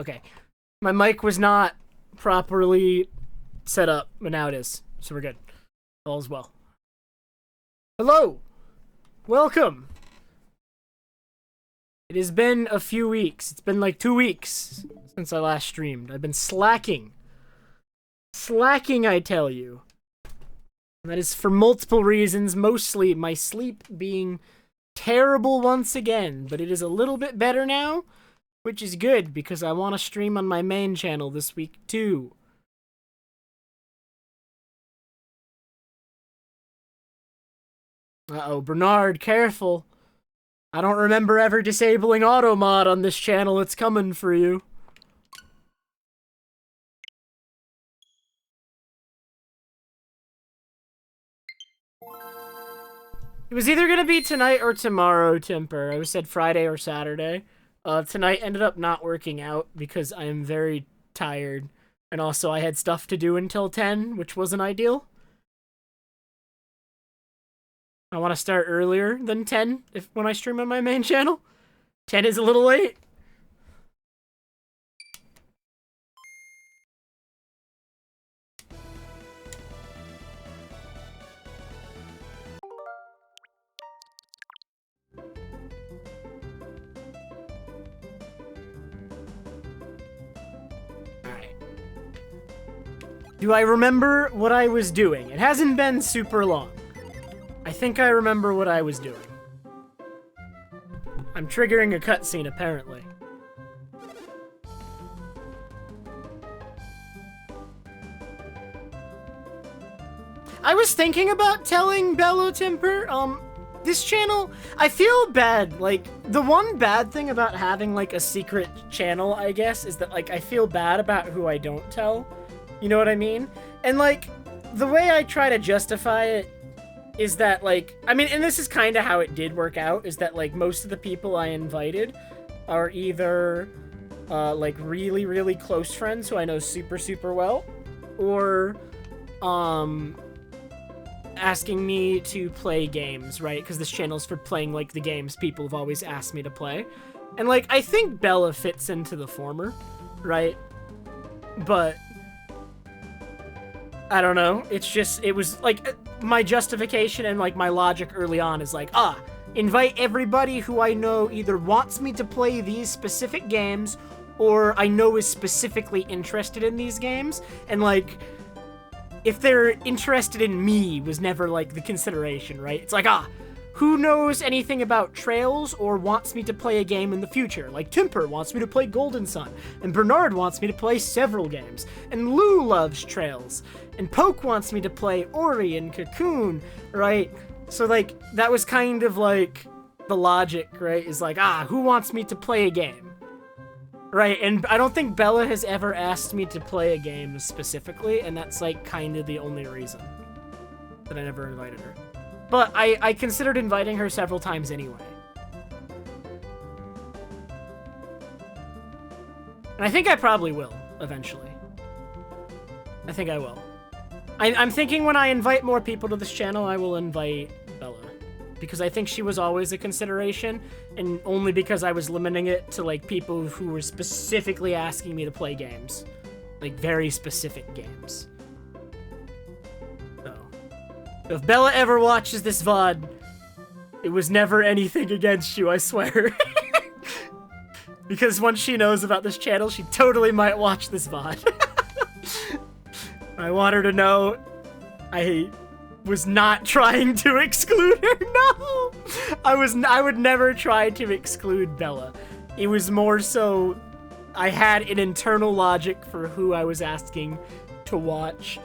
Okay. My mic was not properly set up, but now it is. So we're good. All is well. Hello! Welcome! It has been a few weeks. It's been like 2 weeks since I last streamed. I've been slacking. Slacking, I tell you. And that is for multiple reasons, mostly my sleep being terrible once again, but it is a little bit better now, which is good because I want to stream on my main channel this week too. Uh-oh, Bernard, careful. I don't remember ever disabling auto mod on this channel. It's coming for you. It was either gonna be tonight or tomorrow, Timper. I said Friday or Saturday. Tonight ended up not working out because I am very tired. And also I had stuff to do until 10, which wasn't ideal. I want to start earlier than 10 when I stream on my main channel. 10 is a little late. Alright. Do I remember what I was doing? It hasn't been super long. I think I remember what I was doing. I'm triggering a cutscene, apparently. I was thinking about telling Bello Timper, this channel, I feel bad. Like, the one bad thing about having, like, a secret channel, I guess, is that, like, I feel bad about who I don't tell. You know what I mean? And, like, the way I try to justify it is that, like, I mean, and this is kind of how it did work out, is that, like, most of the people I invited are either, like, really, really close friends who I know super, super well, or, asking me to play games, right? Because this channel's for playing, like, the games people have always asked me to play. And, like, I think Bella fits into the former, right? But I don't know. It's just, it was, like, my justification and, like, my logic early on is like, invite everybody who I know either wants me to play these specific games or I know is specifically interested in these games. And, like, if they're interested in me was never, like, the consideration, right? It's like, who knows anything about Trails or wants me to play a game in the future? Like, Timper wants me to play Golden Sun, and Bernard wants me to play several games, and Lou loves Trails, and Poke wants me to play Ori and Cocoon, right? So, like, that was kind of, like, the logic, right? Is like, who wants me to play a game? Right, and I don't think Bella has ever asked me to play a game specifically, and that's, like, kind of the only reason that I never invited her. But I considered inviting her several times anyway. And I think I probably will, eventually. I think I will. I'm thinking when I invite more people to this channel, I will invite Bella. Because I think she was always a consideration, and only because I was limiting it to, like, people who were specifically asking me to play games. Like, very specific games. So, if Bella ever watches this VOD, it was never anything against you, I swear. Because once she knows about this channel, she totally might watch this VOD. I want her to know I was not trying to exclude her. No, I would never try to exclude Bella. It was more so I had an internal logic for who I was asking to watch,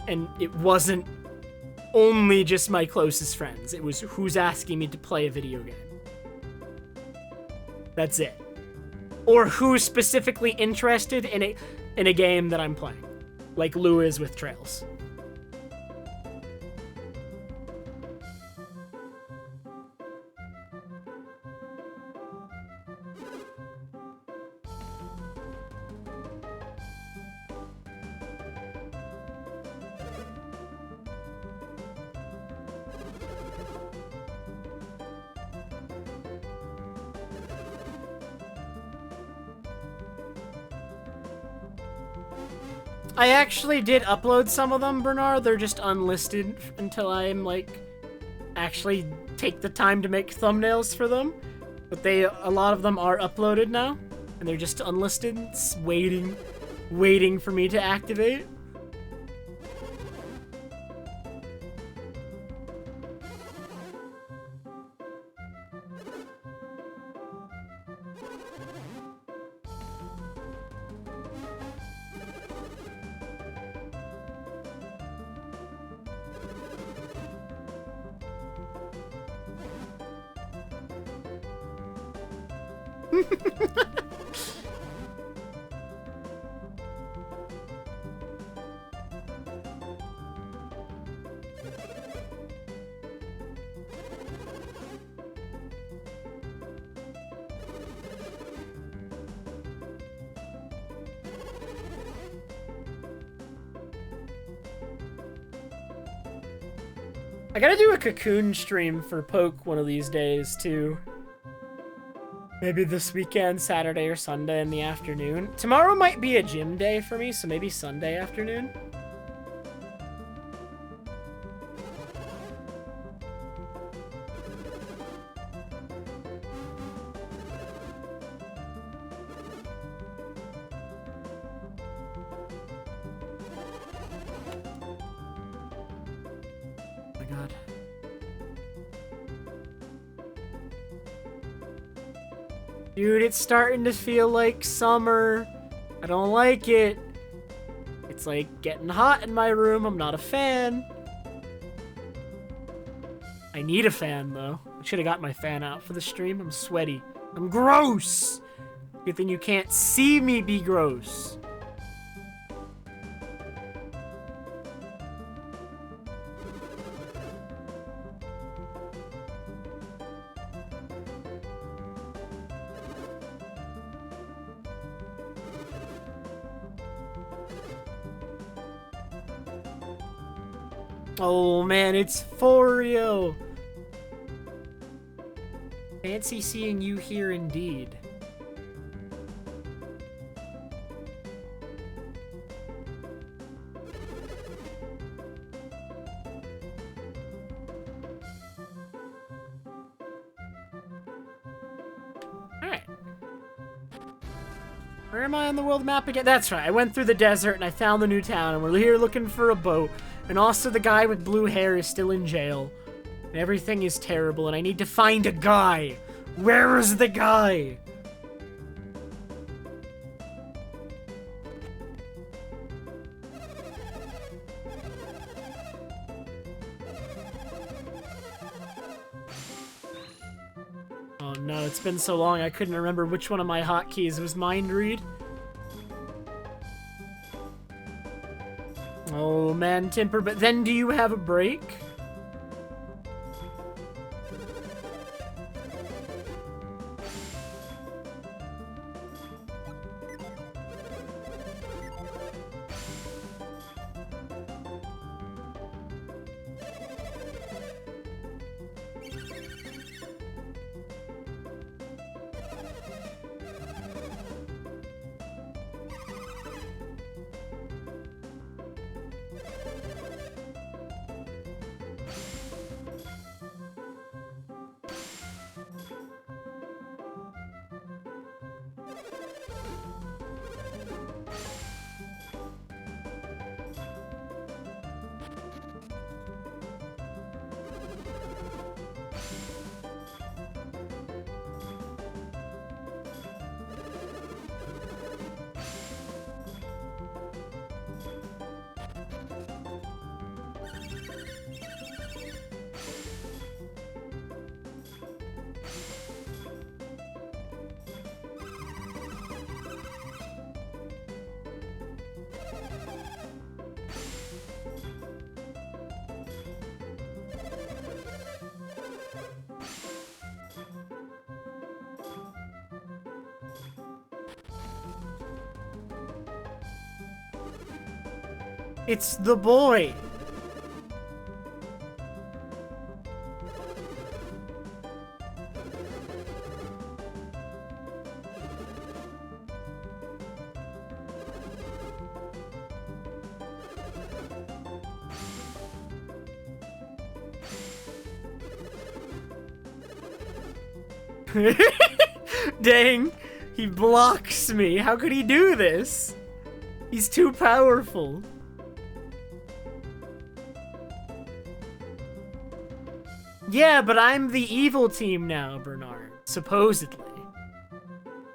and it wasn't only just my closest friends. It was who's asking me to play a video game. That's it. Or who's specifically interested in a game that I'm playing, like Lou is with Trails. I actually did upload some of them, Bernard. They're just unlisted until I'm, like, actually take the time to make thumbnails for them. But a lot of them are uploaded now, and they're just unlisted, waiting for me to activate. I gotta do a Cocoon stream for Poke one of these days, too. Maybe this weekend, Saturday or Sunday in the afternoon. Tomorrow might be a gym day for me, so maybe Sunday afternoon. Dude, it's starting to feel like summer. I don't like it. It's like getting hot in my room. I'm not a fan. I need a fan, though. I should have got my fan out for the stream. I'm sweaty. I'm gross. Good thing you can't see me be gross. Oh man, it's Forio! Fancy seeing you here indeed. Alright. Where am I on the world map again? That's right, I went through the desert and I found the new town and we're here looking for a boat. And also the guy with blue hair is still in jail. And everything is terrible and I need to find a guy. Where is the guy? Oh no, it's been so long I couldn't remember which one of my hotkeys was mind read. Oh man, Timper, but then do you have a break? It's the boy. Dang, he blocks me. How could he do this? He's too powerful. Yeah, but I'm the evil team now, Bernard. Supposedly.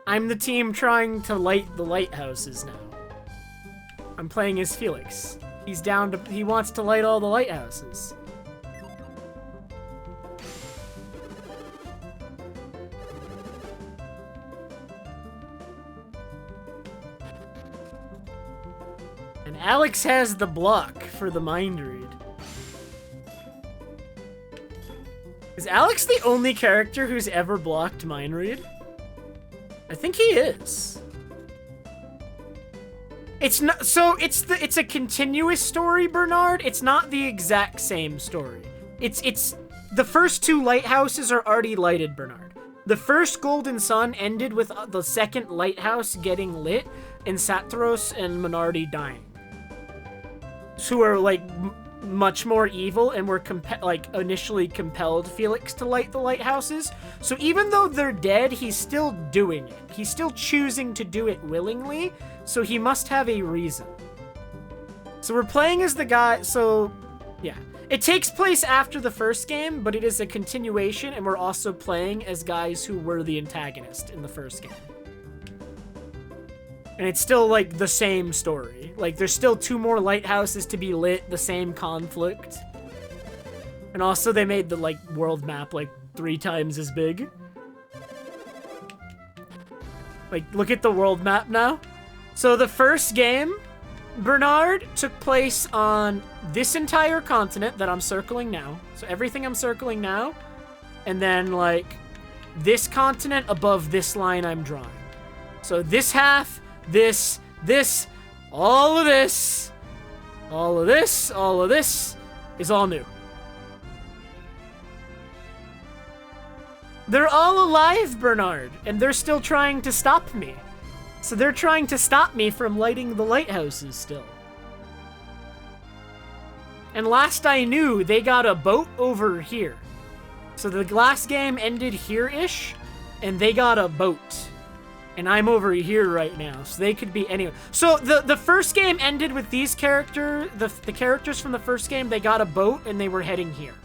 I'm the team trying to light the lighthouses now. I'm playing as Felix. He wants to light all the lighthouses. And Alex has the block for the mind read. Is Alex the only character who's ever blocked mind read? I think he is. It's not, so it's a continuous story, Bernard. It's not the exact same story. It's the first two lighthouses are already lighted, Bernard. The first Golden Sun ended with the second lighthouse getting lit and Saturos and Minardi dying. Who are like much more evil and were initially compelled Felix to light the lighthouses. So even though they're dead, he's still doing it. He's still choosing to do it willingly, so he must have a reason. So we're playing as the guy, so yeah. It takes place after the first game, but it is a continuation, and we're also playing as guys who were the antagonist in the first game. And it's still, like, the same story. Like, there's still 2 more lighthouses to be lit, the same conflict. And also, they made the, like, world map, like, 3 times as big. Like, look at the world map now. So, the first game, Bernard, took place on this entire continent that I'm circling now. So, everything I'm circling now. And then, like, this continent above this line I'm drawing. So, this half... This, all of this, all of this, all of this is all new. They're all alive, Bernard, and they're still trying to stop me. So they're trying to stop me from lighting the lighthouses still. And last I knew, they got a boat over here. So the last game ended here-ish, and they got a boat. And I'm over here right now, so they could be anywhere. So the first game ended with these characters, the characters from the first game, they got a boat and they were heading here.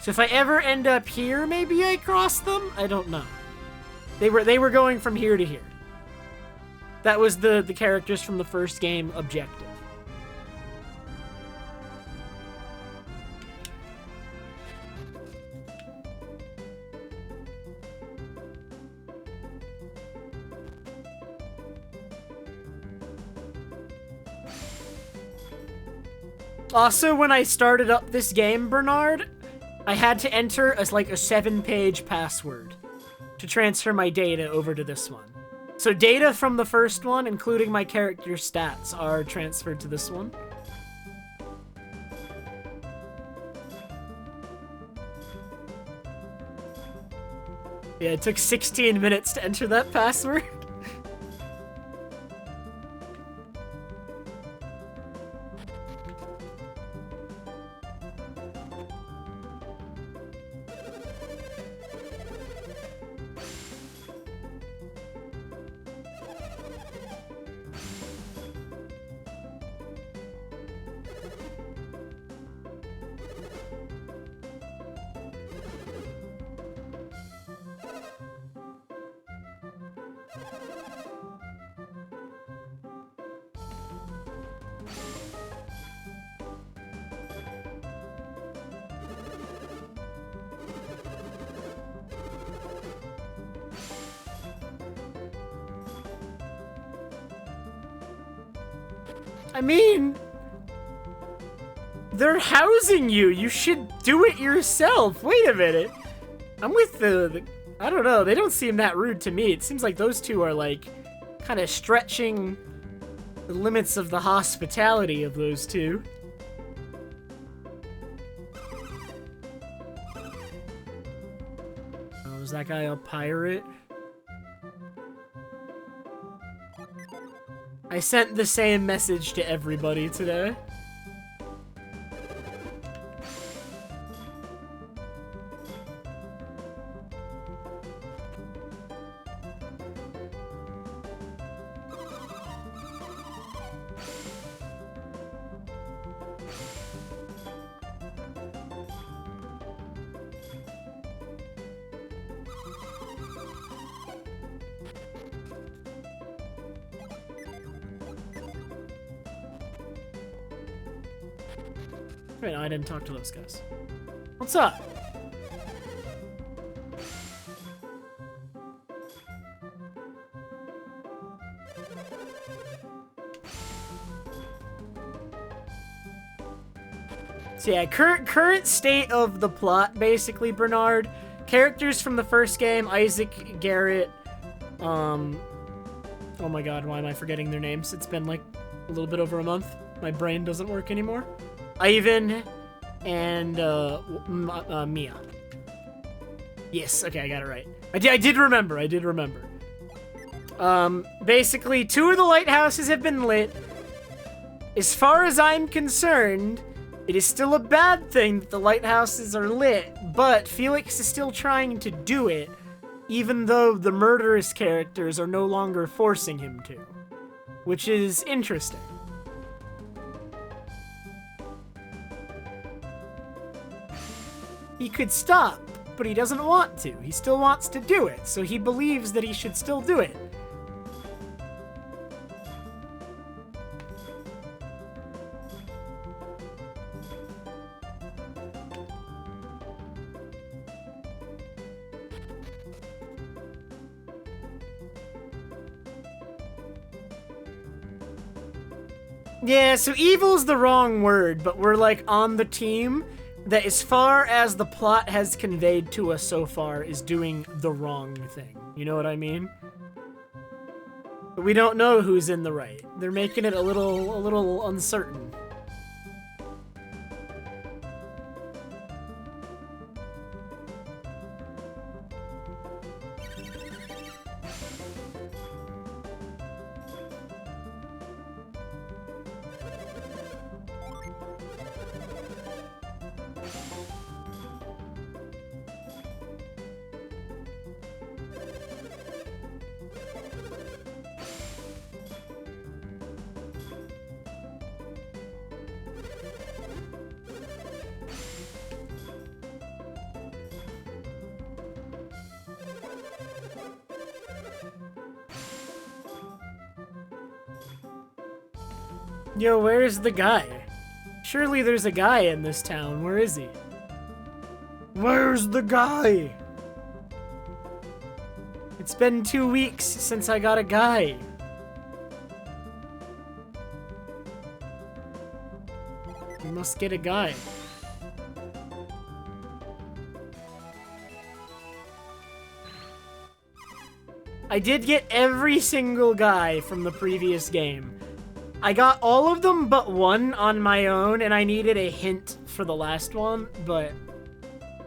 So if I ever end up here, maybe I cross them? I don't know. They were going from here to here. That was the characters from the first game objective. Also, when I started up this game, Bernard, I had to enter a 7-page password to transfer my data over to this one. So data from the first one, including my character stats, are transferred to this one. Yeah, it took 16 minutes to enter that password. I mean, they're housing you. You should do it yourself. Wait a minute. I'm with the I don't know. They don't seem that rude to me. It seems like those two are, like, kind of stretching the limits of the hospitality of those two. Oh, is that guy a pirate? I sent the same message to everybody today. Wait, no, I didn't talk to those guys. What's up? So yeah, current state of the plot, basically, Bernard. Characters from the first game, Isaac, Garrett, oh my god, why am I forgetting their names? It's been like a little bit over a month. My brain doesn't work anymore. Ivan and Mia. Yes, okay, I got it right. I did remember. Basically, 2 of the lighthouses have been lit. As far as I'm concerned, it is still a bad thing that the lighthouses are lit, but Felix is still trying to do it, even though the murderous characters are no longer forcing him to. Which is interesting. He could stop, but he doesn't want to. He still wants to do it, so he believes that he should still do it. Yeah, so evil's the wrong word, but we're like on the team that, as far as the plot has conveyed to us so far, is doing the wrong thing. You know what I mean? But we don't know who's in the right. They're making it a little uncertain. Yo, where's the guy? Surely there's a guy in this town. Where is he? Where's the guy? It's been 2 weeks since I got a guy. We must get a guy. I did get every single guy from the previous game. I got all of them but one on my own, and I needed a hint for the last one, but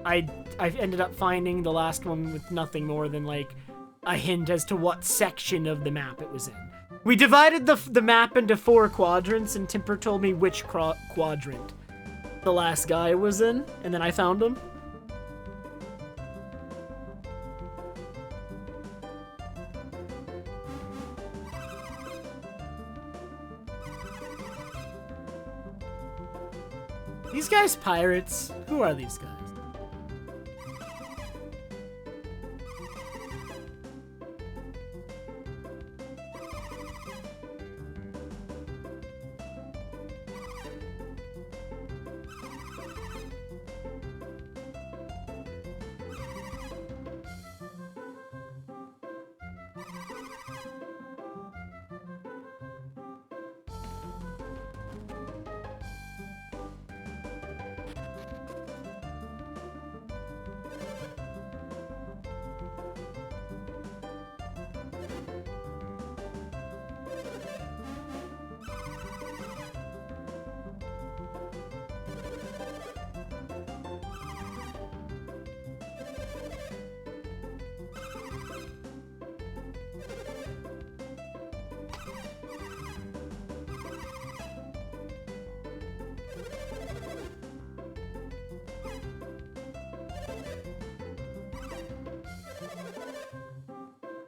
I ended up finding the last one with nothing more than, like, a hint as to what section of the map it was in. We divided the map into 4 quadrants, and Timper told me which quadrant the last guy was in, and then I found him. These guys pirates? Who are these guys?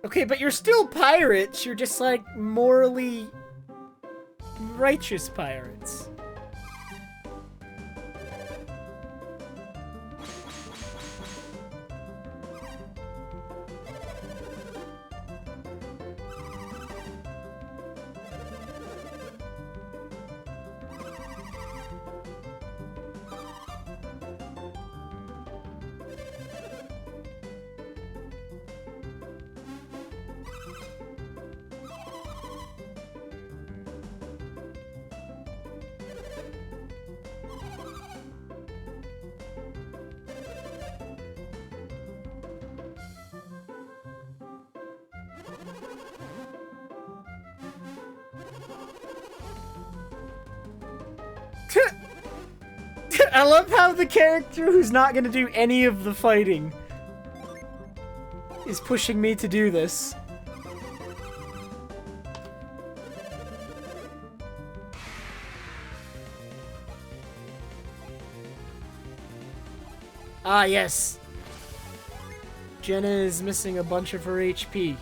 Okay, but you're still pirates. You're just, like, morally righteous pirates. I love how the character who's not gonna do any of the fighting is pushing me to do this. Ah, yes. Jenna is missing a bunch of her HP.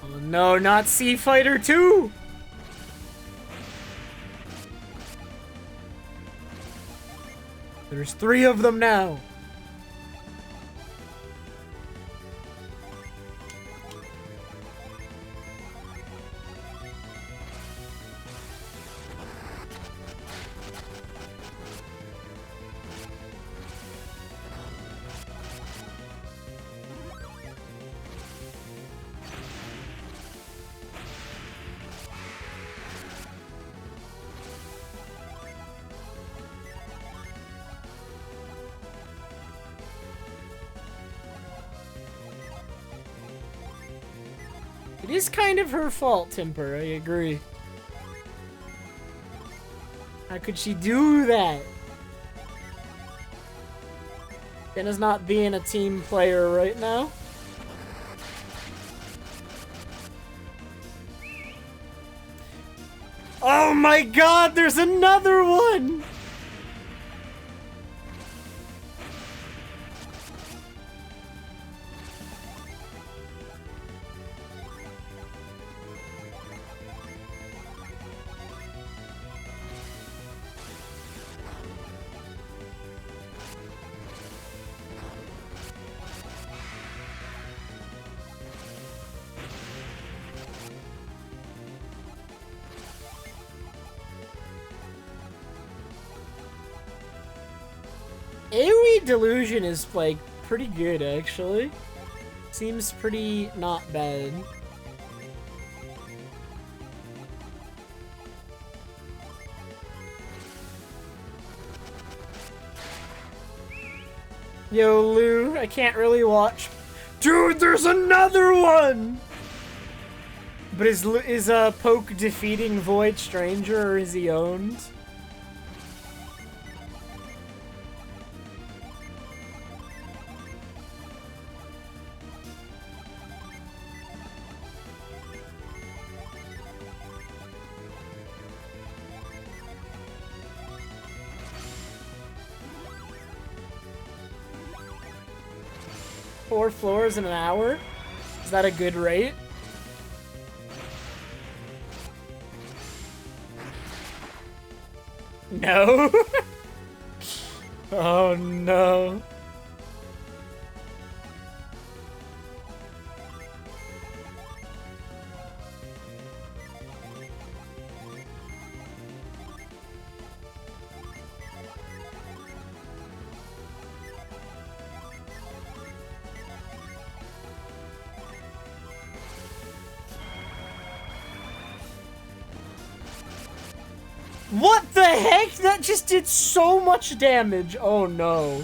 Oh no, not Sea Fighter 2! There's 3 of them now. It is kind of her fault, Timper, I agree. How could she do that? Jenna's not being a team player right now. Oh my god, there's another one! AoE Delusion is, like, pretty good, actually. Seems pretty not bad. Yo, Lou, I can't really watch. Dude, there's another one! But is Poke defeating Void Stranger, or is he owned? Four floors in an hour? Is that a good rate? No? Oh no. What the heck? That just did so much damage. Oh no.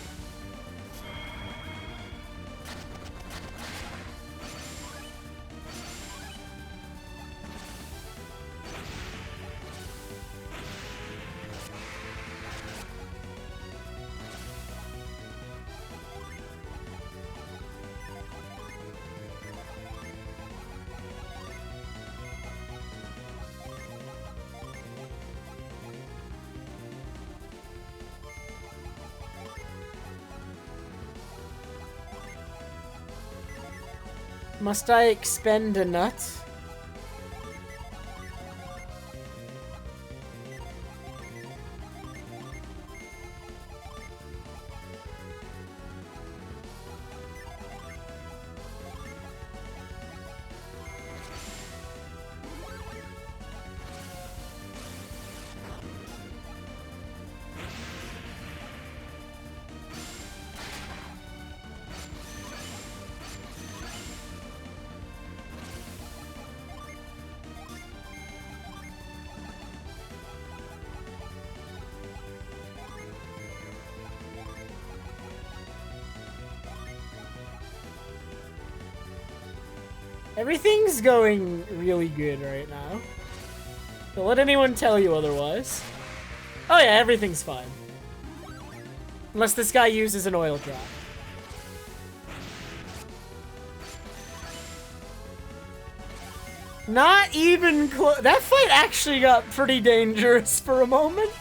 Must I expend a nut? Everything's going really good right now. Don't let anyone tell you otherwise. Oh yeah, everything's fine. Unless this guy uses an oil drop. Not even close. That fight actually got pretty dangerous for a moment.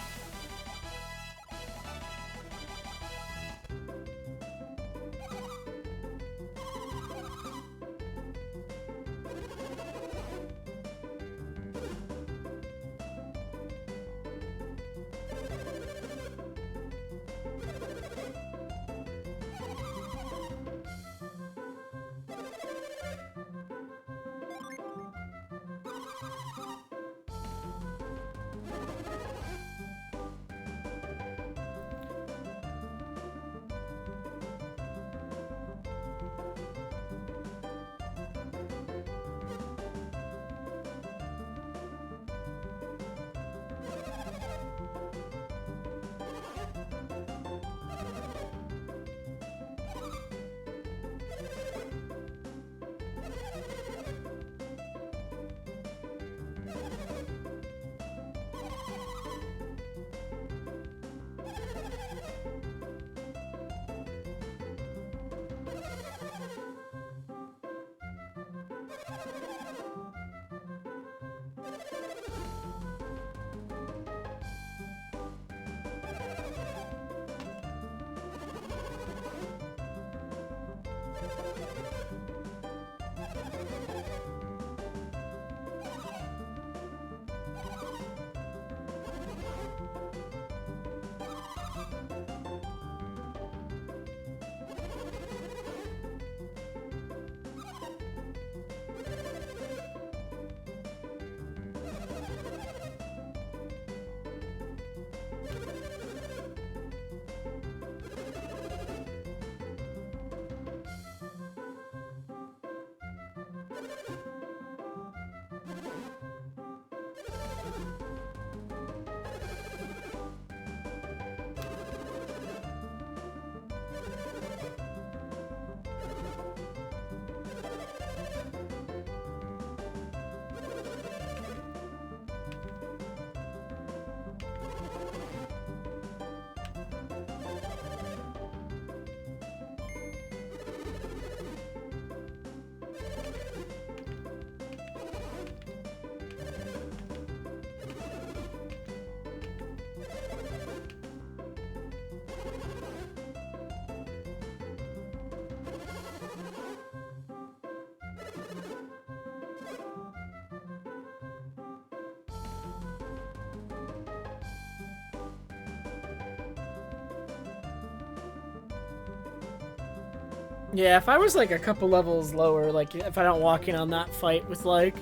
Yeah, if I was like a couple levels lower, like if I don't walk in on that fight with like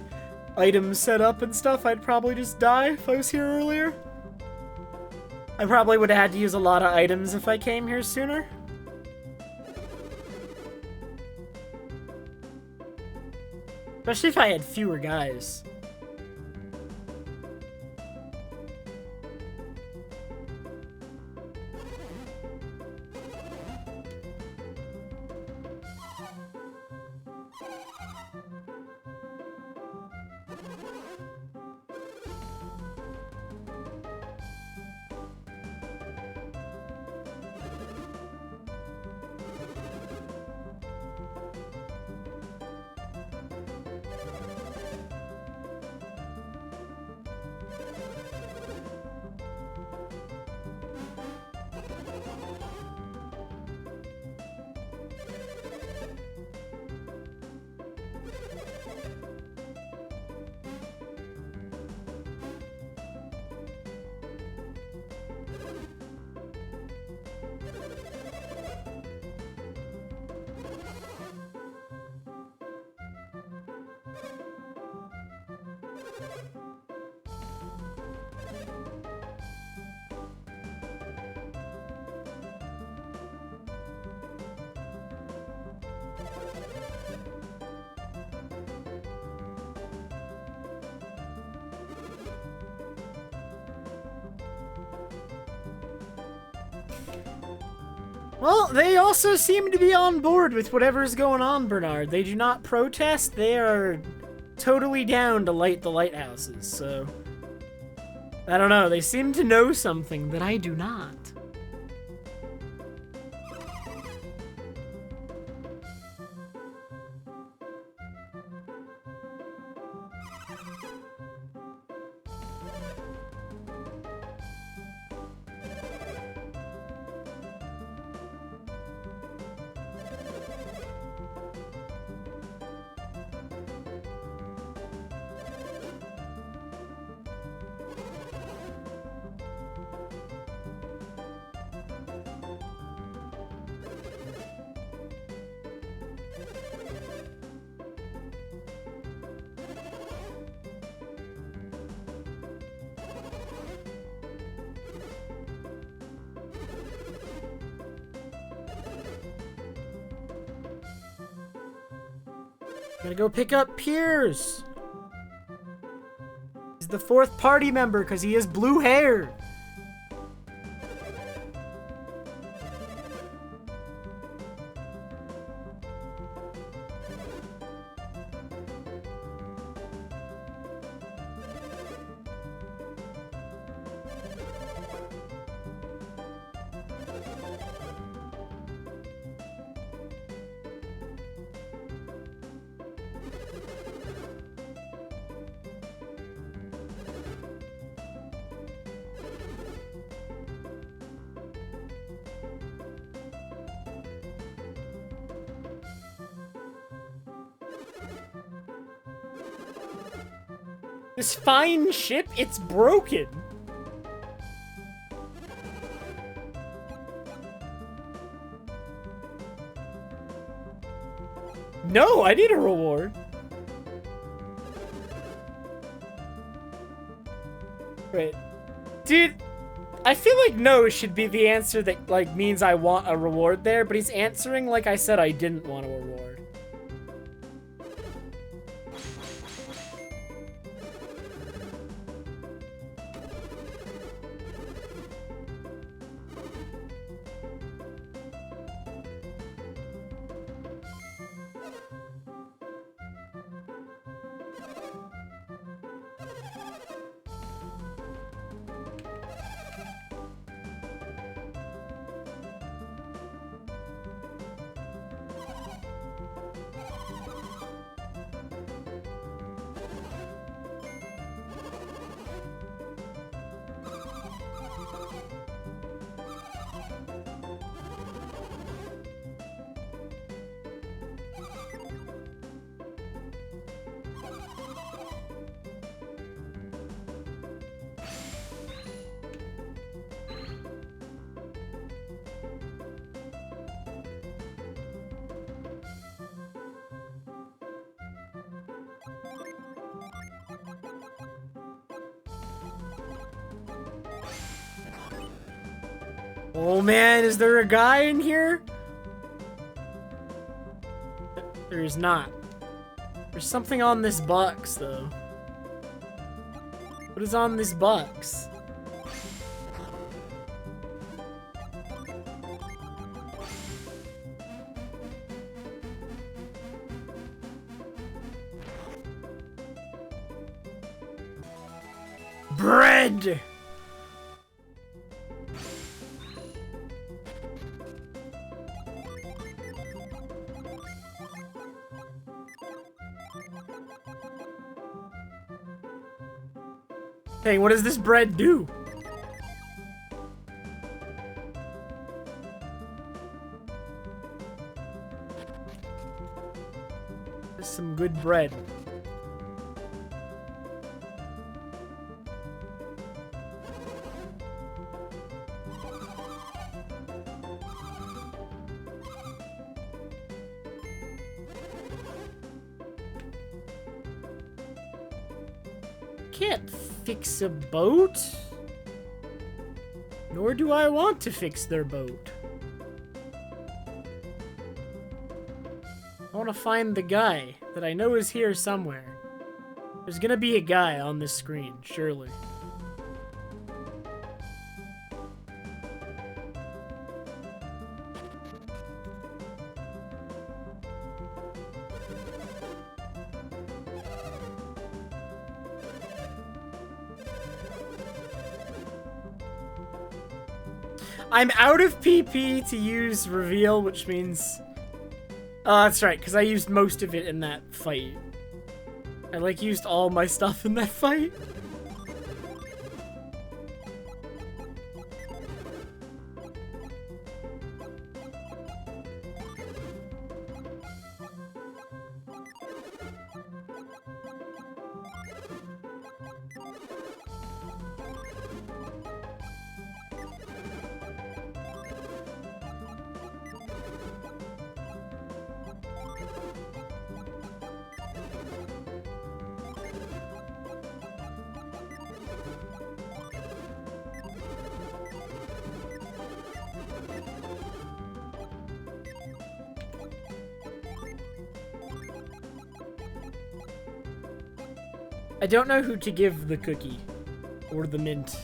items set up and stuff, I'd probably just die if I was here earlier. I probably would have had to use a lot of items if I came here sooner. Especially if I had fewer guys. Well, they also seem to be on board with whatever's going on, Bernard. They do not protest. They are totally down to light the lighthouses, so... I don't know. They seem to know something that I do not. Gotta go pick up Piers. He's the 4th party member because he has blue hair. This fine ship, it's broken. No, I need a reward. Wait. Dude, I feel like no should be the answer that, like, means I want a reward there, but he's answering like I said I didn't want a reward. Oh man, is there a guy in here? There is not. There's something on this box, though. What is on this box? Bread! Hey, what does this bread do? There's some good bread. Can't fix a boat. Nor do I want to fix their boat. I want to find the guy that I know is here somewhere. There's gonna be a guy on this screen, surely. I'm out of PP to use reveal, which means... Oh, that's right, because I used most of it in that fight. I, like, used all my stuff in that fight. I don't know who to give the cookie or the mint.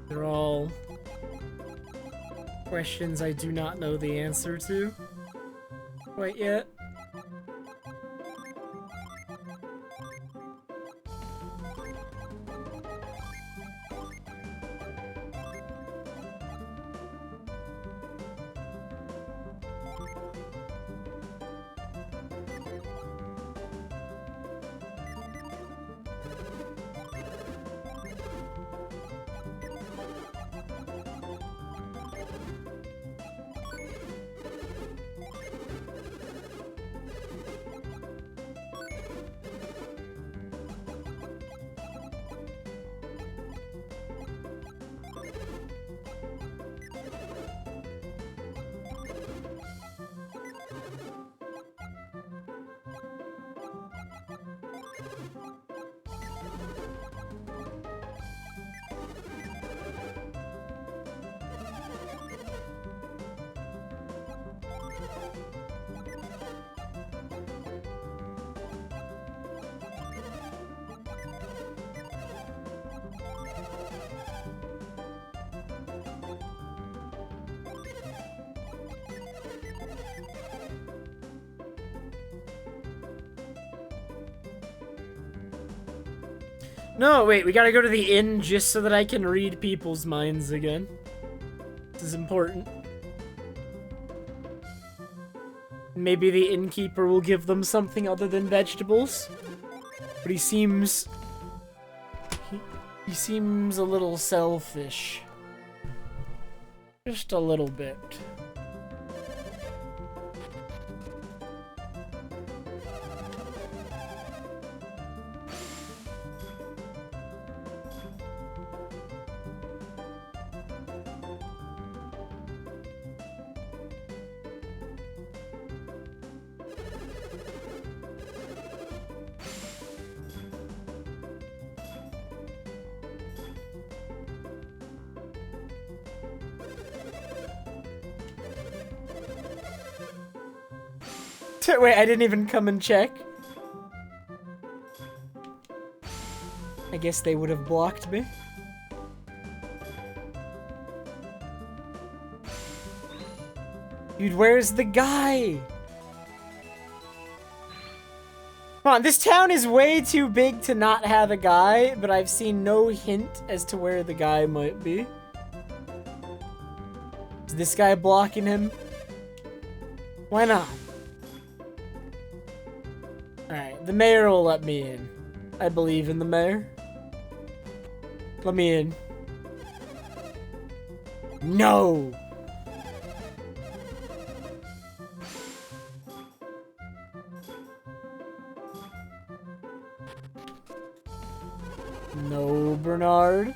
They're all questions I do not know the answer to quite yet. No, wait, we gotta go to the inn just so that I can read people's minds again. This is important. Maybe the innkeeper will give them something other than vegetables. But he seems... He seems a little selfish. Just a little bit. Wait, I didn't even come and check. I guess they would have blocked me. Dude, where's the guy? Come on, this town is way too big to not have a guy, but I've seen no hint as to where the guy might be. Is this guy blocking him? Why not? Alright, the mayor will let me in. I believe in the mayor. Let me in. No! No, Bernard.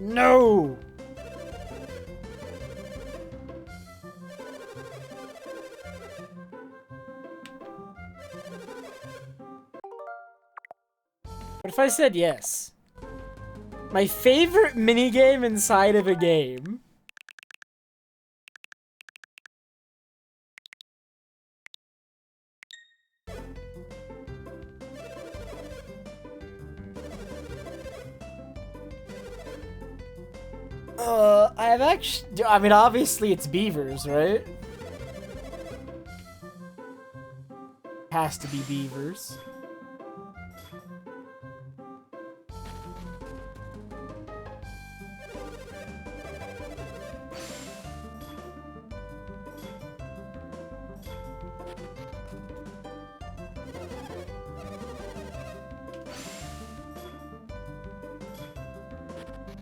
No! What if I said yes? My favorite minigame inside of a game. I've actually, I mean, obviously it's beavers, right? Has to be beavers.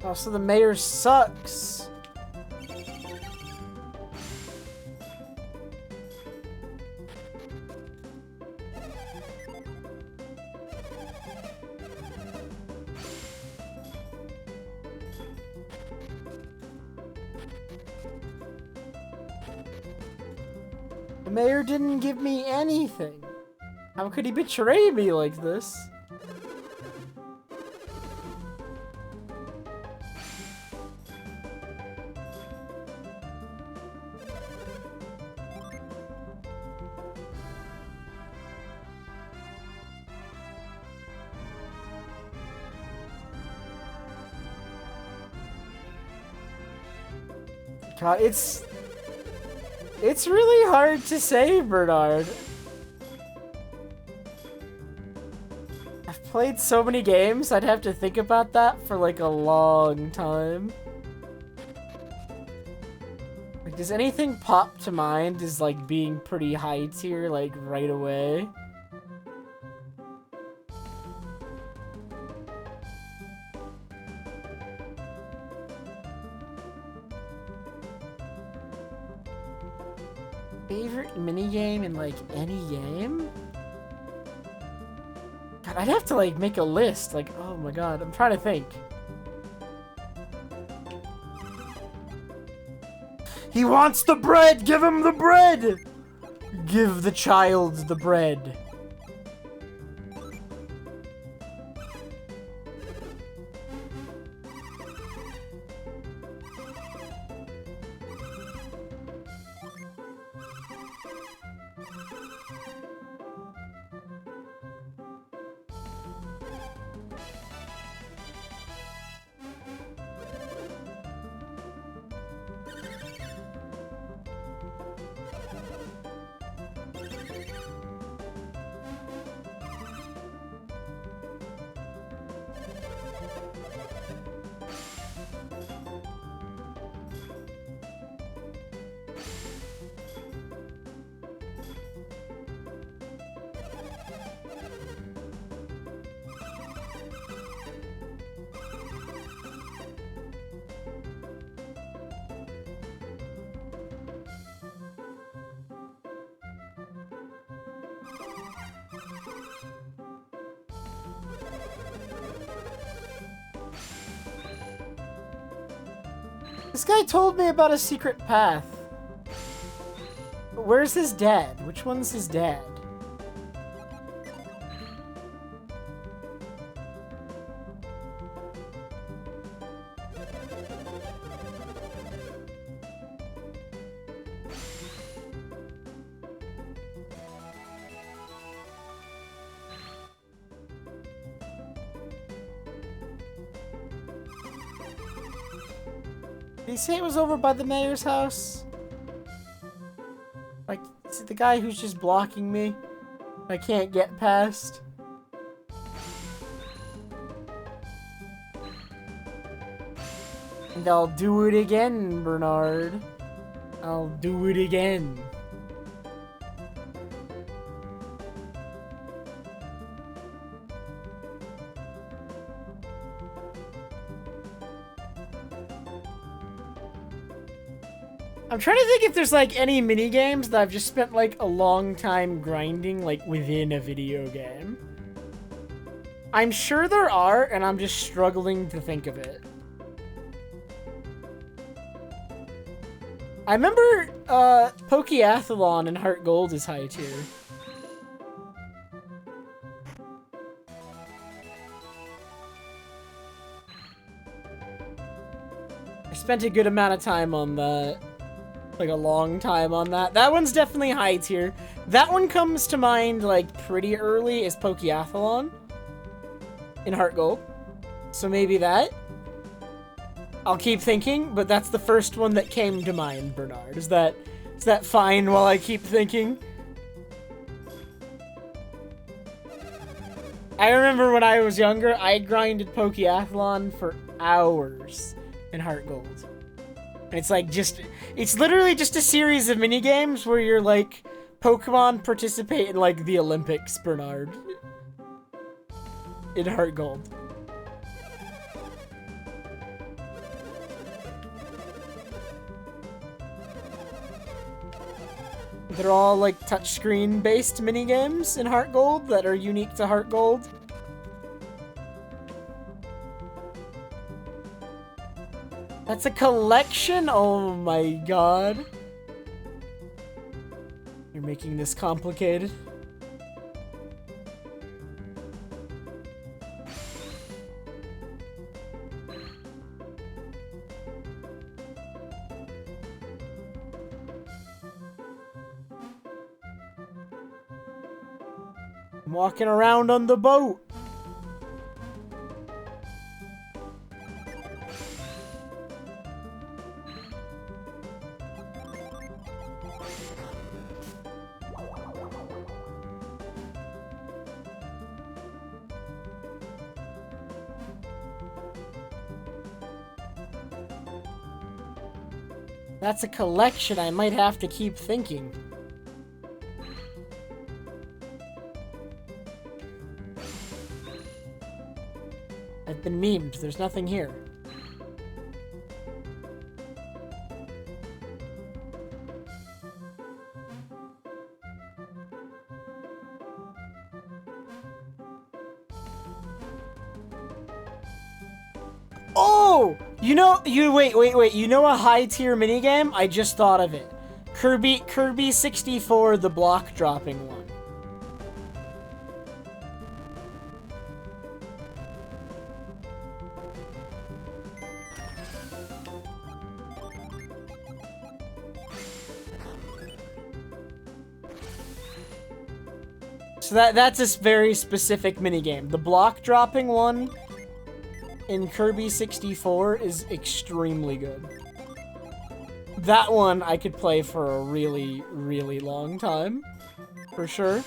Oh, so the mayor sucks. The mayor didn't give me anything. How could he betray me like this? God, it's really hard to say, Bernard. I've played so many games, I'd have to think about that for like a long time. Like, does anything pop to mind as like being pretty high tier like right away? Favorite minigame in like any game? God, I'd have to like make a list. Like, oh my god, I'm trying to think. He wants the bread! Give him the bread! Give the child the bread. This guy told me about a secret path. But where's his dad? Which one's his dad? Did he say it was over by the mayor's house? Like, is it the guy who's just blocking me? I can't get past. And I'll do it again, Bernard. I'll do it again. I'm trying to think if there's like any mini games that I've just spent like a long time grinding like within a video game. I'm sure there are, and I'm just struggling to think of it. I remember Pokeathlon and Heart Gold is high tier. I spent a good amount of time on that. Like a long time on that. That one's definitely high tier. That one comes to mind like pretty early is Pokeathlon in Heart Gold. So maybe that. I'll keep thinking, but that's the first one that came to mind, Bernard. Is that fine while I keep thinking? I remember when I was younger, I grinded Pokeathlon for hours in Heart Gold. And it's like it's literally just a series of mini games where you're like, Pokemon participate in like the Olympics, Bernard. In Heart Gold. They're all like touchscreen based mini games in Heart Gold that are unique to Heart Gold. That's a collection? Oh my god. You're making this complicated. I'm walking around on the boat. That's a collection. I might have to keep thinking. I've been memed. There's nothing here. Oh! Wait. You know a high tier minigame? I just thought of it. Kirby 64, the block dropping one. So that's a very specific minigame. The block dropping one in Kirby 64 is extremely good. That one I could play for a really, really long time. For sure.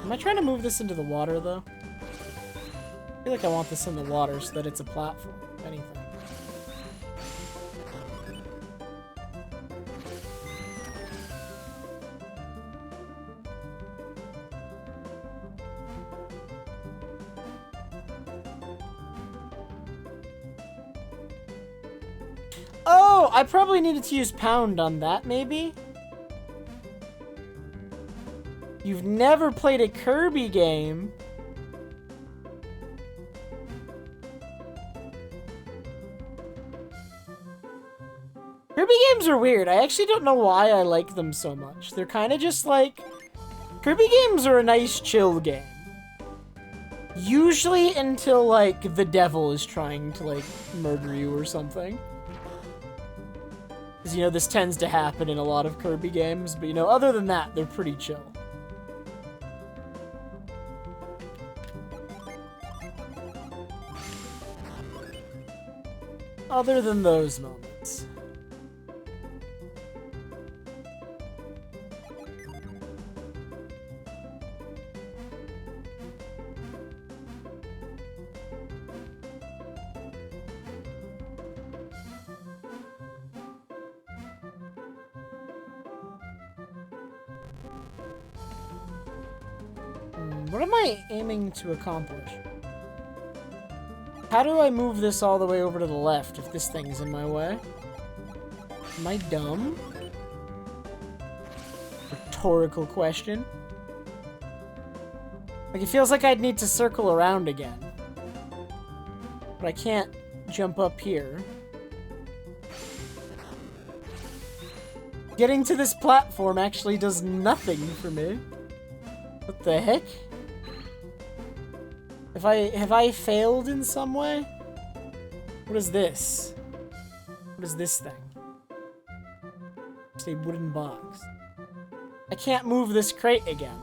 Am I trying to move this into the water, though? I feel like I want this in the water so that it's a platform, if anything. Oh, I probably needed to use pound on that, maybe? You've never played a Kirby game. Kirby games are weird. I actually don't know why I like them so much. They're kind of just like... Kirby games are a nice chill game. Usually until, like, the devil is trying to, like, murder you or something. Because, you know, this tends to happen in a lot of Kirby games. But, you know, other than that, they're pretty chill. Other than those moments. What am I aiming to accomplish? How do I move this all the way over to the left if this thing's in my way? Am I dumb? Rhetorical question. Like, it feels like I'd need to circle around again. But I can't jump up here. Getting to this platform actually does nothing for me. What the heck? Have I failed in some way? What is this? What is this thing? It's a wooden box. I can't move this crate again.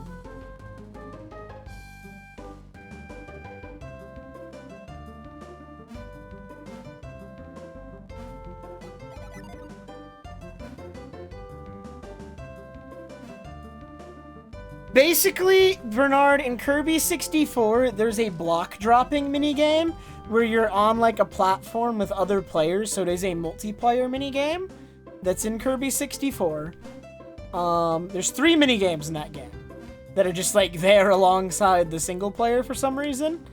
Basically, Bernard, in Kirby 64, there's a block dropping minigame where you're on like a platform with other players, so it is a multiplayer minigame that's in Kirby 64. There's 3 minigames in that game that are just like there alongside the single player for some reason.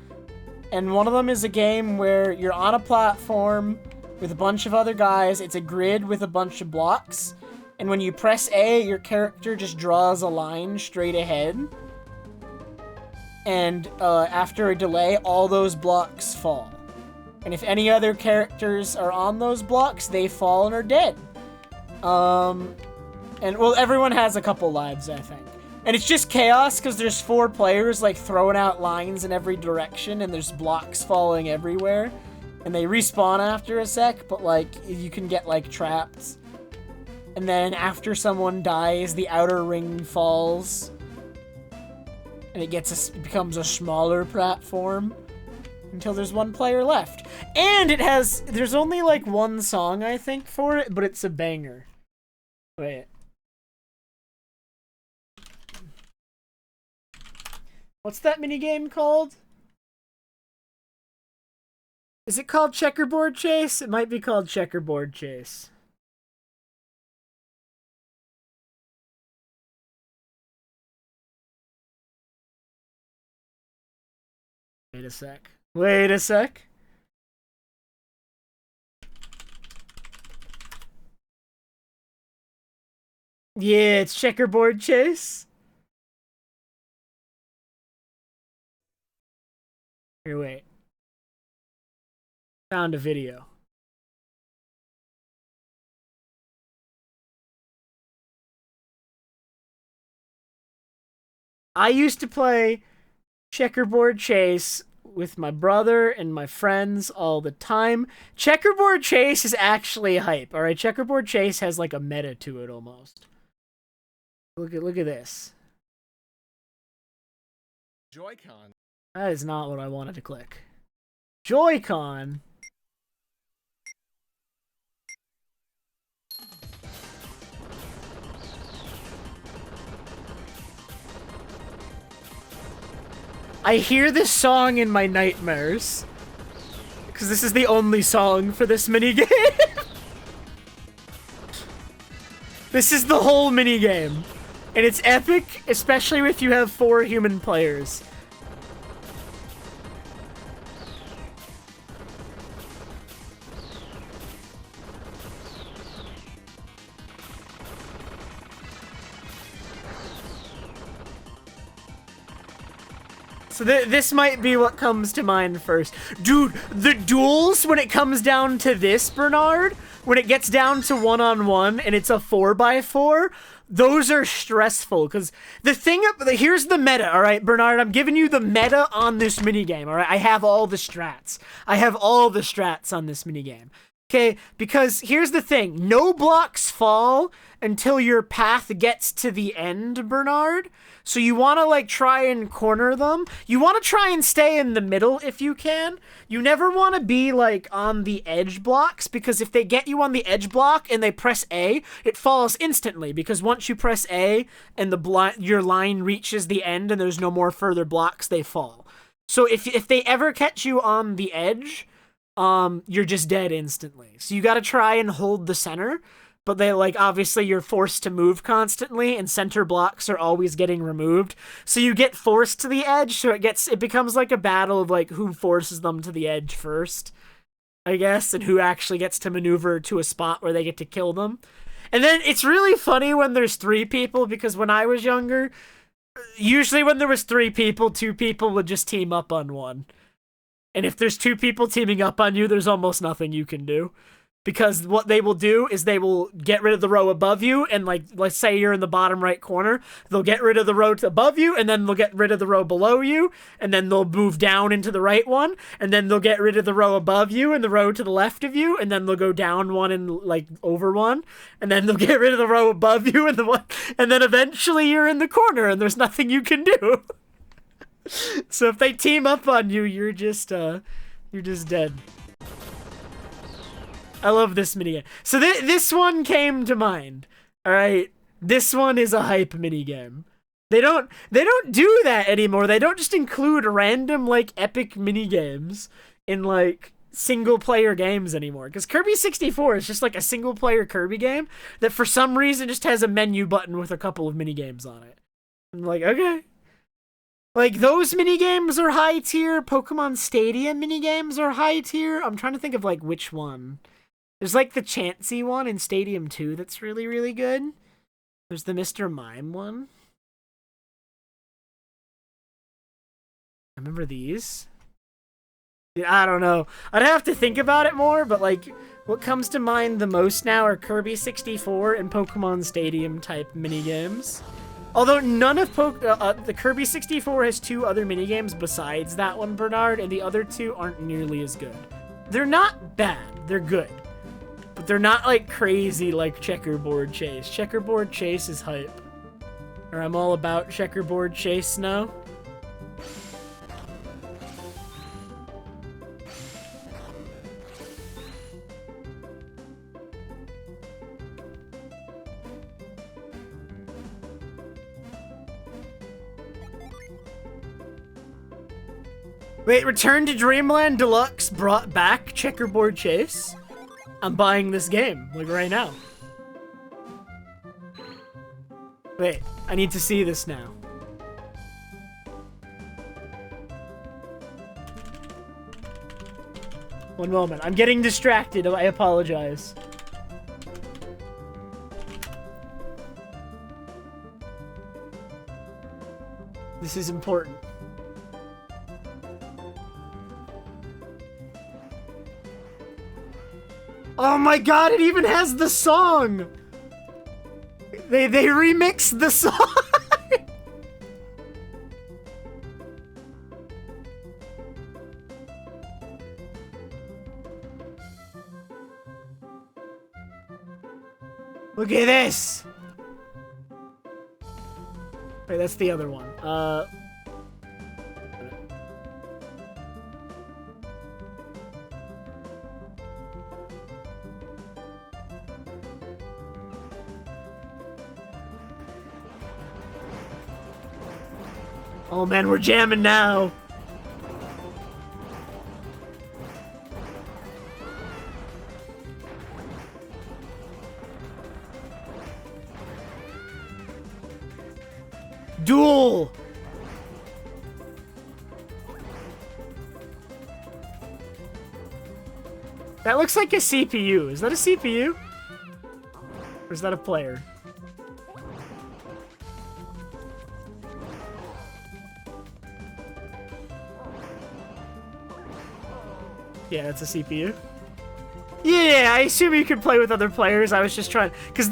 And one of them is a game where you're on a platform with a bunch of other guys. It's a grid with a bunch of blocks. And when you press A, your character just draws a line straight ahead. And after a delay, all those blocks fall. And if any other characters are on those blocks, they fall and are dead. And, well, everyone has a couple lives, I think. And it's just chaos, because there's 4 players, like, throwing out lines in every direction, and there's blocks falling everywhere. And they respawn after a sec, but, like, you can get, like, trapped. And then after someone dies, the outer ring falls. And it becomes a smaller platform until there's 1 player left. And there's only like 1 song, I think, for it, but it's a banger. Wait. What's that minigame called? Is it called Checkerboard Chase? It might be called Checkerboard Chase. Wait a sec. Wait a sec. Yeah, it's Checkerboard Chase. Here, wait. Found a video. I used to play Checkerboard Chase with my brother and my friends all the time. Checkerboard Chase is actually hype, alright? Checkerboard Chase has like a meta to it almost. Look at this. Joy-Con. That is not what I wanted to click. Joy-Con. I hear this song in my nightmares. Because this is the only song for this minigame. This is the whole minigame. And it's epic, especially if you have 4 human players. So this might be what comes to mind first. Dude, the duels, when it comes down to this, Bernard, when it gets down to 1-on-1 and it's a 4x4, those are stressful. Because the thing, here's the meta, all right, Bernard? I'm giving you the meta on this minigame, all right? I have all the strats. I have all the strats on this minigame. Okay, because here's the thing. No blocks fall until your path gets to the end, Bernard. So you want to, like, try and corner them. You want to try and stay in the middle if you can. You never want to be, like, on the edge blocks, because if they get you on the edge block and they press A, it falls instantly, because once you press A and your line reaches the end and there's no more further blocks, they fall. So if they ever catch you on the edge, you're just dead instantly. So you got to try and hold the center. But they, like, obviously you're forced to move constantly, and center blocks are always getting removed. So you get forced to the edge, so it becomes like a battle of, like, who forces them to the edge first, I guess, and who actually gets to maneuver to a spot where they get to kill them. And then it's really funny when there's 3 people, because when I was younger, usually when there was 3 people, 2 people would just team up on one. And if there's two people teaming up on you, there's almost nothing you can do. Because what they will do is they will get rid of the row above you, and like, let's say you're in the bottom right corner, they'll get rid of the row above you, and then they'll get rid of the row below you, and then they'll move down into the right one, and then they'll get rid of the row above you and the row to the left of you, and then they'll go down one and like over one, and then they'll get rid of the row above you and the one, and then eventually you're in the corner and there's nothing you can do. So if they team up on you, you're just dead. I love this minigame. So this one came to mind. All right, this one is a hype minigame. They don't do that anymore. They don't just include random like epic minigames in like single player games anymore. Because Kirby 64 is just like a single player Kirby game that for some reason just has a menu button with a couple of minigames on it. I'm like, okay. Like, those minigames are high tier. Pokemon Stadium minigames are high tier. I'm trying to think of like which one. There's like the Chansey one in Stadium 2 that's really, really good. There's the Mr. Mime one. I remember these. I don't know. I'd have to think about it more, but like, what comes to mind the most now are Kirby 64 and Pokemon Stadium type minigames. Although none of the Kirby 64 has two other minigames besides that one, Bernard, and the other two aren't nearly as good. They're not bad. They're good. But they're not like crazy like Checkerboard Chase. Checkerboard Chase is hype. Or I'm all about Checkerboard Chase now. Wait, Return to Dreamland Deluxe brought back Checkerboard Chase? I'm buying this game, like right now. Wait, I need to see this now. One moment, I'm getting distracted, I apologize. This is important. Oh my god, it even has the song! They remixed the song! Look at this! Wait, that's the other one. Oh man, we're jamming now. Duel. That looks like a CPU. Is that a CPU? Or is that a player? Yeah, it's a CPU. Yeah, I assume you can play with other players. I was just trying, because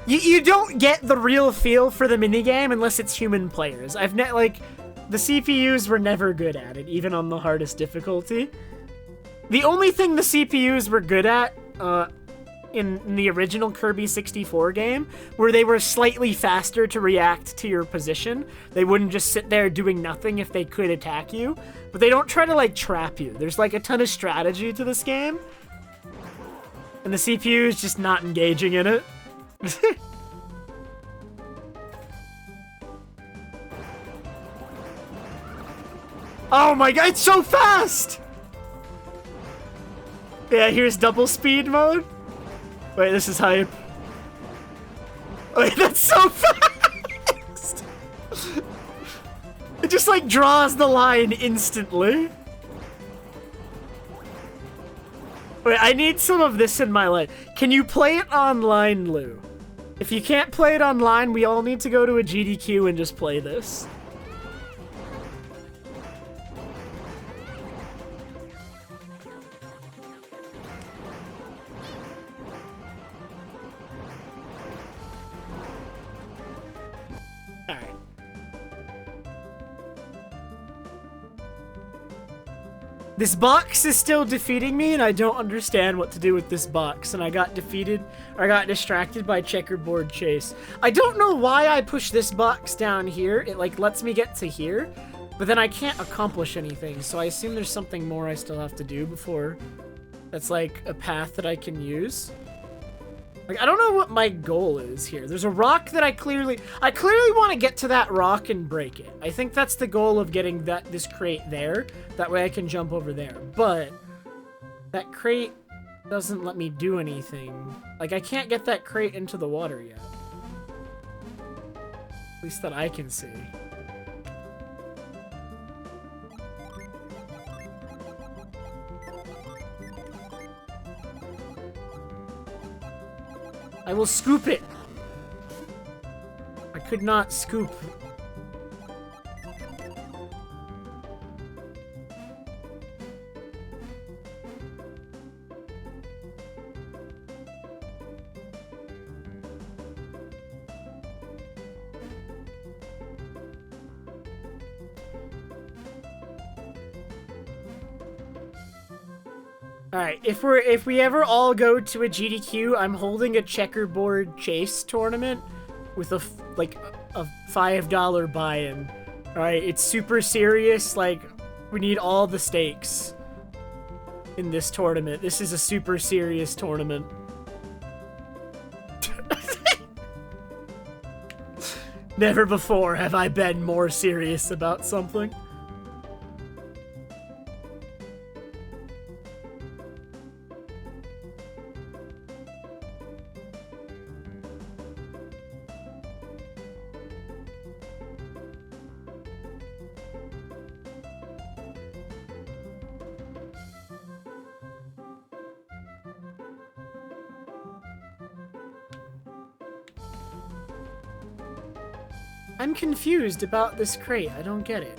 you don't get the real feel for the minigame unless it's human players. The CPUs were never good at it, even on the hardest difficulty. The only thing the CPUs were good at, in the original Kirby 64 game, where they were slightly faster to react to your position. They wouldn't just sit there doing nothing if they could attack you. But they don't try to, like, trap you. There's, like, a ton of strategy to this game. And the CPU is just not engaging in it. Oh my god, it's so fast! Yeah, here's double speed mode. Wait, this is hype. Wait, that's so fast! It just like draws the line instantly. Wait, I need some of this in my life. Can you play it online, Lou? If you can't play it online, we all need to go to a GDQ and just play this. Alright. This box is still defeating me, and I don't understand what to do with this box. And I got defeated, or I got distracted by checkerboard chase. I don't know why I push this box down here. It, like, lets me get to here, but then I can't accomplish anything. So I assume there's something more I still have to do before that's, like, a path that I can use. Like, I don't know what my goal is here. There's a rock that I clearly want to get to that rock and break it. I think that's the goal of getting this crate there. That way I can jump over there. But that crate doesn't let me do anything. Like, I can't get that crate into the water yet. At least that I can see. I will scoop it. I could not scoop. Alright, if we ever all go to a GDQ, I'm holding a checkerboard chase tournament with a $5 buy-in. Alright, it's super serious, like, we need all the stakes in this tournament. This is a super serious tournament. Never before have I been more serious about something. I'm confused about this crate. I don't get it.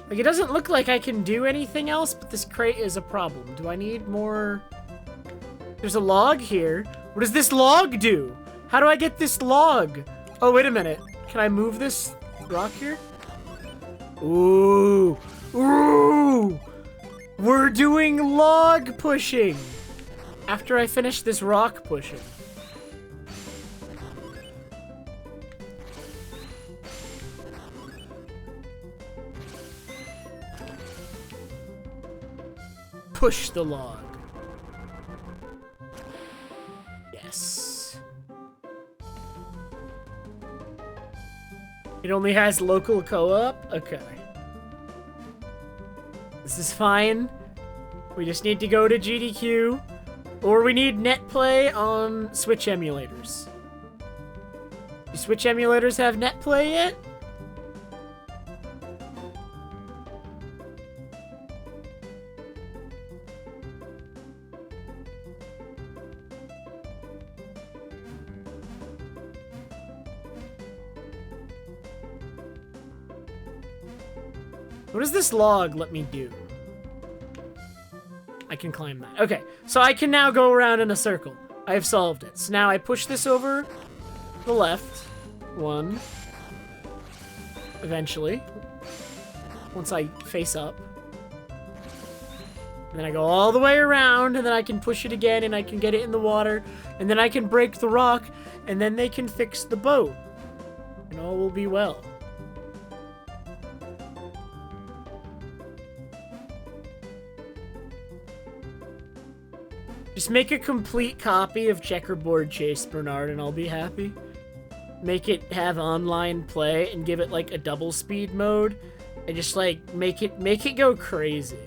Like, it doesn't look like I can do anything else, but this crate is a problem. Do I need more? There's a log here. What does this log do? How do I get this log? Oh, wait a minute. Can I move this rock here? Ooh. Ooh. We're doing log pushing. After I finish this rock pushing. Push the log. Yes. It only has local co-op? Okay. This is fine. We just need to go to GDQ. Or we need NetPlay on Switch emulators. Do Switch emulators have NetPlay yet? What does this log let me do? I can climb that. Okay, so I can now go around in a circle. I have solved it. So now I push this over the left. One. Eventually. Once I face up. And then I go all the way around, and then I can push it again, and I can get it in the water. And then I can break the rock, and then they can fix the boat. And all will be well. Just make a complete copy of Checkerboard Chase, Bernard, and I'll be happy. Make it have online play and give it like a double speed mode, and just like make it go crazy.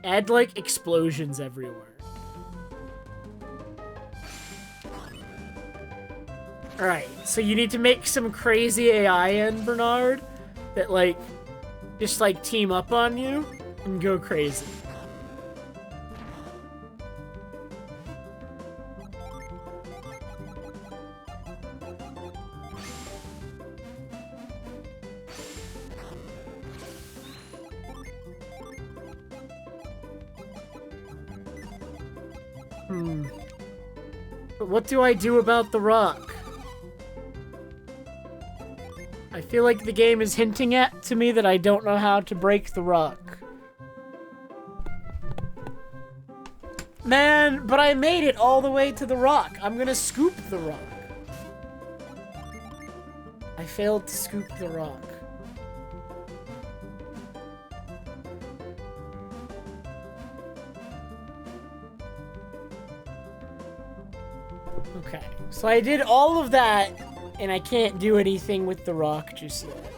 Add like explosions everywhere. Alright, so you need to make some crazy AI in, Bernard, that like just like team up on you and go crazy. But what do I do about the rock? I feel like the game is hinting to me that I don't know how to break the rock. Man, but I made it all the way to the rock. I'm gonna scoop the rock. I failed to scoop the rock. Okay, so I did all of that, and I can't do anything with the rock just yet.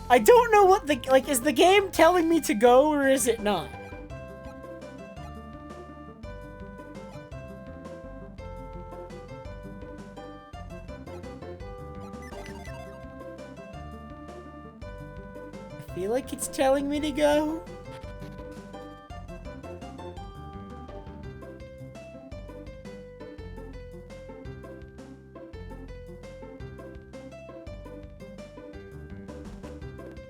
I don't know what the, like, is the game telling me to go or is it not? I feel like it's telling me to go.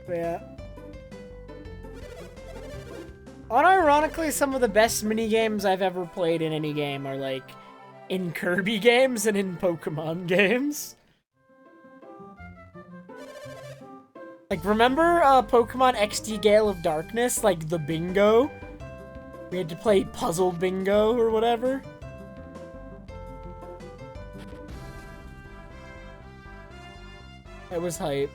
Yeah. Unironically, some of the best minigames I've ever played in any game are, like, in Kirby games and in Pokemon games. Like, remember Pokemon XD Gale of Darkness? Like, the bingo? We had to play puzzle bingo or whatever. That was hype.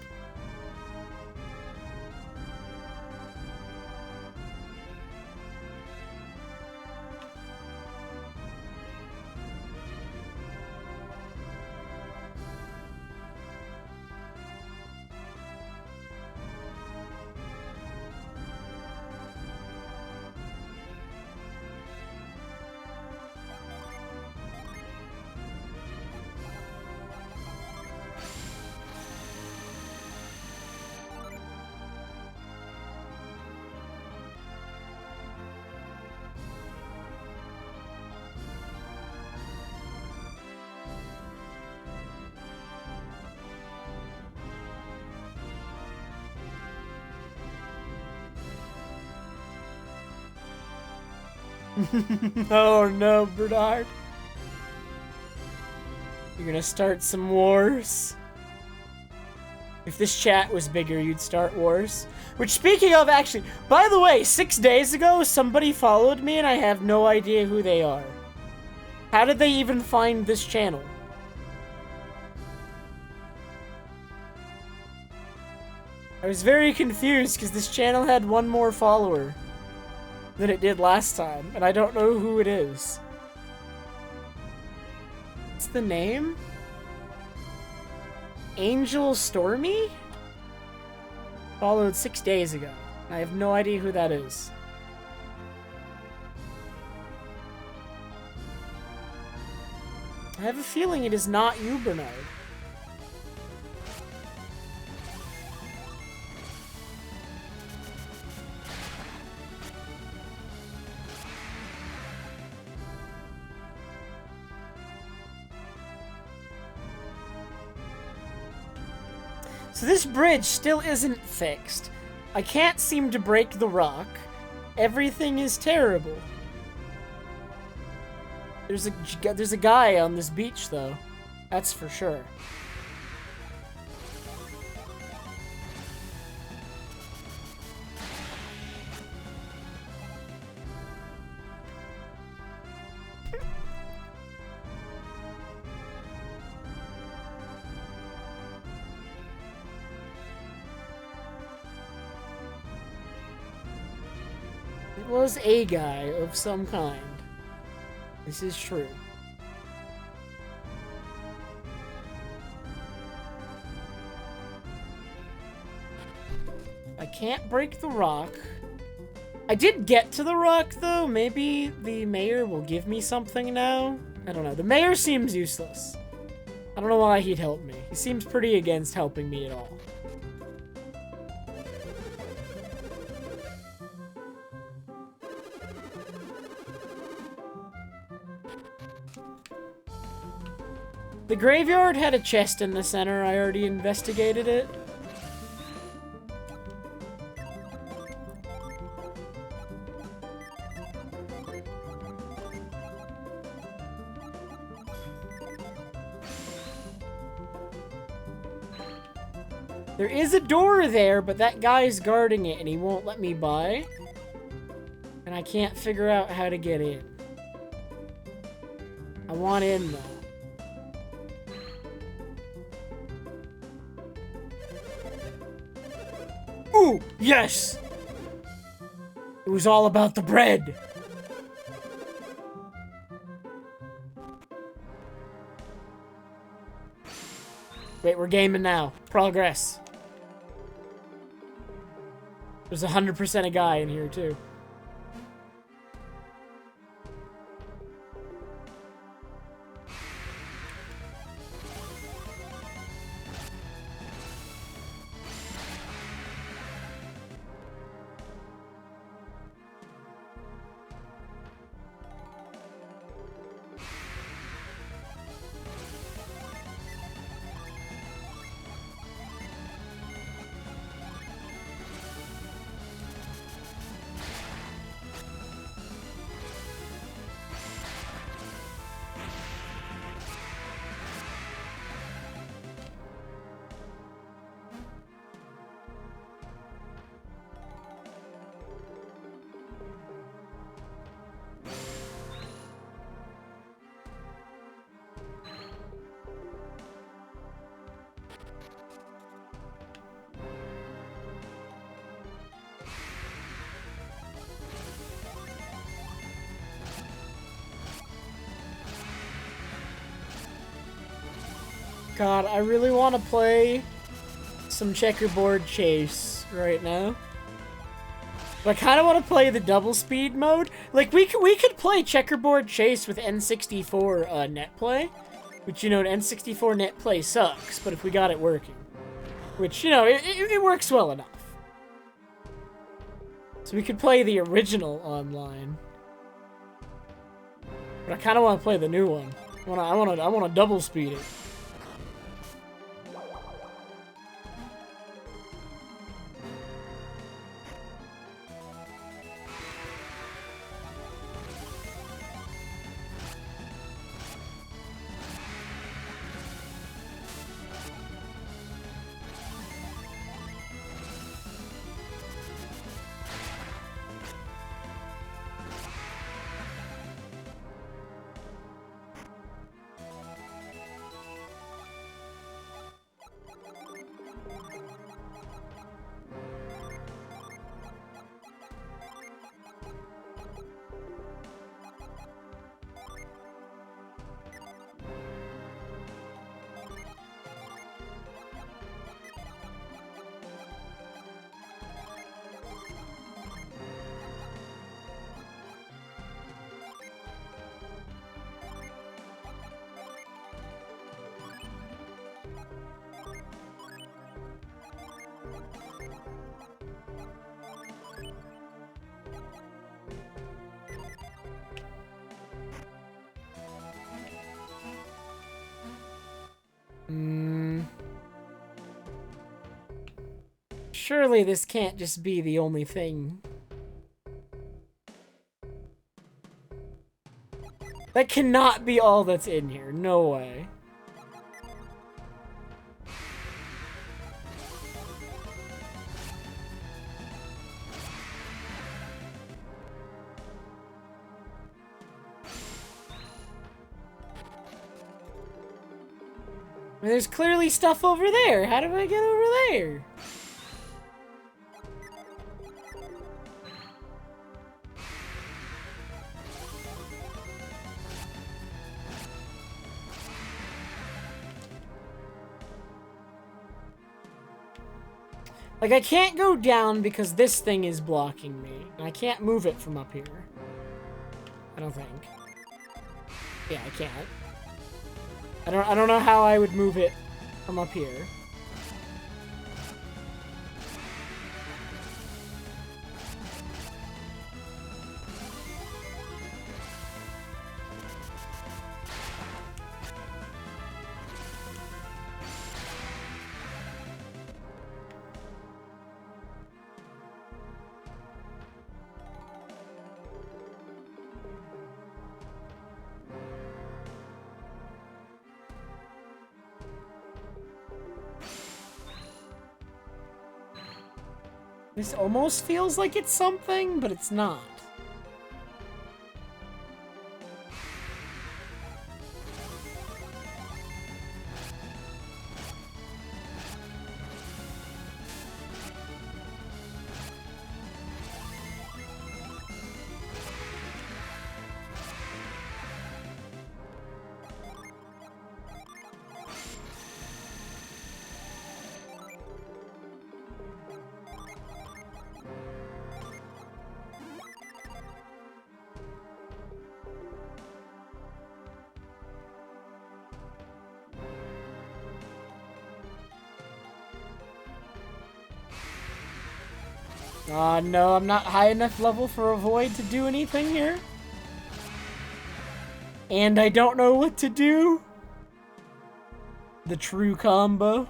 Oh no, Bernard. You're gonna start some wars. If this chat was bigger, you'd start wars. Which, speaking of, actually, by the way, 6 days ago, somebody followed me and I have no idea who they are. How did they even find this channel? I was very confused because this channel had one more follower than it did last time, and I don't know who it is. What's the name? Angel Stormy? Followed 6 days ago. I have no idea who that is. I have a feeling it is not you, Bernard. So this bridge still isn't fixed. I can't seem to break the rock. Everything is terrible. There's a guy on this beach, though. That's for sure. It was a guy of some kind. This is true. I can't break the rock. I did get to the rock, though. Maybe the mayor will give me something now? I don't know. The mayor seems useless. I don't know why he'd help me. He seems pretty against helping me at all. The graveyard had a chest in the center. I already investigated it. There is a door there, but that guy's guarding it and he won't let me by. And I can't figure out how to get in. I want in, though. Ooh, yes! It was all about the bread. Wait, we're gaming now. Progress. There's 100% a guy in here, too. God, I really want to play some checkerboard chase right now. But I kind of want to play the double speed mode. Like, we could play checkerboard chase with N64 net play. Which, you know, N64 net play sucks, but if we got it working. Which, you know, it works well enough. So we could play the original online. But I kind of want to play the new one. I want to double speed it. Surely this can't just be the only thing. That cannot be all that's in here. No way. I mean, there's clearly stuff over there. How do I get over there? Like, I can't go down because this thing is blocking me. And I can't move it from up here. I don't think. Yeah, I can't. I don't know how I would move it from up here. This almost feels like it's something, but it's not. No, I'm not high enough level for a void to do anything here. And I don't know what to do. The true combo.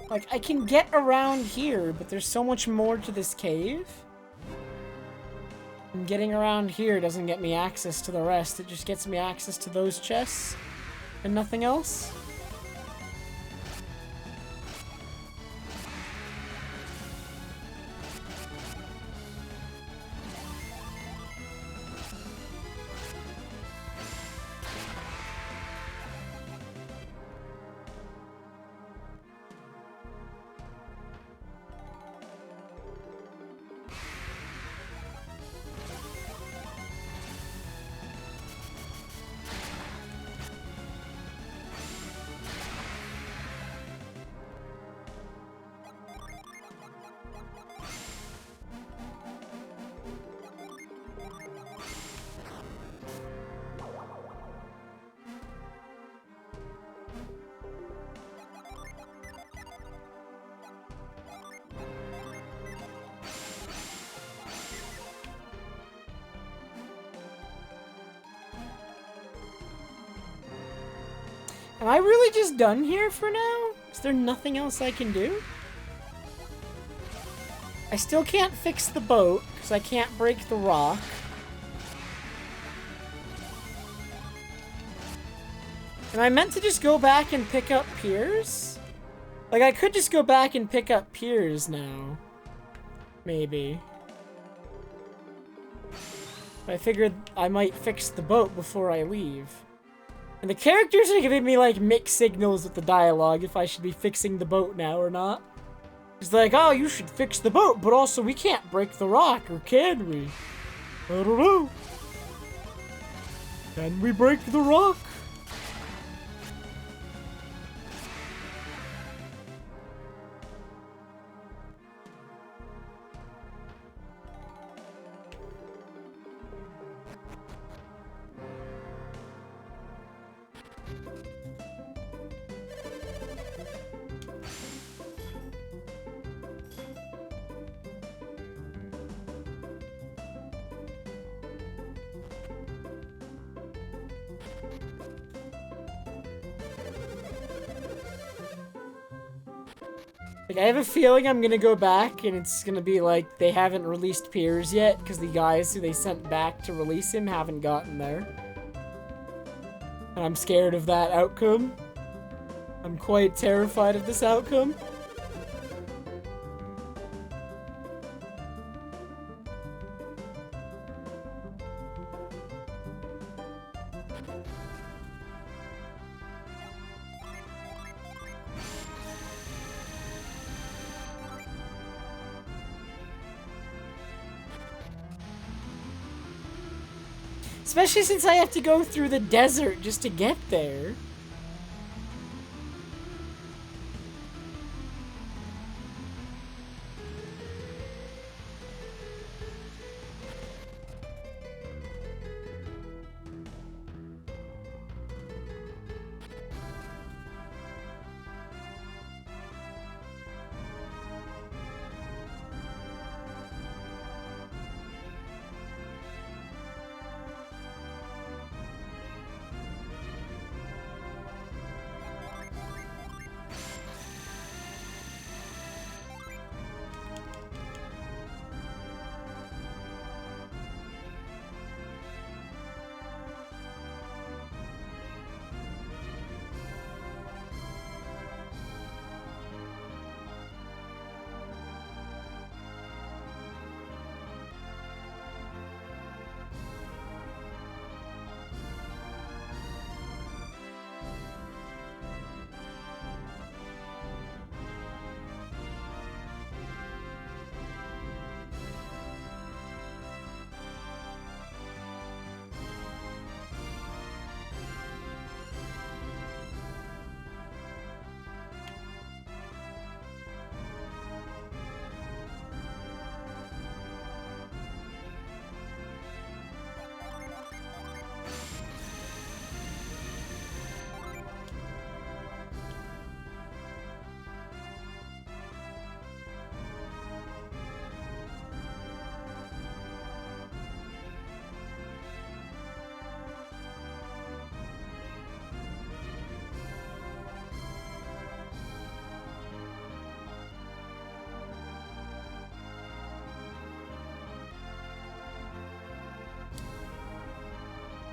Like, I can get around here, but there's so much more to this cave. And getting around here doesn't get me access to the rest. It just gets me access to those chests and nothing else. Am I really just done here for now? Is there nothing else I can do? I still can't fix the boat, because I can't break the rock. Am I meant to just go back and pick up Piers? Like, I could just go back and pick up Piers now. Maybe. But I figured I might fix the boat before I leave. And the characters are giving me, like, mixed signals with the dialogue if I should be fixing the boat now or not. It's like, oh, you should fix the boat, but also we can't break the rock, or can we? I don't know. Can we break the rock? Like, I have a feeling I'm gonna go back and it's gonna be like they haven't released Piers yet because the guys who they sent back to release him haven't gotten there. And I'm scared of that outcome. I'm quite terrified of this outcome. Especially since I have to go through the desert just to get there.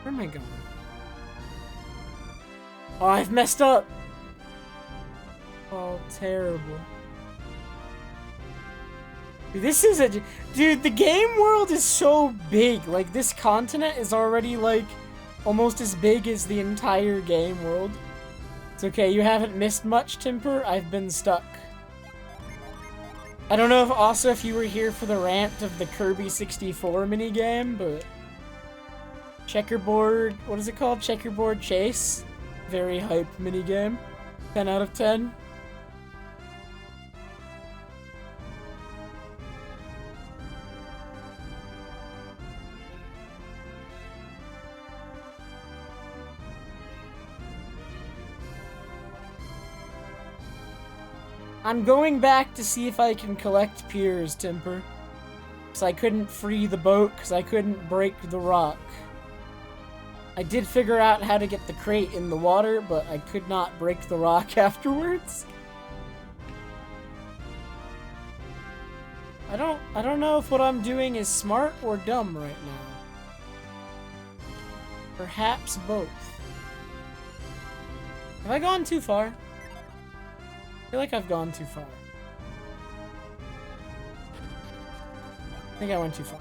Where am I going? Oh, I've messed up. Oh, terrible. This is a... Dude, the game world is so big. Like, this continent is already, like, almost as big as the entire game world. It's okay, you haven't missed much, Timper. I've been stuck. I don't know if you were here for the rant of the Kirby 64 minigame, but... Checkerboard... What is it called? Checkerboard Chase? Very hype minigame. 10 out of 10. I'm going back to see if I can collect piers, Timper. Because I couldn't free the boat, because I couldn't break the rock. I did figure out how to get the crate in the water, but I could not break the rock afterwards. I don't know if what I'm doing is smart or dumb right now. Perhaps both. Have I gone too far? I feel like I've gone too far. I think I went too far.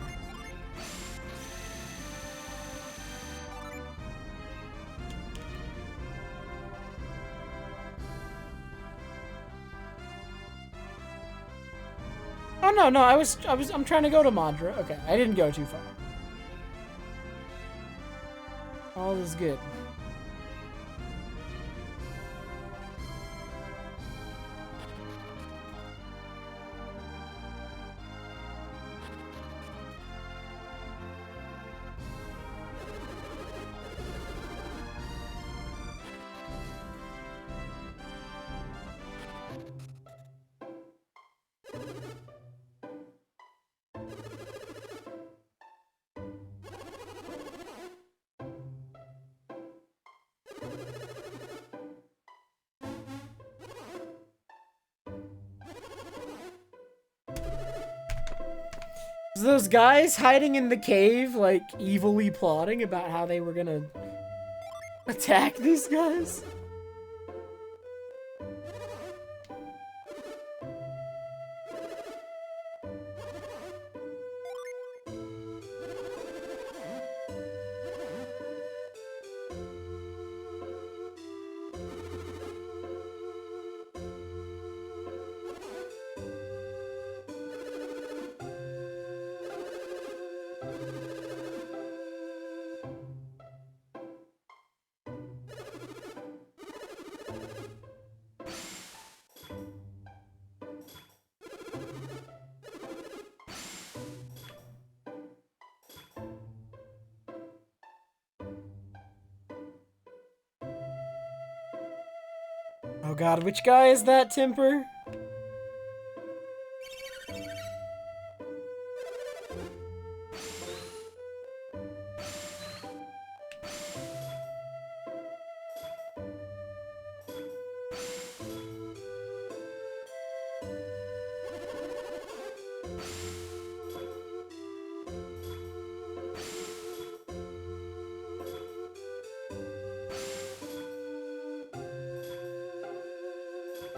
Oh no, I'm trying to go to Madra. Okay, I didn't go too far. All is good. Those guys hiding in the cave, like, evilly plotting about how they were gonna attack these guys? Oh god, which guy is that, Timper?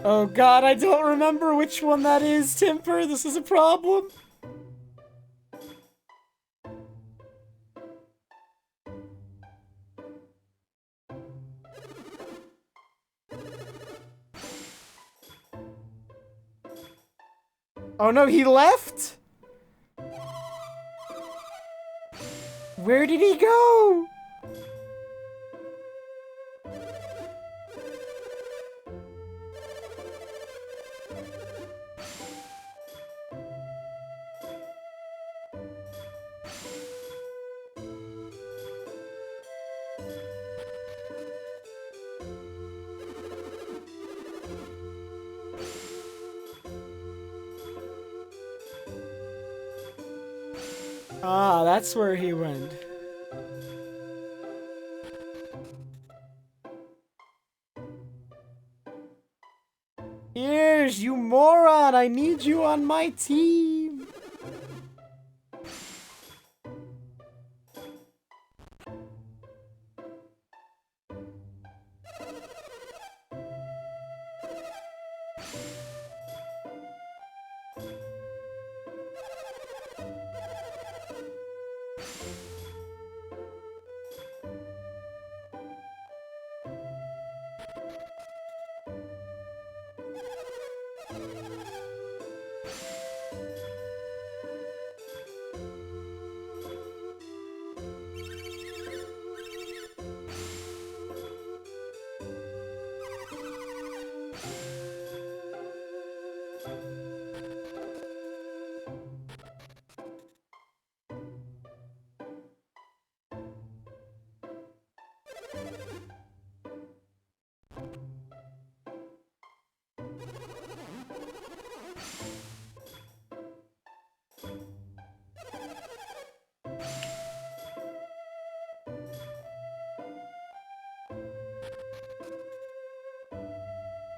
Oh god, I don't remember which one that is, Timper. This is a problem. Oh no, he left? Where did he go? Ah, that's where he went. Here's you moron! I need you on my team!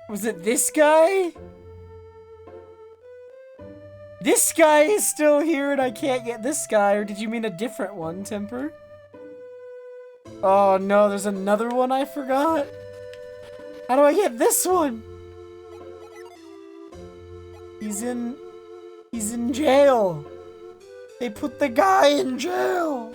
Was it this guy? This guy is still here and I can't get this guy, or did you mean a different one, Temper? Oh no, there's another one I forgot. How do I get this one? He's in jail. They put the guy in jail.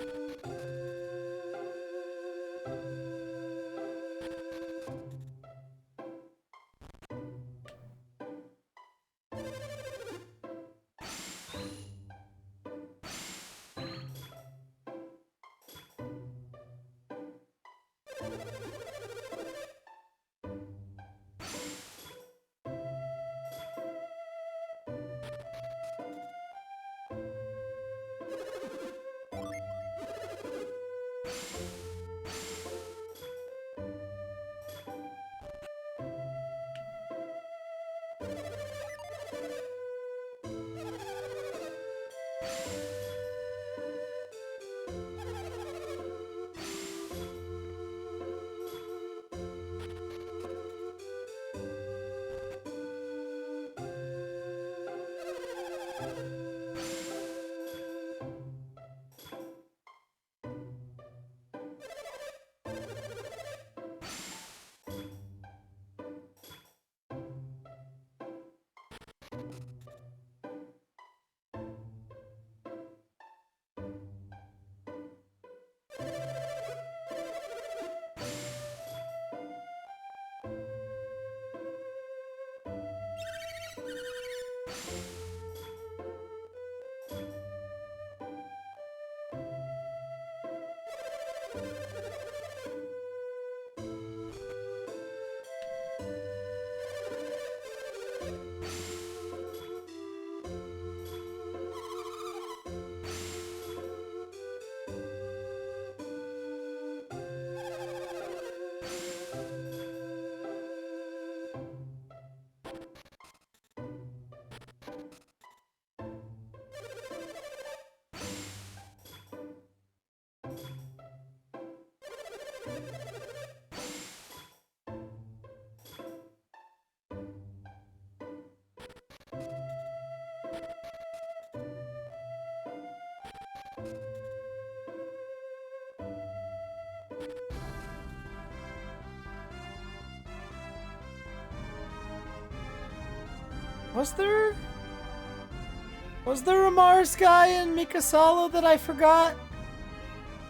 Was there a Mars guy in Mikasala that I forgot?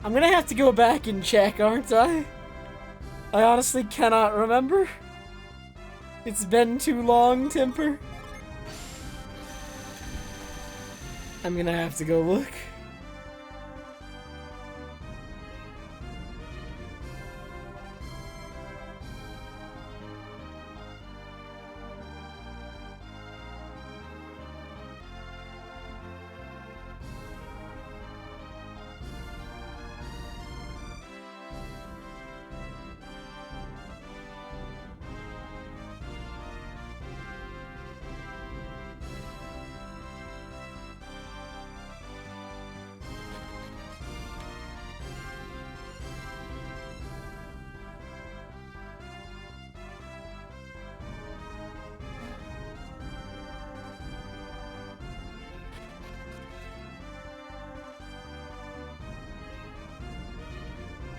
I'm gonna have to go back and check, aren't I? I honestly cannot remember. It's been too long, Temper. I'm gonna have to go look.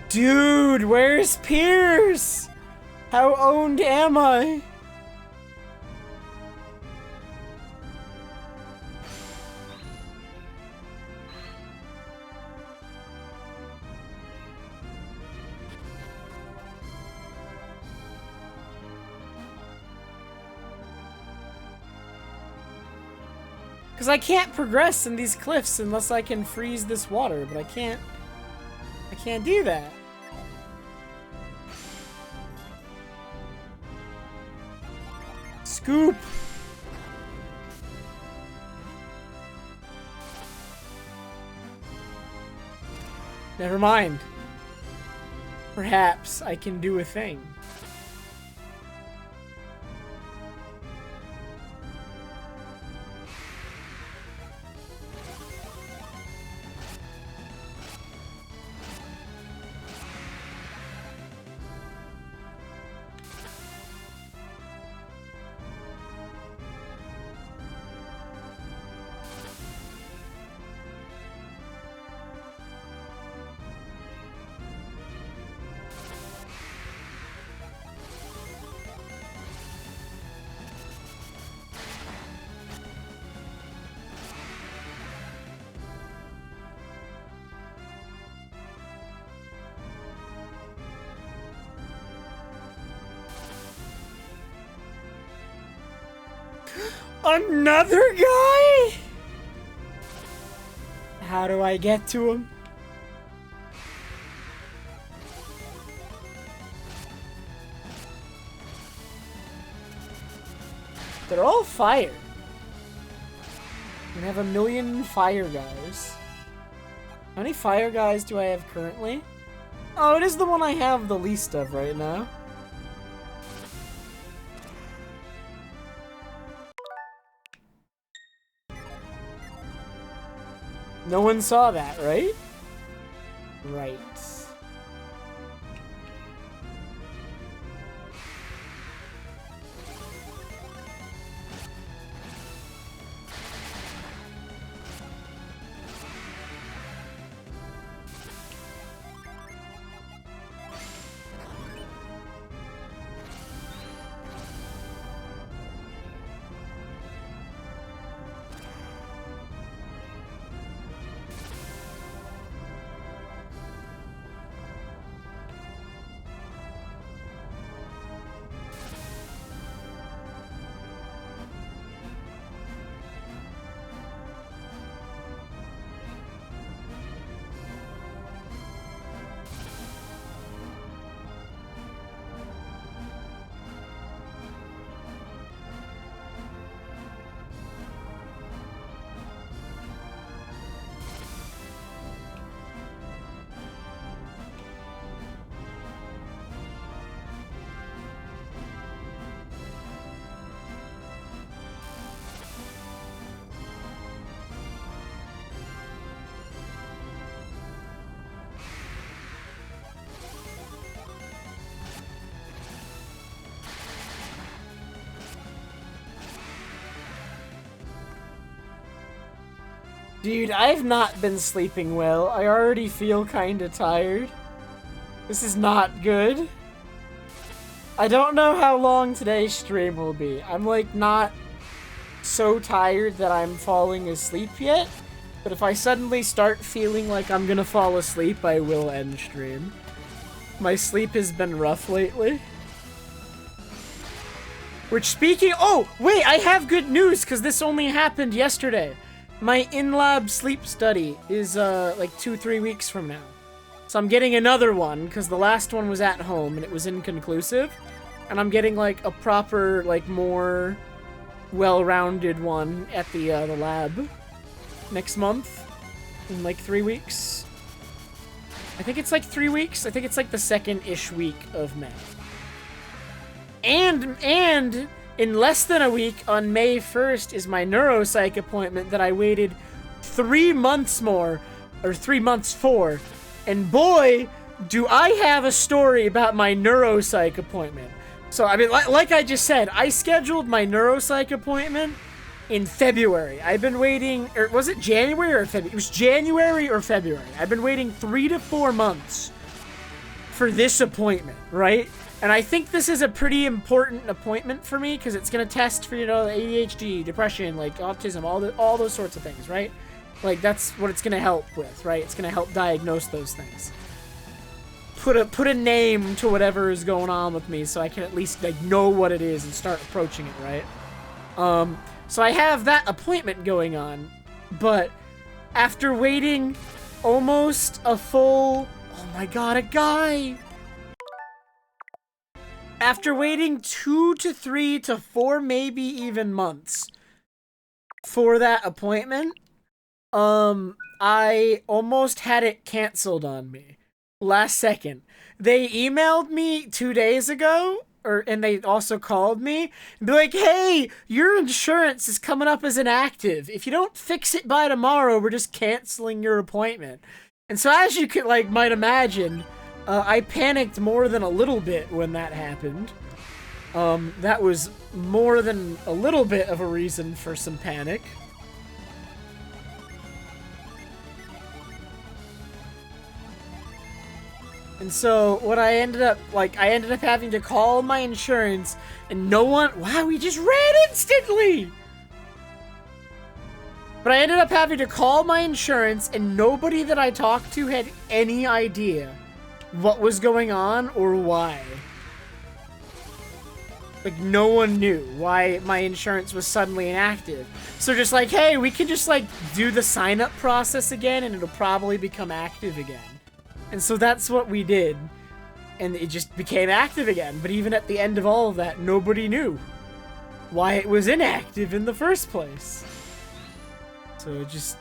Dude, where's Pierce? How owned am I? Because I can't progress in these cliffs unless I can freeze this water, but I can't do that. Scoop! Never mind. Perhaps I can do a thing. Another guy? How do I get to him? They're all fire. We have 1,000,000 fire guys. How many fire guys do I have currently? Oh, it is the one I have the least of right now. No one saw that, right? Right. Dude, I've not been sleeping well. I already feel kinda tired. This is not good. I don't know how long today's stream will be. I'm like not so tired that I'm falling asleep yet. But if I suddenly start feeling like I'm gonna fall asleep, I will end stream. My sleep has been rough lately. Which speaking- oh, wait, I have good news because this only happened yesterday. My in-lab sleep study is, like 2-3 weeks from now. So I'm getting another one, because the last one was at home, and it was inconclusive. And I'm getting, like, a proper, like, more well-rounded one at the lab next month. In, like, 3 weeks. I think it's, like, 3 weeks. I think it's, like, the second-ish week of May. And in less than a week, on May 1st, is my neuropsych appointment that I waited 3 months more, or 3 months for. And boy, do I have a story about my neuropsych appointment. So, I mean, like I just said, I scheduled my neuropsych appointment in February. I've been waiting, or was it January or February? It was January or February. I've been waiting 3 to 4 months for this appointment, right? And I think this is a pretty important appointment for me because it's going to test for, you know, ADHD, depression, like autism, all those sorts of things, right? Like, that's what it's going to help with, right? It's going to help diagnose those things. Put a name to whatever is going on with me so I can at least, like, know what it is and start approaching it, right? So I have that appointment going on, but after waiting almost a full... oh my god, a guy! After waiting 2 to 3 to 4, maybe even months for that appointment, I almost had it canceled on me. Last second. They emailed me 2 days ago, and they also called me, and be like, hey, your insurance is coming up as inactive. If you don't fix it by tomorrow, we're just canceling your appointment. And so as you could, like, might imagine... I panicked more than a little bit when that happened. That was more than a little bit of a reason for some panic. And so, what I ended up having to call my insurance, and no one, wow, we just ran instantly! But I ended up having to call my insurance, and nobody that I talked to had any idea what was going on or why. Like, no one knew why my insurance was suddenly inactive. So just like, hey, we can just, like, do the sign-up process again, and it'll probably become active again. And so that's what we did. And it just became active again. But even at the end of all of that, nobody knew why it was inactive in the first place. So it just,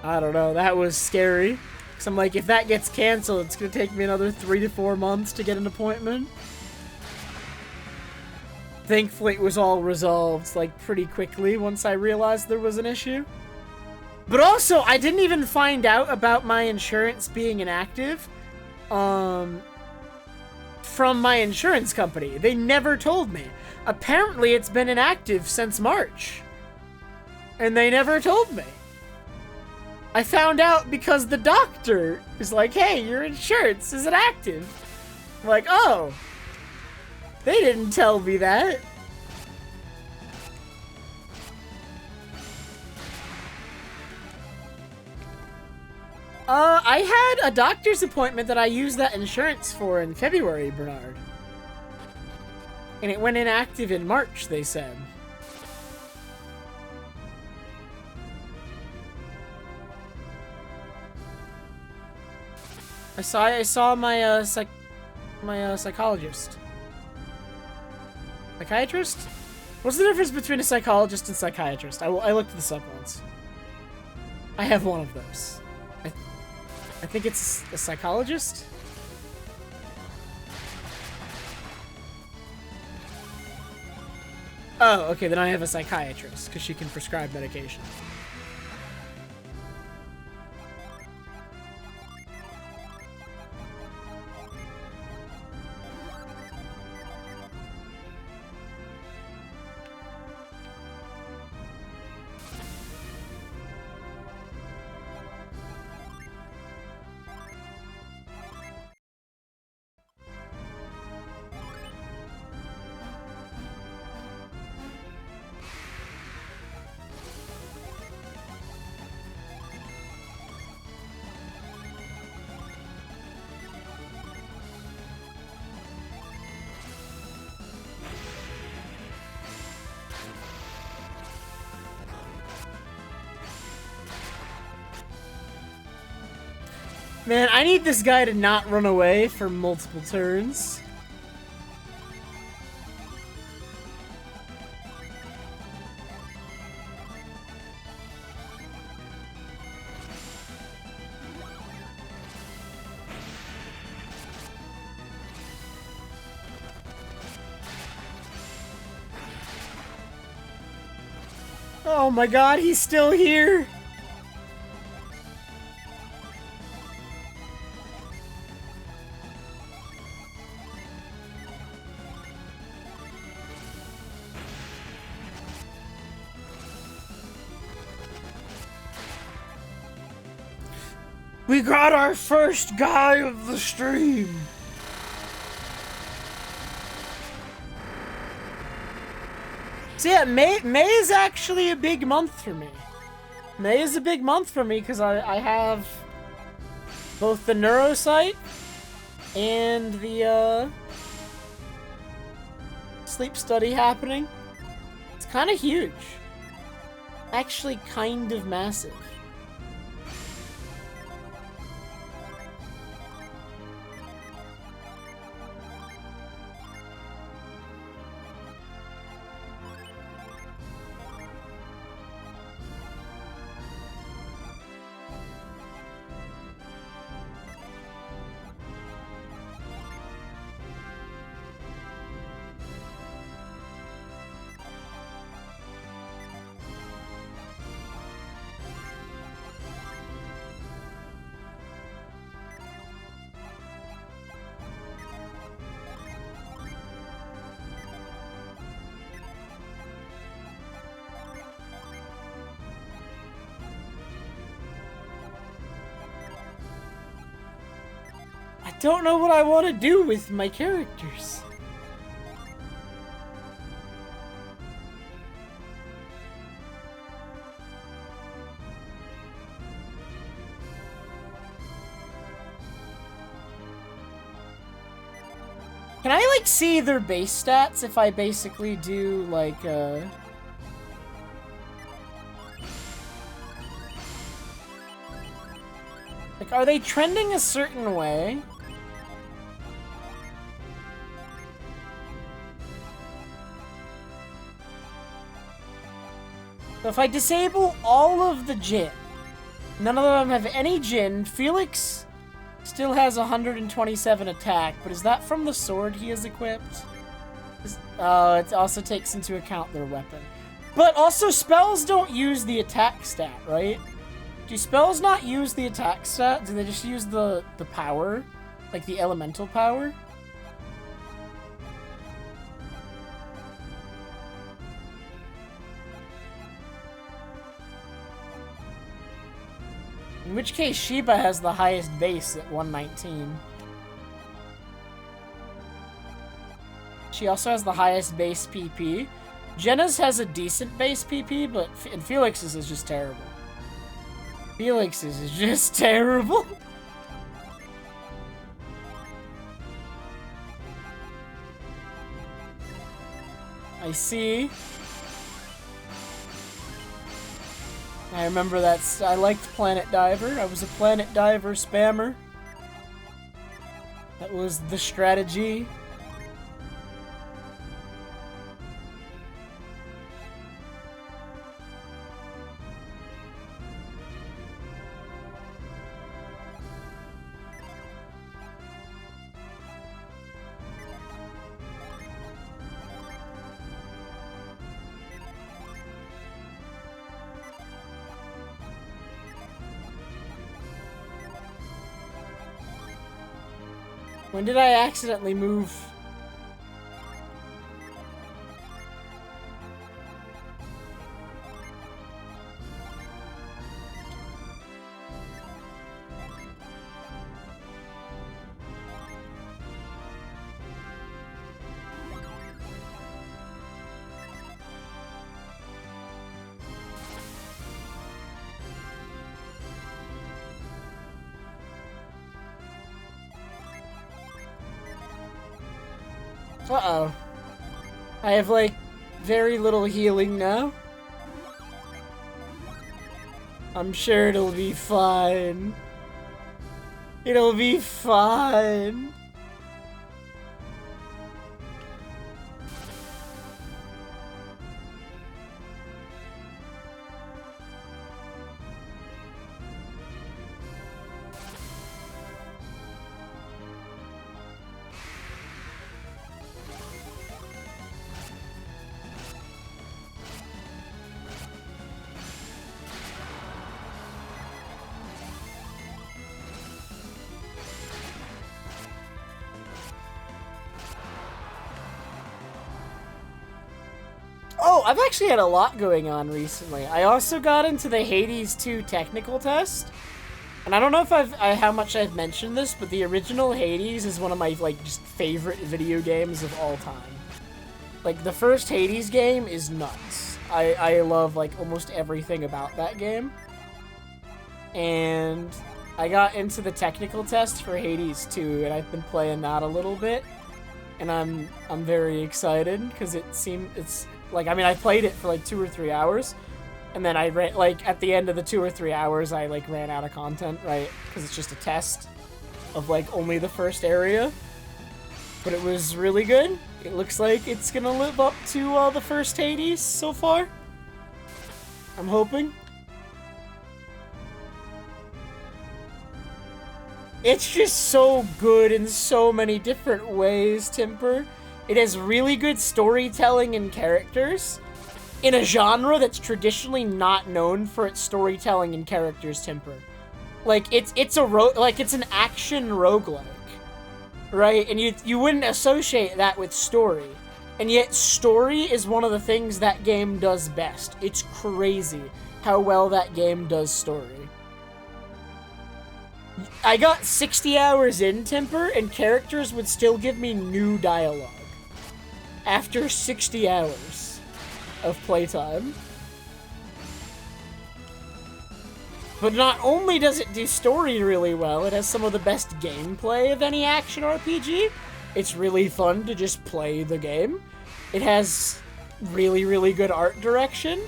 I don't know, that was scary. Because I'm like, if that gets canceled, it's going to take me another 3 to 4 months to get an appointment. Thankfully, it was all resolved, like, pretty quickly once I realized there was an issue. But also, I didn't even find out about my insurance being inactive, from my insurance company. They never told me. Apparently, it's been inactive since March. And they never told me. I found out because the doctor is like, hey, your insurance is inactive. I'm like, oh. They didn't tell me that. I had a doctor's appointment that I used that insurance for in February, Bernard. And it went inactive in March, they said. I saw my psychologist. Psychiatrist? What's the difference between a psychologist and psychiatrist? I looked this up once. I have one of those. I think it's a psychologist? Oh, okay, then I have a psychiatrist, because she can prescribe medication. Man, I need this guy to not run away for multiple turns. Oh my god, he's still here! We got our first guy of the stream! So yeah, May is actually a big month for me. May is a big month for me because I have both the neurosite and the sleep study happening. It's kind of huge. Actually kind of massive. I don't know what I want to do with my characters. Can I, like, see their base stats if I basically do, like, like, are they trending a certain way? So if I disable all of the Jin, none of them have any Jin, Felix still has 127 attack, but is that from the sword he has equipped? Oh, it also takes into account their weapon. But also, spells don't use the attack stat, right? Do spells not use the attack stat? Do they just use the power? Like the elemental power? In which case, Sheba has the highest base at 119. She also has the highest base PP. Jenna's has a decent base PP, but and Felix's is just terrible. Felix's is just terrible. I see. I remember that. I liked Planet Diver. I was a Planet Diver spammer. That was the strategy. When did I accidentally move? Uh-oh. I have, like, very little healing now. I'm sure it'll be fine. It'll be fine. Oh, I've actually had a lot going on recently. I also got into the Hades 2 technical test. And I don't know if how much I've mentioned this, but the original Hades is one of my, like, just favorite video games of all time. Like, the first Hades game is nuts. I love, like, almost everything about that game. And I got into the technical test for Hades 2, and I've been playing that a little bit. And I'm very excited, because it's like, I mean, I played it for like 2 or 3 hours, and then I ran, like, at the end of the 2 or 3 hours, I, like, ran out of content, right? Because it's just a test of, like, only the first area. But it was really good. It looks like it's gonna live up to the first Hades so far. I'm hoping. It's just so good in so many different ways, Timper. It has really good storytelling and characters in a genre that's traditionally not known for its storytelling and characters, Timper. Like, it's an action roguelike, right? And you wouldn't associate that with story. And yet story is one of the things that game does best. It's crazy how well that game does story. I got 60 hours in, Timper, and characters would still give me new dialogue after 60 hours of playtime. But not only does it do story really well, it has some of the best gameplay of any action RPG, It's really fun to just play the game. It has really, really good art direction,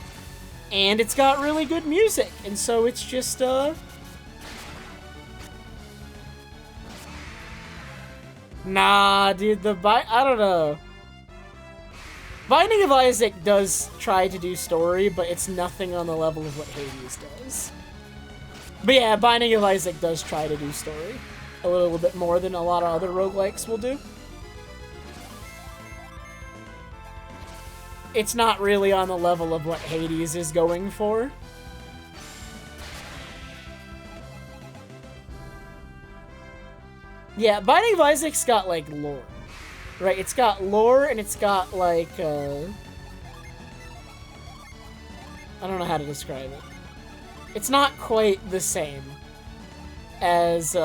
and it's got really good music, and so it's just, Nah, dude, I don't know. Binding of Isaac does try to do story, but it's nothing on the level of what Hades does. But yeah, Binding of Isaac does try to do story a little bit more than a lot of other roguelikes will do. It's not really on the level of what Hades is going for. Yeah, Binding of Isaac's got, like, lore. Right, it's got lore, and it's got, like, I don't know how to describe it. It's not quite the same as,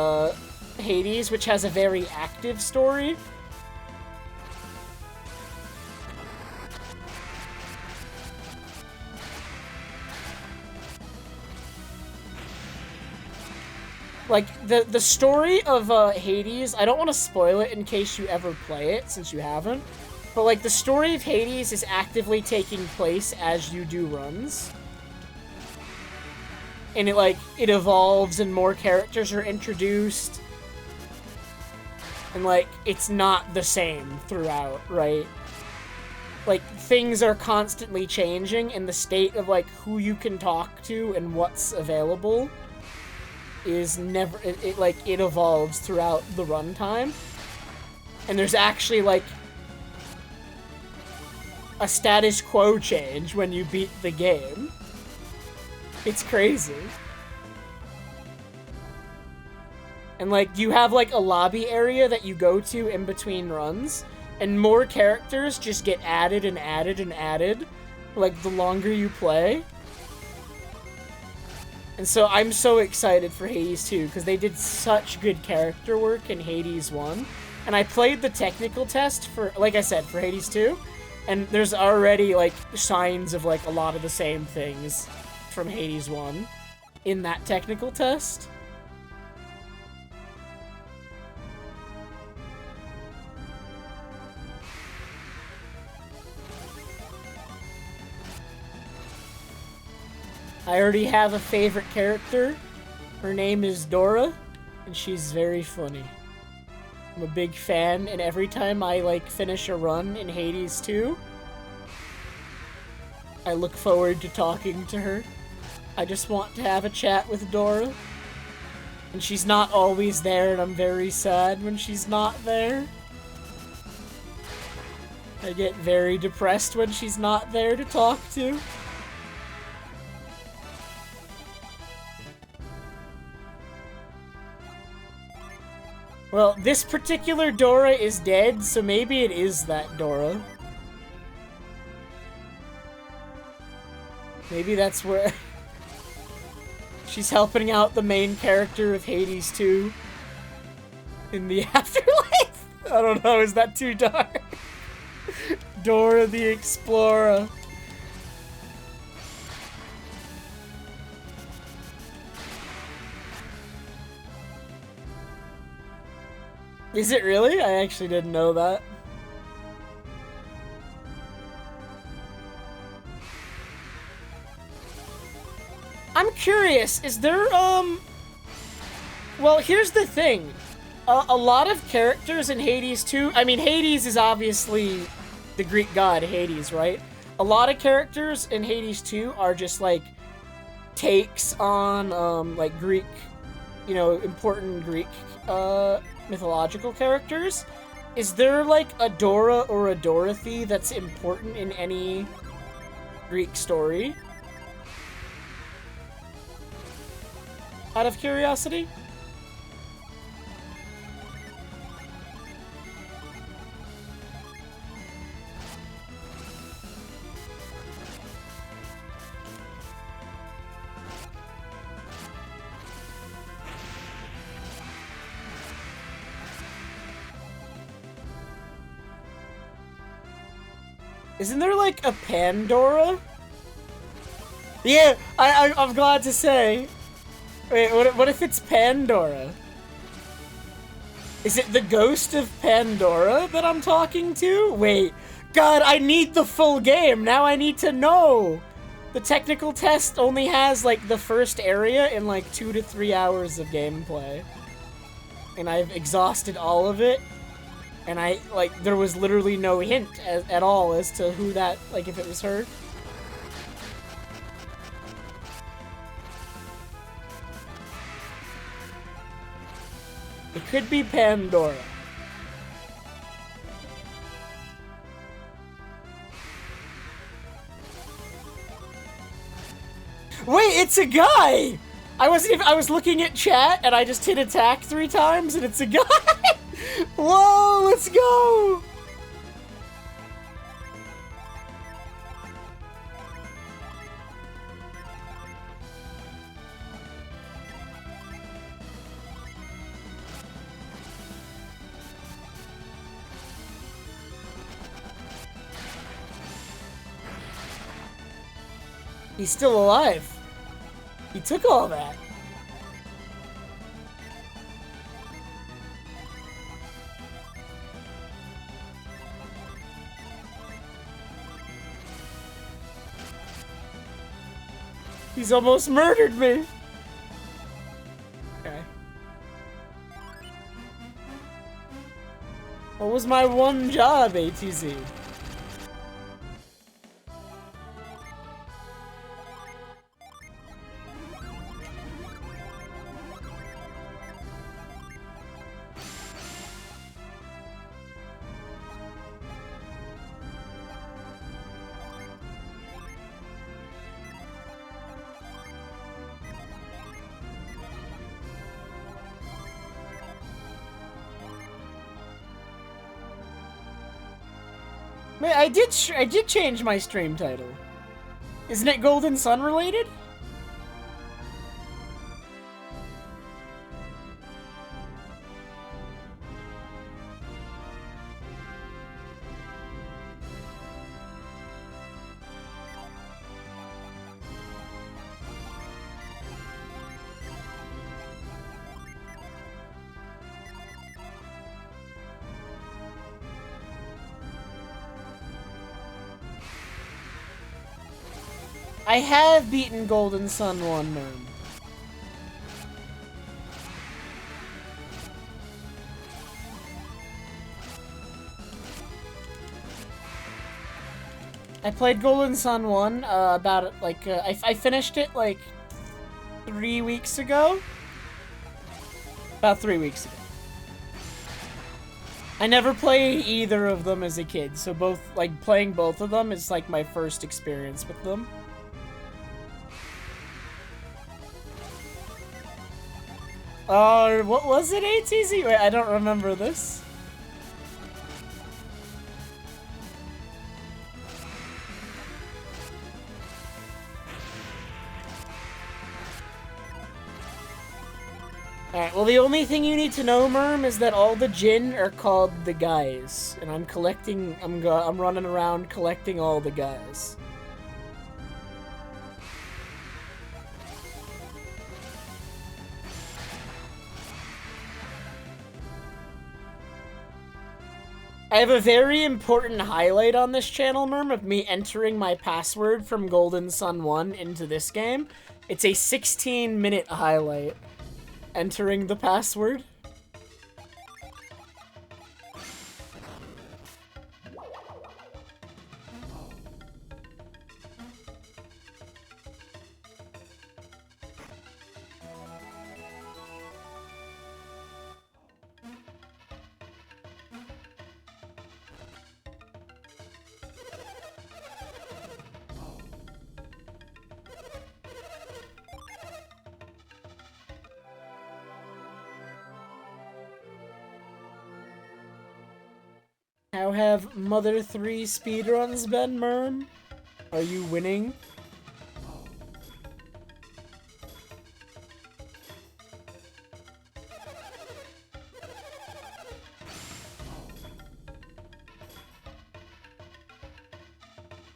Hades, which has a very active story. Like, the story of Hades, I don't want to spoil it in case you ever play it, since you haven't, but, like, the story of Hades is actively taking place as you do runs. And it evolves and more characters are introduced. And, like, it's not the same throughout, right? Like, things are constantly changing, and the state of, like, who you can talk to and what's available is never, it evolves throughout the runtime. And there's actually, like, a status quo change when you beat the game. It's crazy. And, like, you have, like, a lobby area that you go to in between runs, and more characters just get added and added and added, like, the longer you play. And so I'm so excited for Hades 2, because they did such good character work in Hades 1. And I played the technical test for, like I said, for Hades 2, and there's already, like, signs of, like, a lot of the same things from Hades 1 in that technical test. I already have a favorite character. Her name is Dora, and she's very funny. I'm a big fan, and every time I, like, finish a run in Hades 2, I look forward to talking to her. I just want to have a chat with Dora. And she's not always there, and I'm very sad when she's not there. I get very depressed when she's not there to talk to. Well, this particular Dora is dead, so maybe it is that Dora. Maybe that's where... she's helping out the main character of Hades 2 in the afterlife? I don't know, is that too dark? Dora the Explorer. Is it really? I actually didn't know that. I'm curious, is there, well, here's the thing. A lot of characters in Hades 2, I mean, Hades is obviously the Greek god Hades, right? A lot of characters in Hades 2 are just, like, takes on, like, Greek, you know, important Greek, mythological characters. Is there, like, a Dora or a Dorothy that's important in any Greek story? Out of curiosity? Isn't there, like, a Pandora? Yeah, I'm glad to say. Wait, what if it's Pandora? Is it the ghost of Pandora that I'm talking to? Wait, God, I need the full game. Now I need to know. The technical test only has, like, the first area in, like, 2 to 3 hours of gameplay. And I've exhausted all of it. And there was literally no hint at all as to who that, like, if it was her. It could be Pandora. Wait, it's a guy! I was looking at chat and I just hit attack 3 times and it's a guy! Whoa, let's go! He's still alive. He took all that. He's almost murdered me. Okay. What was my one job, ATZ? Wait, I did change my stream title. Isn't it Golden Sun related? I have beaten Golden Sun 1, man. I played Golden Sun 1 about, like, I finished it, like, 3 weeks ago? About 3 weeks ago. I never played either of them as a kid, so playing both of them is, like, my first experience with them. What was it, ATZ? Wait, I don't remember this. Alright, well the only thing you need to know, Merm, is that all the Jinn are called the guys. And I'm running around collecting all the guys. I have a very important highlight on this channel, Merm, of me entering my password from Golden Sun 1 into this game. It's a 16-minute highlight. Entering the password. How have Mother 3 speedruns been, Merm? Are you winning?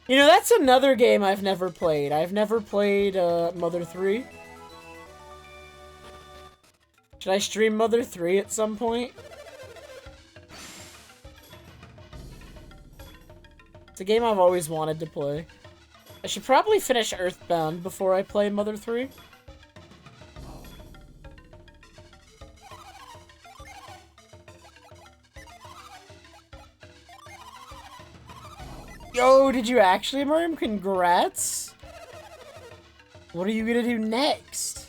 You know, that's another game I've never played. I've never played Mother 3. Should I stream Mother 3 at some point? It's a game I've always wanted to play. I should probably finish Earthbound before I play Mother 3. Yo, did you actually, Merm? Congrats! What are you gonna do next?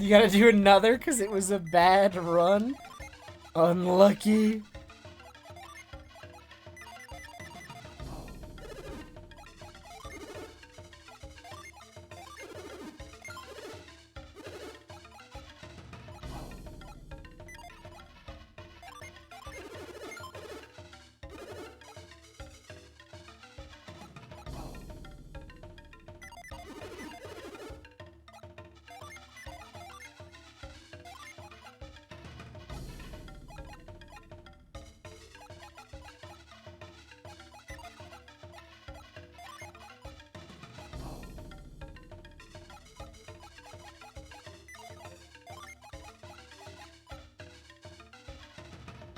You gotta do another because it was a bad run? Unlucky.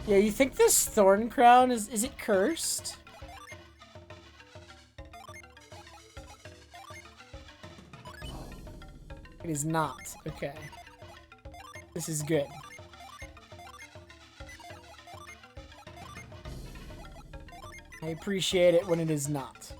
Yeah, you think this Thorn Crown is it cursed? It is not. Okay. This is good. I appreciate it when it is not.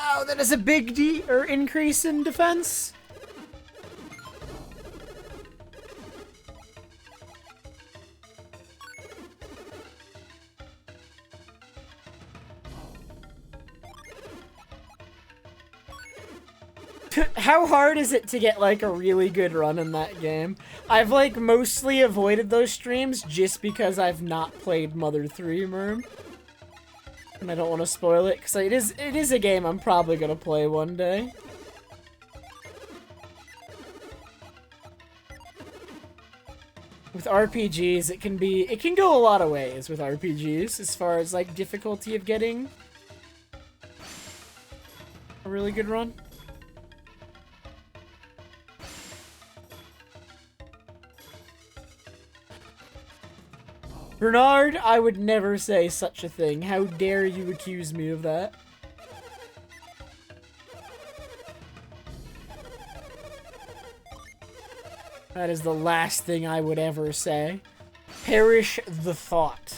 Oh, that is a big increase in defense. How hard is it to get, like, a really good run in that game? I've, like, mostly avoided those streams just because I've not played Mother 3, Merm. And I don't want to spoil it, because it is a game I'm probably going to play one day. With RPGs, it can go a lot of ways with RPGs, as far as, like, difficulty of getting a really good run. Bernard, I would never say such a thing. How dare you accuse me of that? That is the last thing I would ever say. Perish the thought.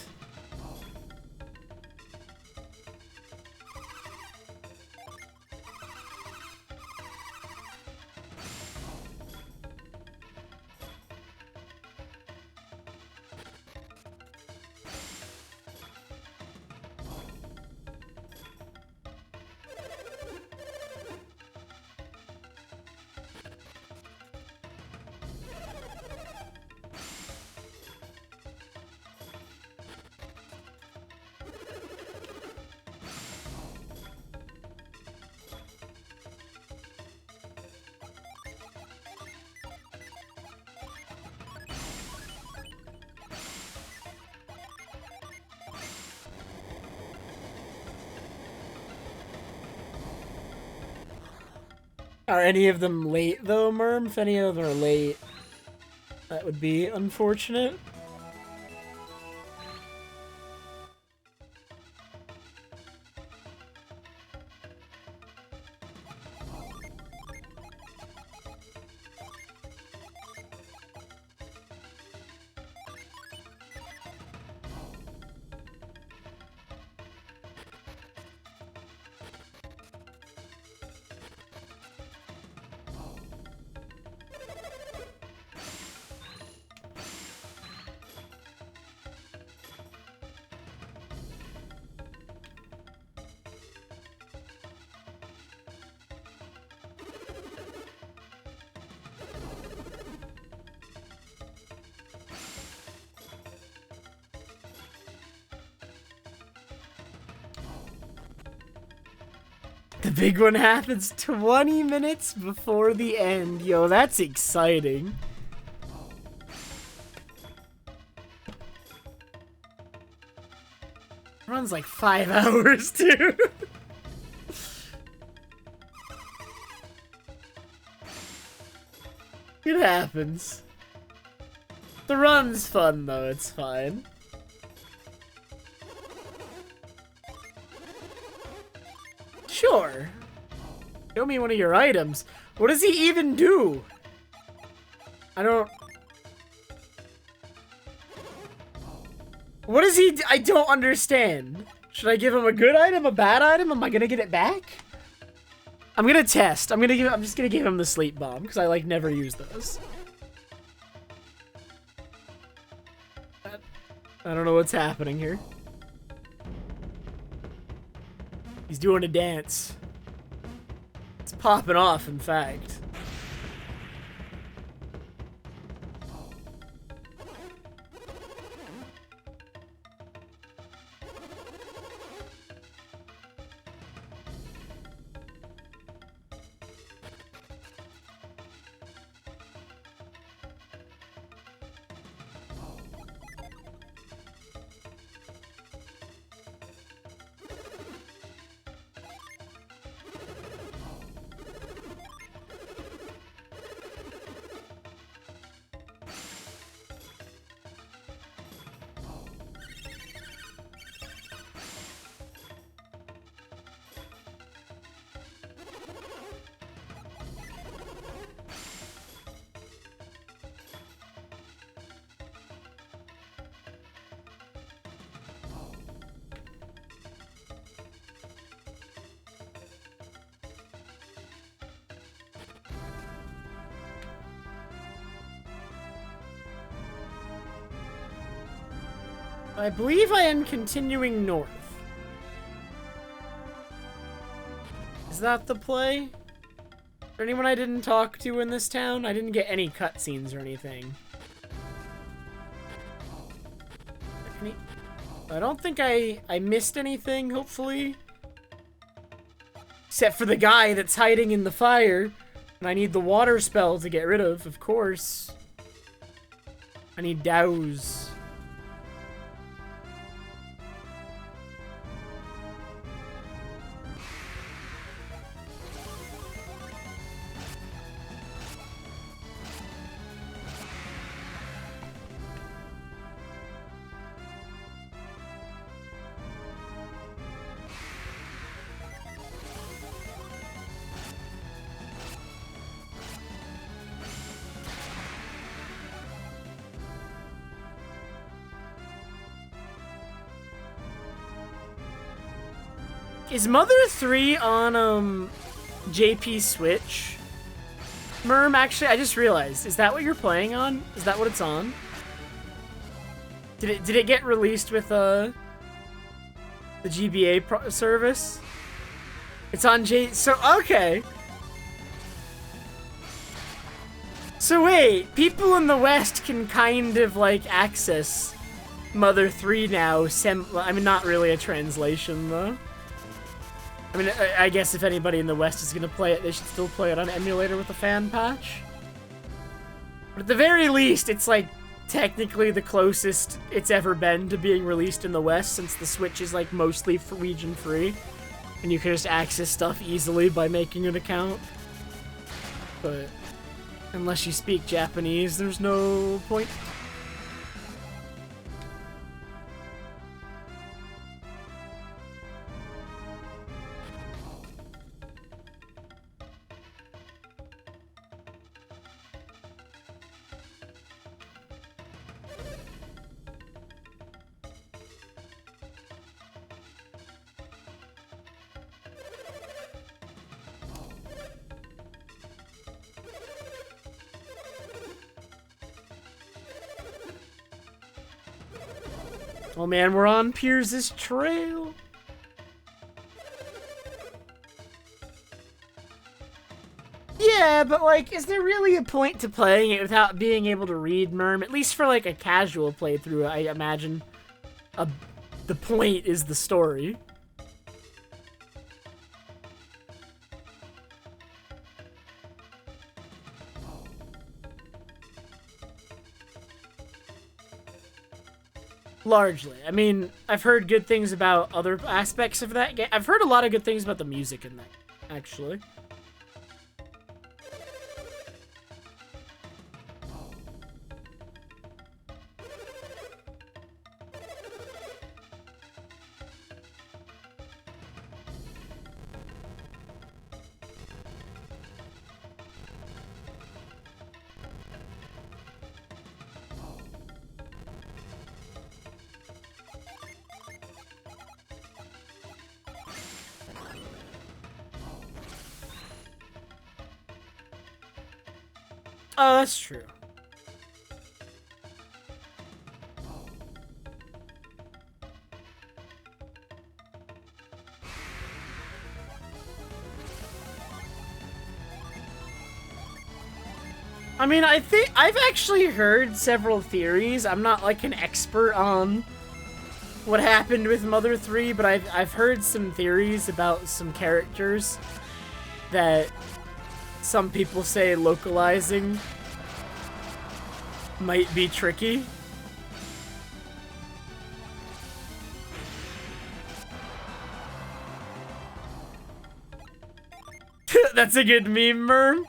Are any of them late, though, Merm? If any of them are late, that would be unfortunate. The big one happens 20 minutes before the end. Yo, that's exciting. Runs like 5 hours, too. It happens. The run's fun, though. It's fine. Sure. Show me one of your items. What does he even do? I don't... What does he... I don't understand. Should I give him a good item, a bad item? Am I gonna get it back? I'm gonna test. I'm just gonna give him the sleep bomb, because I, like, never use those. I don't know what's happening here. He's doing a dance. It's popping off, in fact. I believe I am continuing north. Is that the play? For anyone I didn't talk to in this town? I didn't get any cutscenes or anything. I don't think I missed anything, hopefully. Except for the guy that's hiding in the fire. And I need the water spell to get rid of course. I need douse. Is Mother 3 on, JP Switch? Merm, actually, I just realized. Is that what you're playing on? Is that what it's on? Did it get released with, the GBA service? It's on so, okay. So wait, people in the West can kind of, like, access Mother 3 now, I mean, not really a translation, though. I mean, I guess if anybody in the West is gonna play it, they should still play it on emulator with a fan patch. But at the very least, it's like technically the closest it's ever been to being released in the West, since the Switch is like mostly region free, and you can just access stuff easily by making an account. But unless you speak Japanese, there's no point. Oh man, we're on Piers' trail. Yeah, but like, is there really a point to playing it without being able to read Merm? At least for like a casual playthrough, I imagine the point is the story. Largely. I mean, I've heard good things about other aspects of that game. I've heard a lot of good things about the music in that, actually. Oh, that's true. I mean, I think I've actually heard several theories. I'm not like an expert on what happened with Mother 3, but I've heard some theories about some characters that some people say localizing might be tricky. That's a good meme, Merm.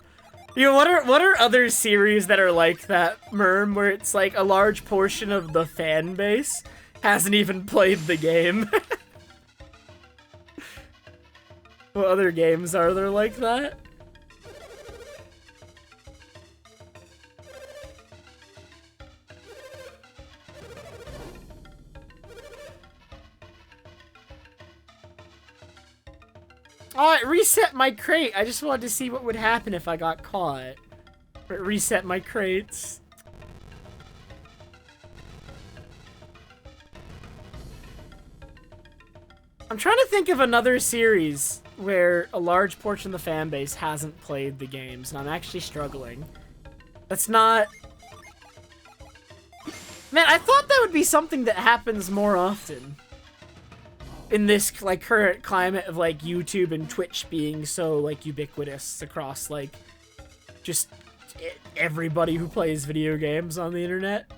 You know, what are other series that are like that, Merm, where it's like a large portion of the fan base hasn't even played the game? What other games are there like that? Oh, it reset my crate. I just wanted to see what would happen if I got caught. It reset my crates. I'm trying to think of another series where a large portion of the fan base hasn't played the games, and I'm actually struggling. That's not... Man, I thought that would be something that happens more often. In this, like, current climate of, like, YouTube and Twitch being so, like, ubiquitous across, like, just everybody who plays video games on the internet.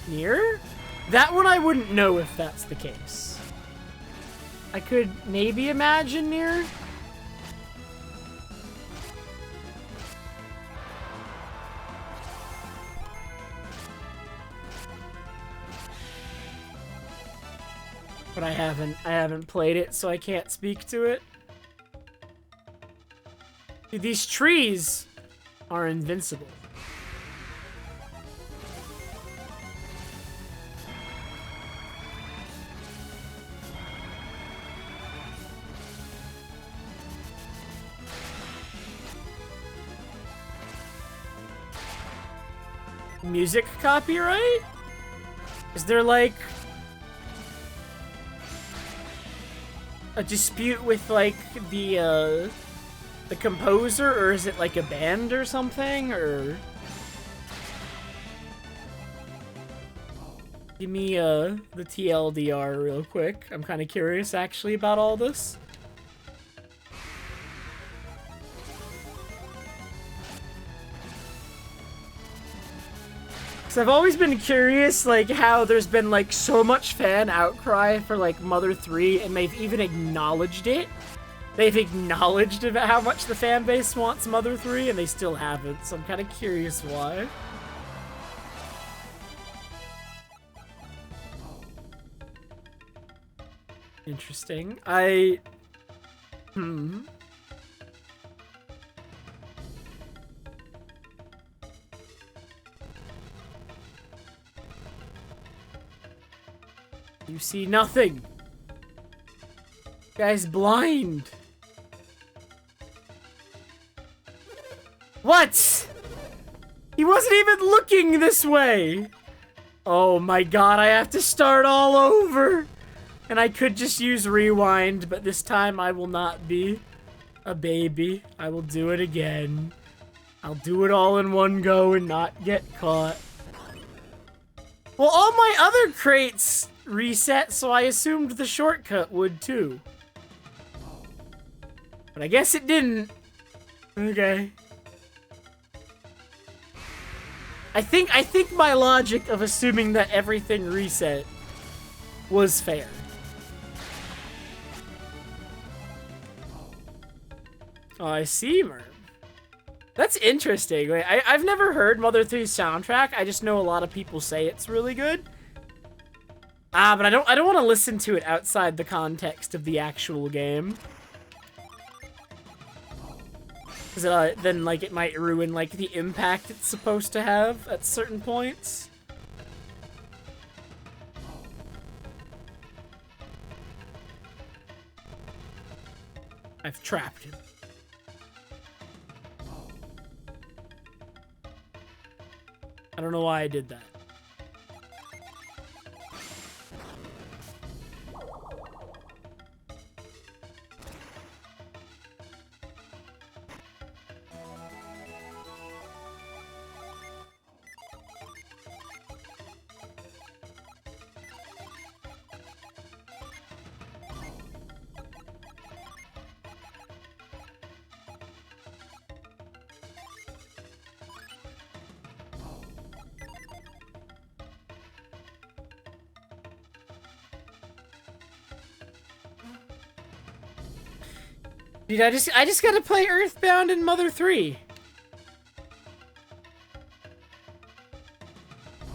Nier? That one I wouldn't know if that's the case. I could maybe imagine Nier. But I haven't played it, so I can't speak to it. Dude, these trees are invincible. Music copyright? Is there like a dispute with like the composer, or is it like a band or something, or give me the TLDR real quick. I'm kind of curious actually about all this. I've always been curious, like, how there's been, like, so much fan outcry for, like, Mother 3, and they've even acknowledged it. They've acknowledged about how much the fan base wants Mother 3, and they still haven't, so I'm kind of curious why. Interesting. You see nothing. Guy's blind. What? He wasn't even looking this way. Oh my god, I have to start all over. And I could just use rewind, but this time I will not be a baby. I will do it again. I'll do it all in one go and not get caught. Well, all my other crates reset, so I assumed the shortcut would too. But I guess it didn't. Okay. I think my logic of assuming that everything reset was fair. Oh, I see, Merm. That's interesting. Like, I've never heard Mother 3's soundtrack. I just know a lot of people say it's really good. But I don't want to listen to it outside the context of the actual game. Because then, like, it might ruin, like, the impact it's supposed to have at certain points. I've trapped him. I don't know why I did that. Dude, I just gotta play Earthbound and Mother 3.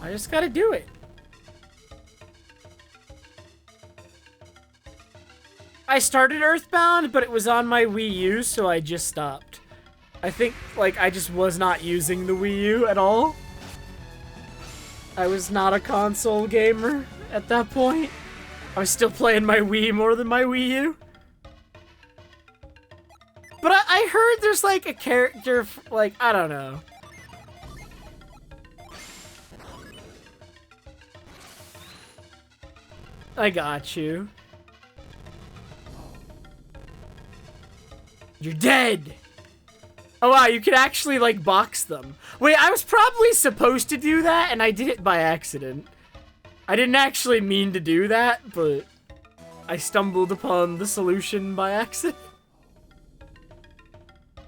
I just gotta do it. I started Earthbound, but it was on my Wii U, so I just stopped. I think, like, I just was not using the Wii U at all. I was not a console gamer at that point. I was still playing my Wii more than my Wii U. But I heard there's, like, a character, like, I don't know. I got you. You're dead! Oh wow, you can actually, like, box them. Wait, I was probably supposed to do that, and I did it by accident. I didn't actually mean to do that, but I stumbled upon the solution by accident.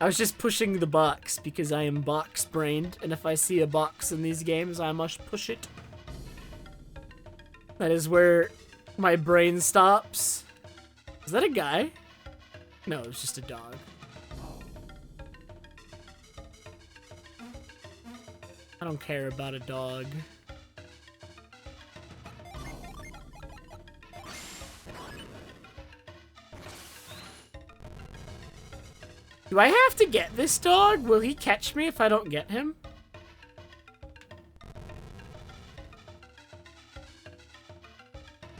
I was just pushing the box because I am box-brained, and if I see a box in these games, I must push it. That is where my brain stops. Is that a guy? No, it's just a dog. I don't care about a dog. Do I have to get this dog? Will he catch me if I don't get him?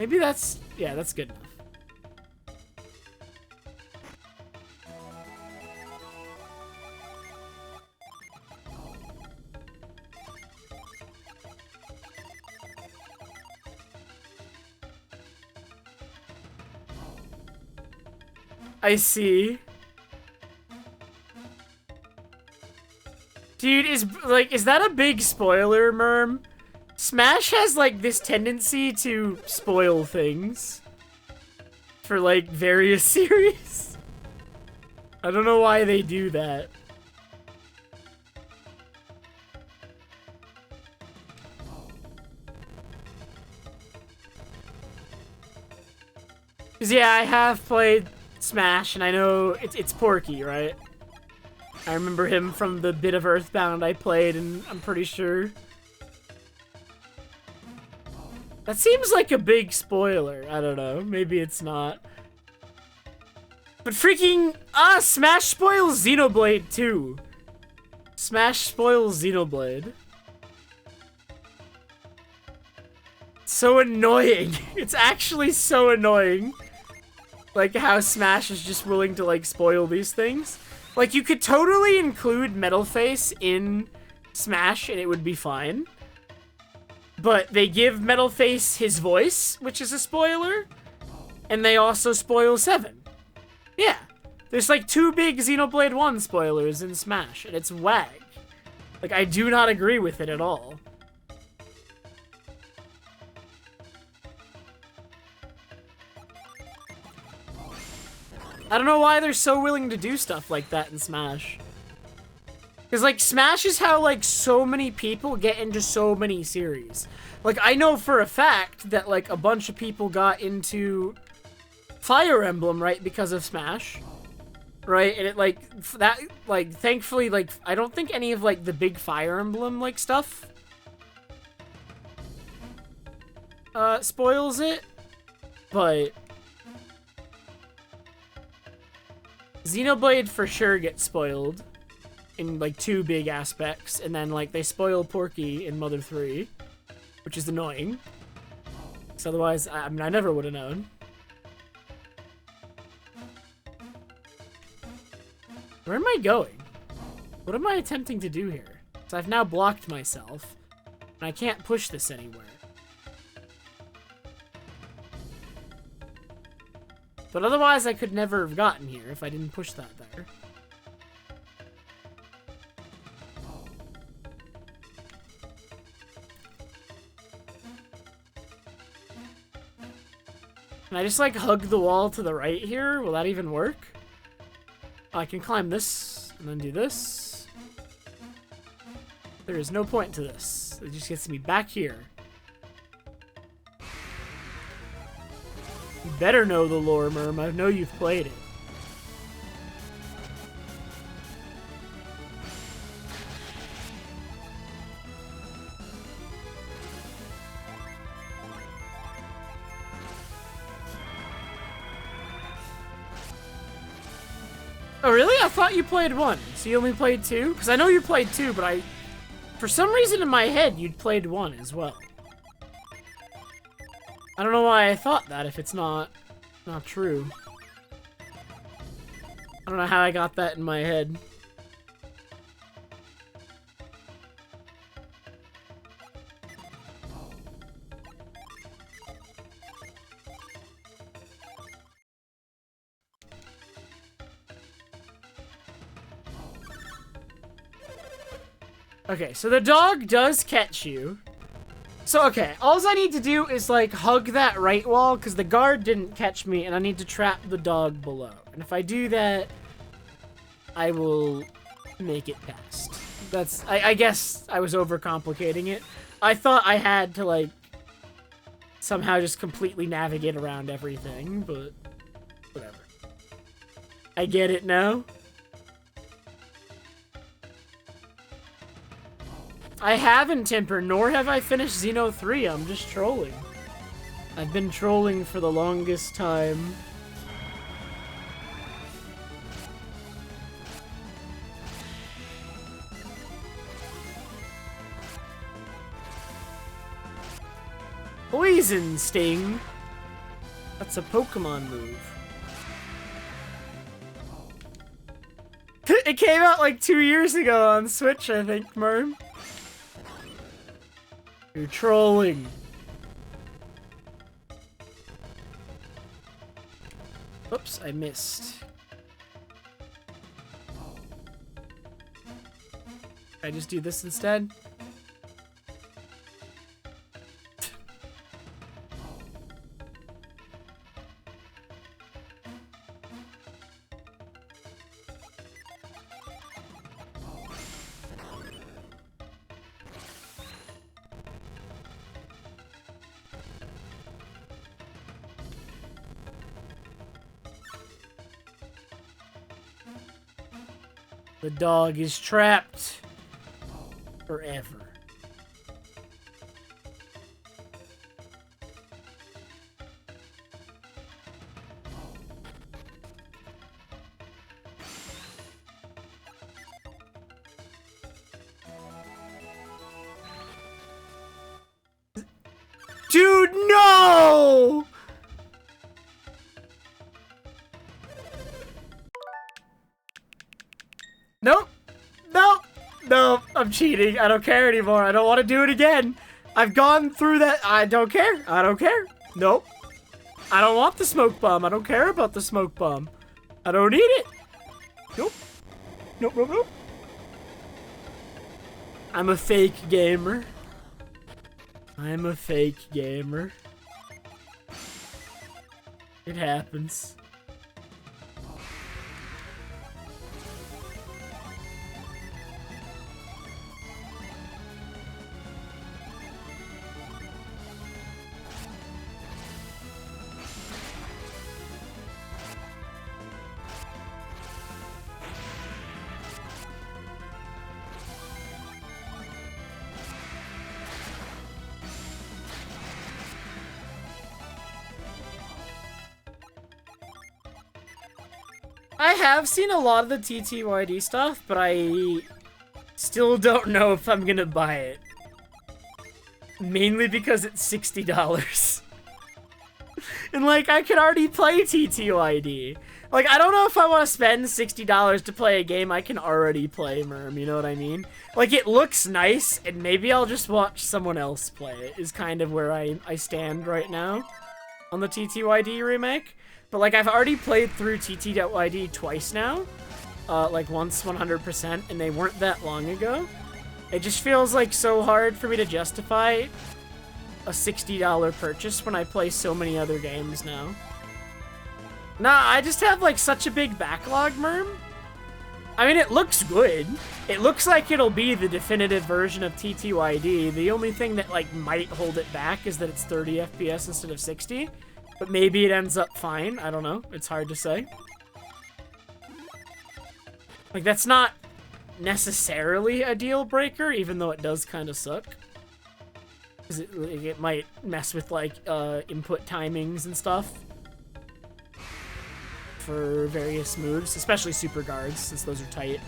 Maybe that's... yeah, that's good enough. I see. Dude, is that a big spoiler, Merm? Smash has, like, this tendency to spoil things for, like, various series. I don't know why they do that. Cause yeah, I have played Smash, and I know it's Porky, right? I remember him from the bit of Earthbound I played, and I'm pretty sure. That seems like a big spoiler. I don't know. Maybe it's not. But freaking... Smash spoils Xenoblade too. Smash spoils Xenoblade. So annoying. It's actually so annoying. Like, how Smash is just willing to, like, spoil these things. Like, you could totally include Metal Face in Smash and it would be fine. But they give Metal Face his voice, which is a spoiler. And they also spoil 7. Yeah. There's, like, 2 big Xenoblade 1 spoilers in Smash, and it's wag. Like, I do not agree with it at all. I don't know why they're so willing to do stuff like that in Smash. Because, like, Smash is how, like, so many people get into so many series. Like, I know for a fact that, like, a bunch of people got into Fire Emblem, right, because of Smash. Right? And it, like, that, like, thankfully, like, I don't think any of, like, the big Fire Emblem, like, stuff spoils it. But Xenoblade for sure gets spoiled in, like, 2 big aspects, and then, like, they spoil Porky in Mother 3, which is annoying. Because otherwise, I mean, I never would have known. Where am I going? What am I attempting to do here? So I've now blocked myself, and I can't push this anywhere. But otherwise, I could never have gotten here if I didn't push that there. Can I just, like, hug the wall to the right here? Will that even work? I can climb this, and then do this. There is no point to this. It just gets me back here. You better know the lore, Merm. I know you've played it. Oh, really? I thought you played 1. So you only played 2? Because I know you played 2, but for some reason in my head, you'd played 1 as well. I don't know why I thought that if it's not true. I don't know how I got that in my head. Okay, so the dog does catch you. So, okay, all I need to do is, like, hug that right wall, because the guard didn't catch me, and I need to trap the dog below. And if I do that, I will make it past. That's, I guess I was overcomplicating it. I thought I had to, like, somehow just completely navigate around everything, but whatever. I get it now. I haven't, Timper, nor have I finished Xeno 3. I'm just trolling. I've been trolling for the longest time. Poison Sting. That's a Pokemon move. It came out like 2 years ago on Switch, I think, Merm. You're trolling. Oops, I missed. Can I just do this instead? The dog is trapped forever. Dude, no! Nope. Nope. No, I'm cheating. I don't care anymore. I don't want to do it again. I've gone through that. I don't care. I don't care. Nope. I don't want the smoke bomb. I don't care about the smoke bomb. I don't need it. Nope. Nope, nope, nope. I'm a fake gamer. I'm a fake gamer. It happens. I have seen a lot of the TTYD stuff, but I still don't know if I'm gonna buy it. Mainly because it's $60. And, like, I could already play TTYD. Like, I don't know if I want to spend $60 to play a game I can already play, Merm, you know what I mean? Like, it looks nice, and maybe I'll just watch someone else play it, is kind of where I stand right now on the TTYD remake. But, like, I've already played through TTYD twice now. Like, once 100%, and they weren't that long ago. It just feels, like, so hard for me to justify a $60 purchase when I play so many other games now. Nah, I just have, like, such a big backlog, Merm. I mean, it looks good. It looks like it'll be the definitive version of TTYD. The only thing that, like, might hold it back is that it's 30 FPS instead of 60. But maybe it ends up fine. I don't know. It's hard to say. Like, that's not necessarily a deal breaker, even though it does kind of suck. Because it might mess with, like, input timings and stuff for various moves, especially super guards, since those are tight.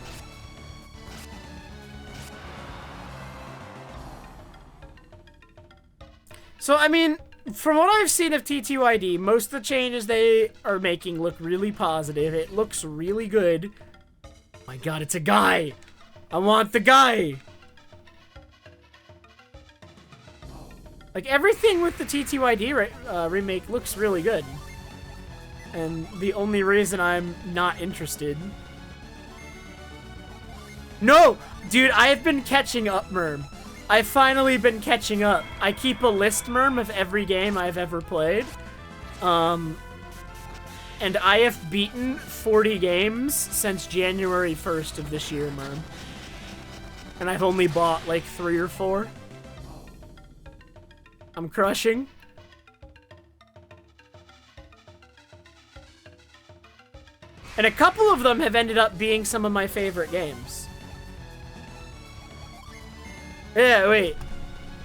So, I mean, from what I've seen of TTYD, most of the changes they are making look really positive. It looks really good. Oh my god, it's a guy! I want the guy! Like, everything with the TTYD remake looks really good. And the only reason I'm not interested... No! Dude, I have been catching up, Merm. I've finally been catching up. I keep a list, Merm, of every game I've ever played. And I have beaten 40 games since January 1st of this year, Merm. And I've only bought, like, 3 or 4. I'm crushing. And a couple of them have ended up being some of my favorite games. Yeah, wait.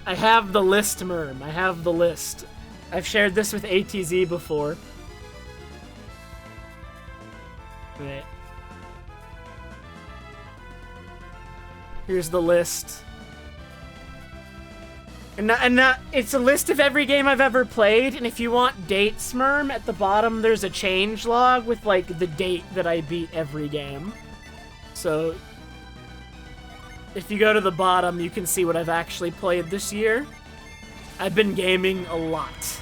I have the list, Merm. I have the list. I've shared this with ATZ before. Wait. Here's the list. And it's a list of every game I've ever played, and if you want dates, Merm, at the bottom there's a change log with, like, the date that I beat every game. So, if you go to the bottom, you can see what I've actually played this year. I've been gaming a lot.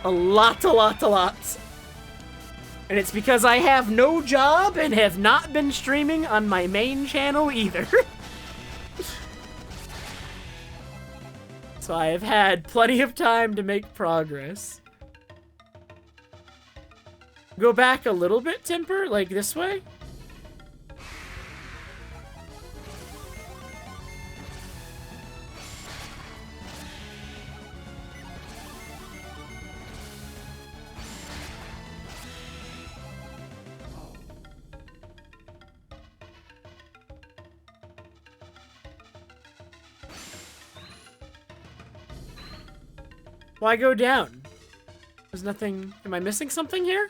A lot. And it's because I have no job and have not been streaming on my main channel either. So I have had plenty of time to make progress. Go back a little bit, Timper, like this way. Why go down? There's nothing... Am I missing something here?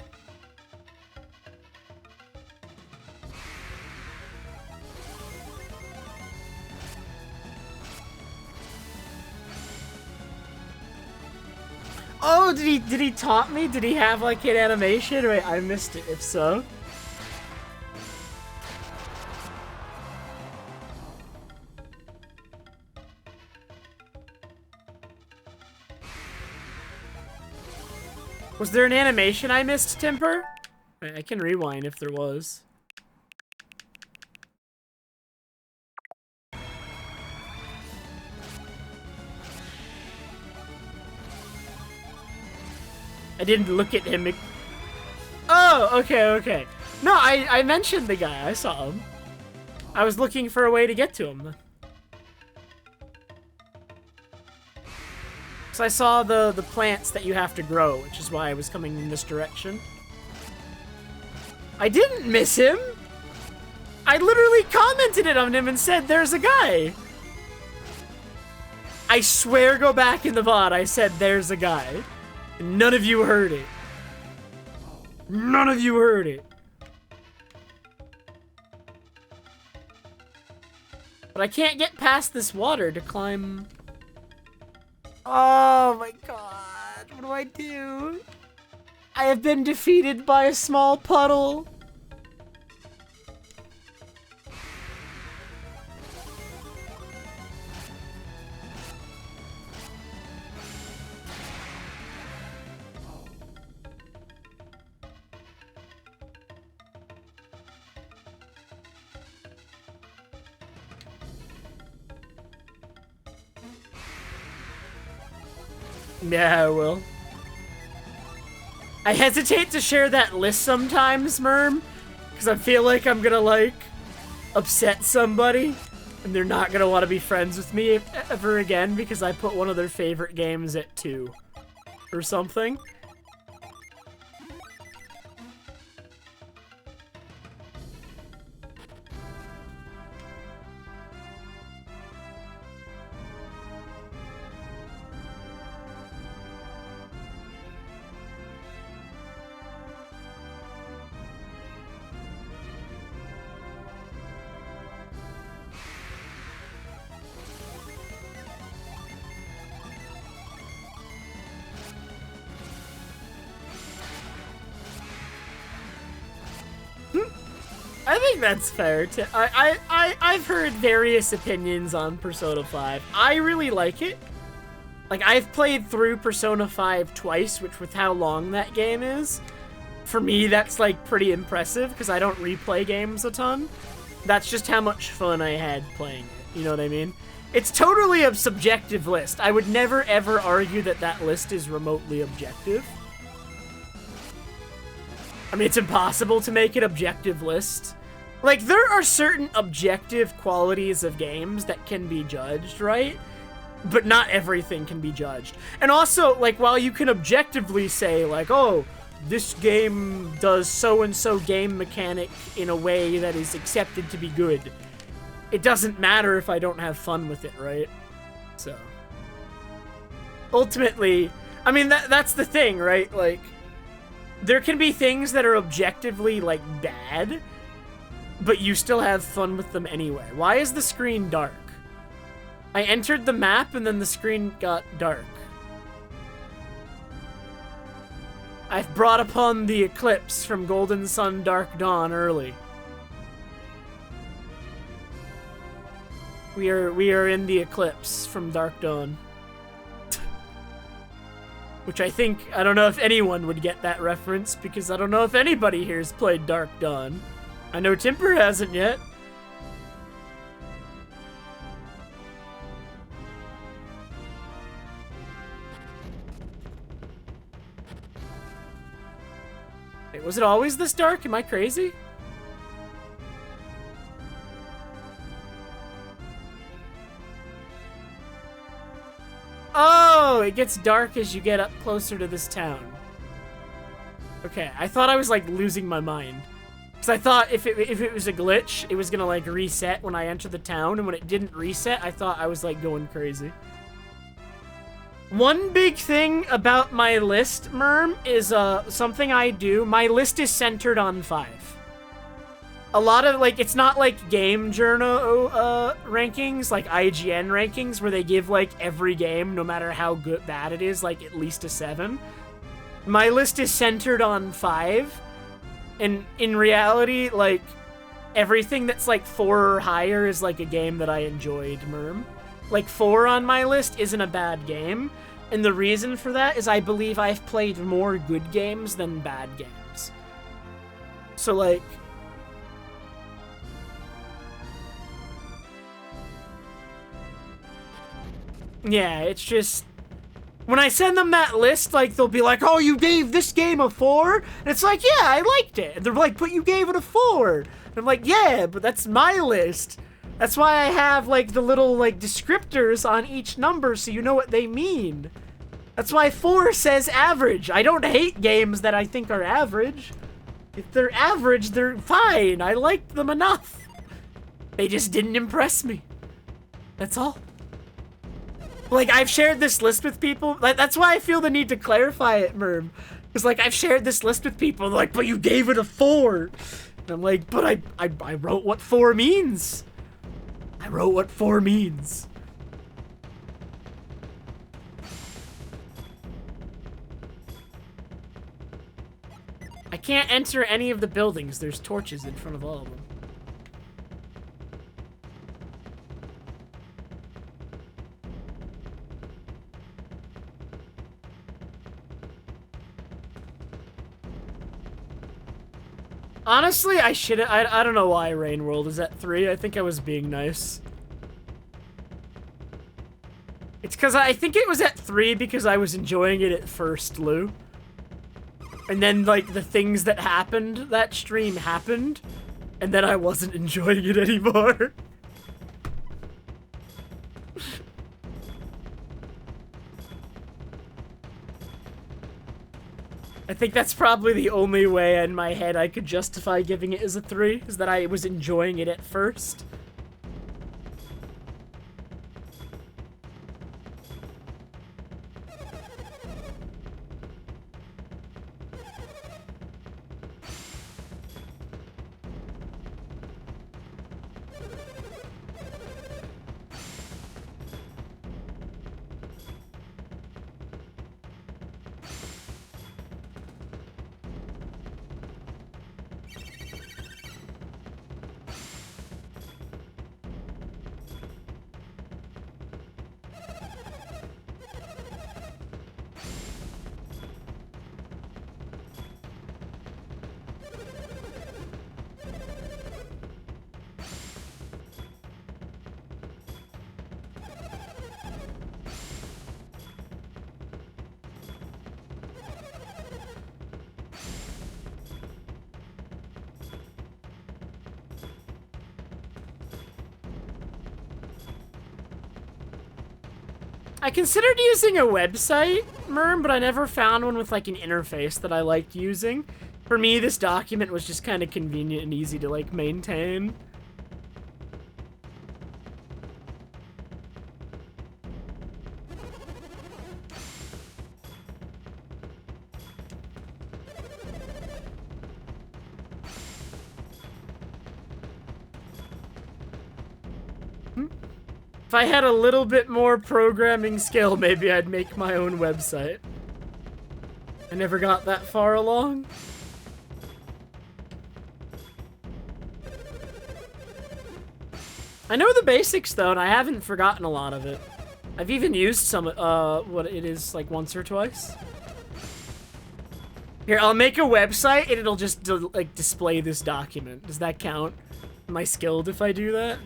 Oh, did he taunt me? Did he have, like, an animation? Wait, I missed it, if so. Was there an animation I missed, Timper? I can rewind if there was. I didn't look at him. Oh, okay. No, I mentioned the guy. I saw him. I was looking for a way to get to him. So I saw the plants that you have to grow, which is why I was coming in this direction. I didn't miss him! I literally commented it on him and said, there's a guy! I swear, go back in the VOD, I said, there's a guy. And none of you heard it. None of you heard it. But I can't get past this water to climb. Oh my god, what do I do? I have been defeated by a small puddle. Yeah, I will. I hesitate to share that list sometimes, Merm, because I feel like I'm gonna, like, upset somebody, and they're not gonna want to be friends with me ever again because I put one of their favorite games at 2 or something. I think that's fair. I've heard various opinions on Persona 5. I really like it. Like, I've played through Persona 5 twice, which with how long that game is, for me, that's, like, pretty impressive, because I don't replay games a ton. That's just how much fun I had playing it, you know what I mean? It's totally a subjective list. I would never, ever argue that that list is remotely objective. I mean, it's impossible to make an objective list. Like, there are certain objective qualities of games that can be judged, right? But not everything can be judged. And also, like, while you can objectively say, like, oh, this game does so-and-so game mechanic in a way that is accepted to be good, it doesn't matter if I don't have fun with it, right? So, ultimately, I mean, that's the thing, right? Like, there can be things that are objectively, like, bad, but you still have fun with them anyway. Why is the screen dark? I entered the map and then the screen got dark. I've brought upon the eclipse from Golden Sun Dark Dawn early. We are in the eclipse from Dark Dawn. Which I don't know if anyone would get that reference, because I don't know if anybody here's played Dark Dawn. I know Timper hasn't yet. Wait, was it always this dark? Am I crazy? Oh, it gets dark as you get up closer to this town. Okay, I thought I was, like, losing my mind. Because I thought if it was a glitch, it was gonna, like, reset when I entered the town, and when it didn't reset, I thought I was, like, going crazy. One big thing about my list, Merm, is something I do. My list is centered on 5. A lot of, like, it's not like Game Journal rankings, like IGN rankings, where they give, like, every game, no matter how bad it is, like, at least a 7. My list is centered on 5. And in reality, like, everything that's, like, 4 or higher is, like, a game that I enjoyed, Merm. Like, 4 on my list isn't a bad game. And the reason for that is I believe I've played more good games than bad games. So, like, yeah, it's just, when I send them that list, like, they'll be like, oh, you gave this game a 4? And it's like, yeah, I liked it. And they're like, but you gave it a 4. And I'm like, yeah, but that's my list. That's why I have, like, the little, like, descriptors on each number so you know what they mean. That's why 4 says average. I don't hate games that I think are average. If they're average, they're fine. I liked them enough. They just didn't impress me. That's all. Like, I've shared this list with people. Like, that's why I feel the need to clarify it, Merm. Because, like, I've shared this list with people. They're like, but you gave it a 4. And I'm like, but I wrote what 4 means. I wrote what 4 means. I can't enter any of the buildings. There's torches in front of all of them. Honestly, I should. I don't know why Rain World is at 3. I think I was being nice. It's because I think it was at 3 because I was enjoying it at first, Lou. And then, like, the things that happened, that stream happened, and then I wasn't enjoying it anymore. I think that's probably the only way in my head I could justify giving it as a 3, is that I was enjoying it at first. I considered using a website, Merm, but I never found one with, like, an interface that I liked using. For me, this document was just kind of convenient and easy to, like, maintain. If I had a little bit more programming skill, maybe I'd make my own website. I never got that far along. I know the basics, though, and I haven't forgotten a lot of it. I've even used some, what it is, like, once or twice. Here, I'll make a website, and it'll just, like, display this document. Does that count? Am I skilled if I do that?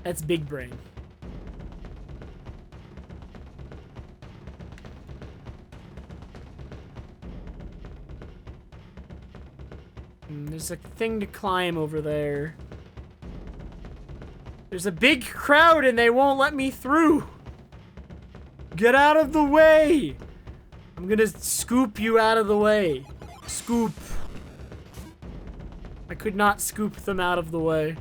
That's big brain. There's a thing to climb over there. There's a big crowd and they won't let me through. Get out of the way. I'm gonna scoop you out of the way. Scoop. I could not scoop them out of the way.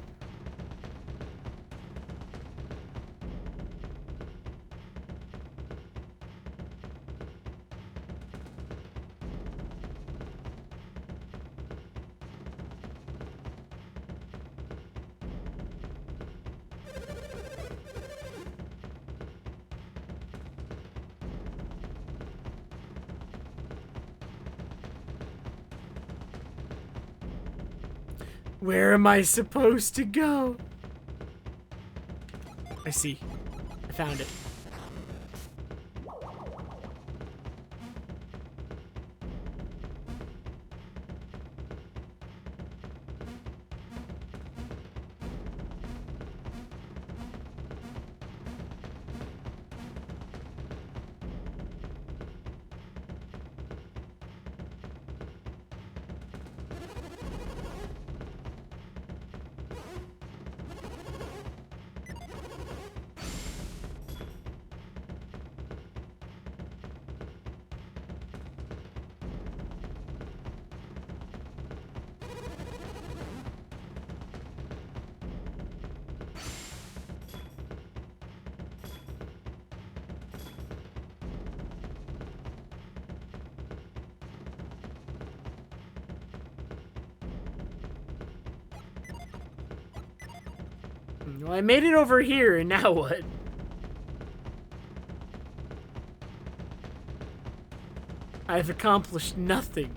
Where am I supposed to go? I see. I found it. Well, I made it over here, and now what? I've accomplished nothing.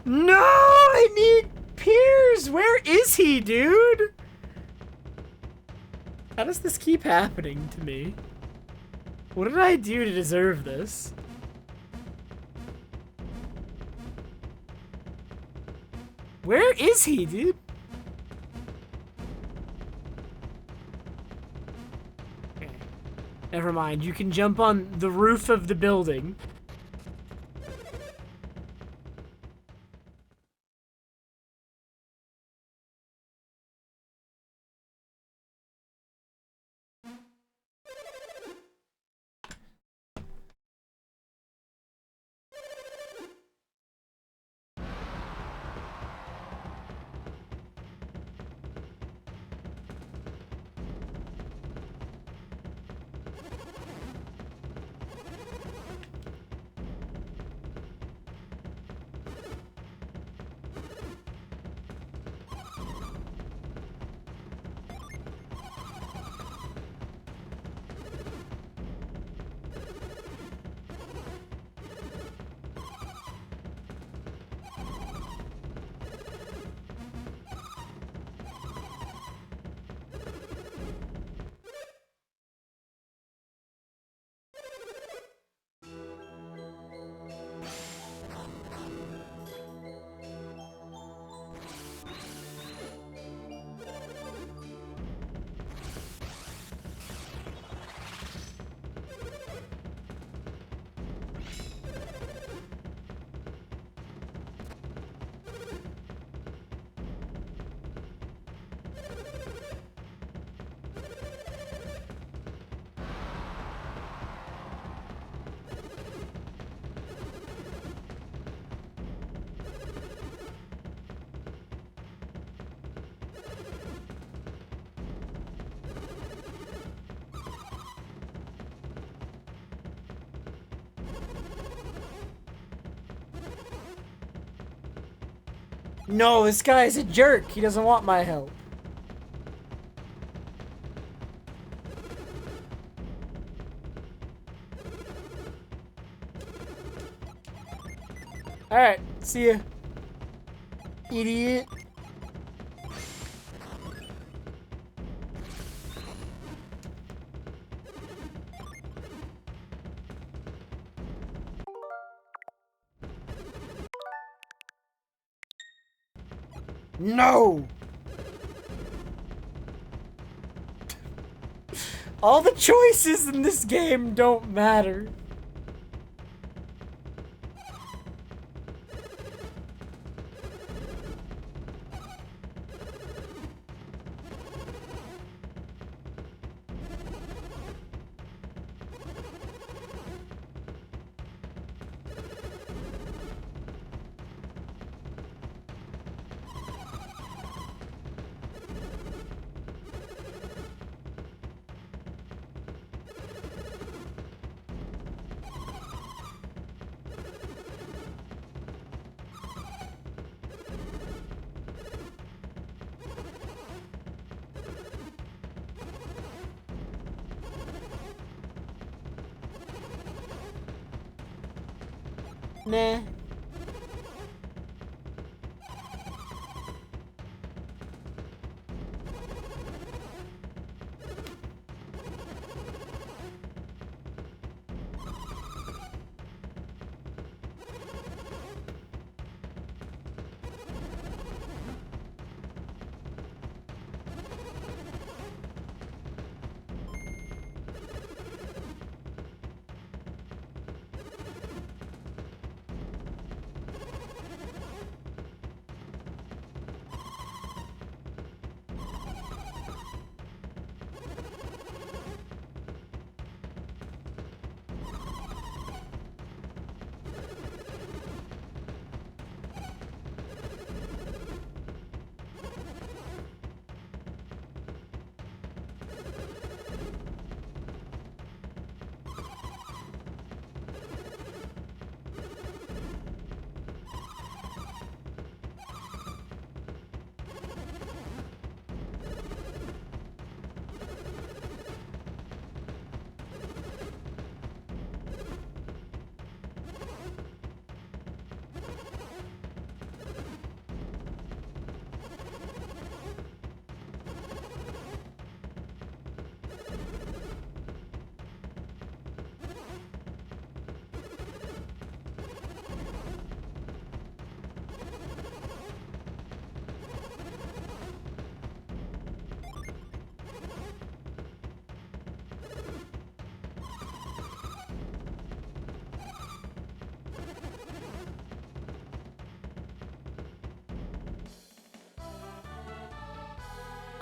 No, I need Piers. Where is he, dude? How does this keep happening to me? What did I do to deserve this? Where is he, dude? Okay. Never mind. You can jump on the roof of the building. No, this guy's a jerk. He doesn't want my help. Alright, see ya. Idiot. No! All the choices in this game don't matter. Nah.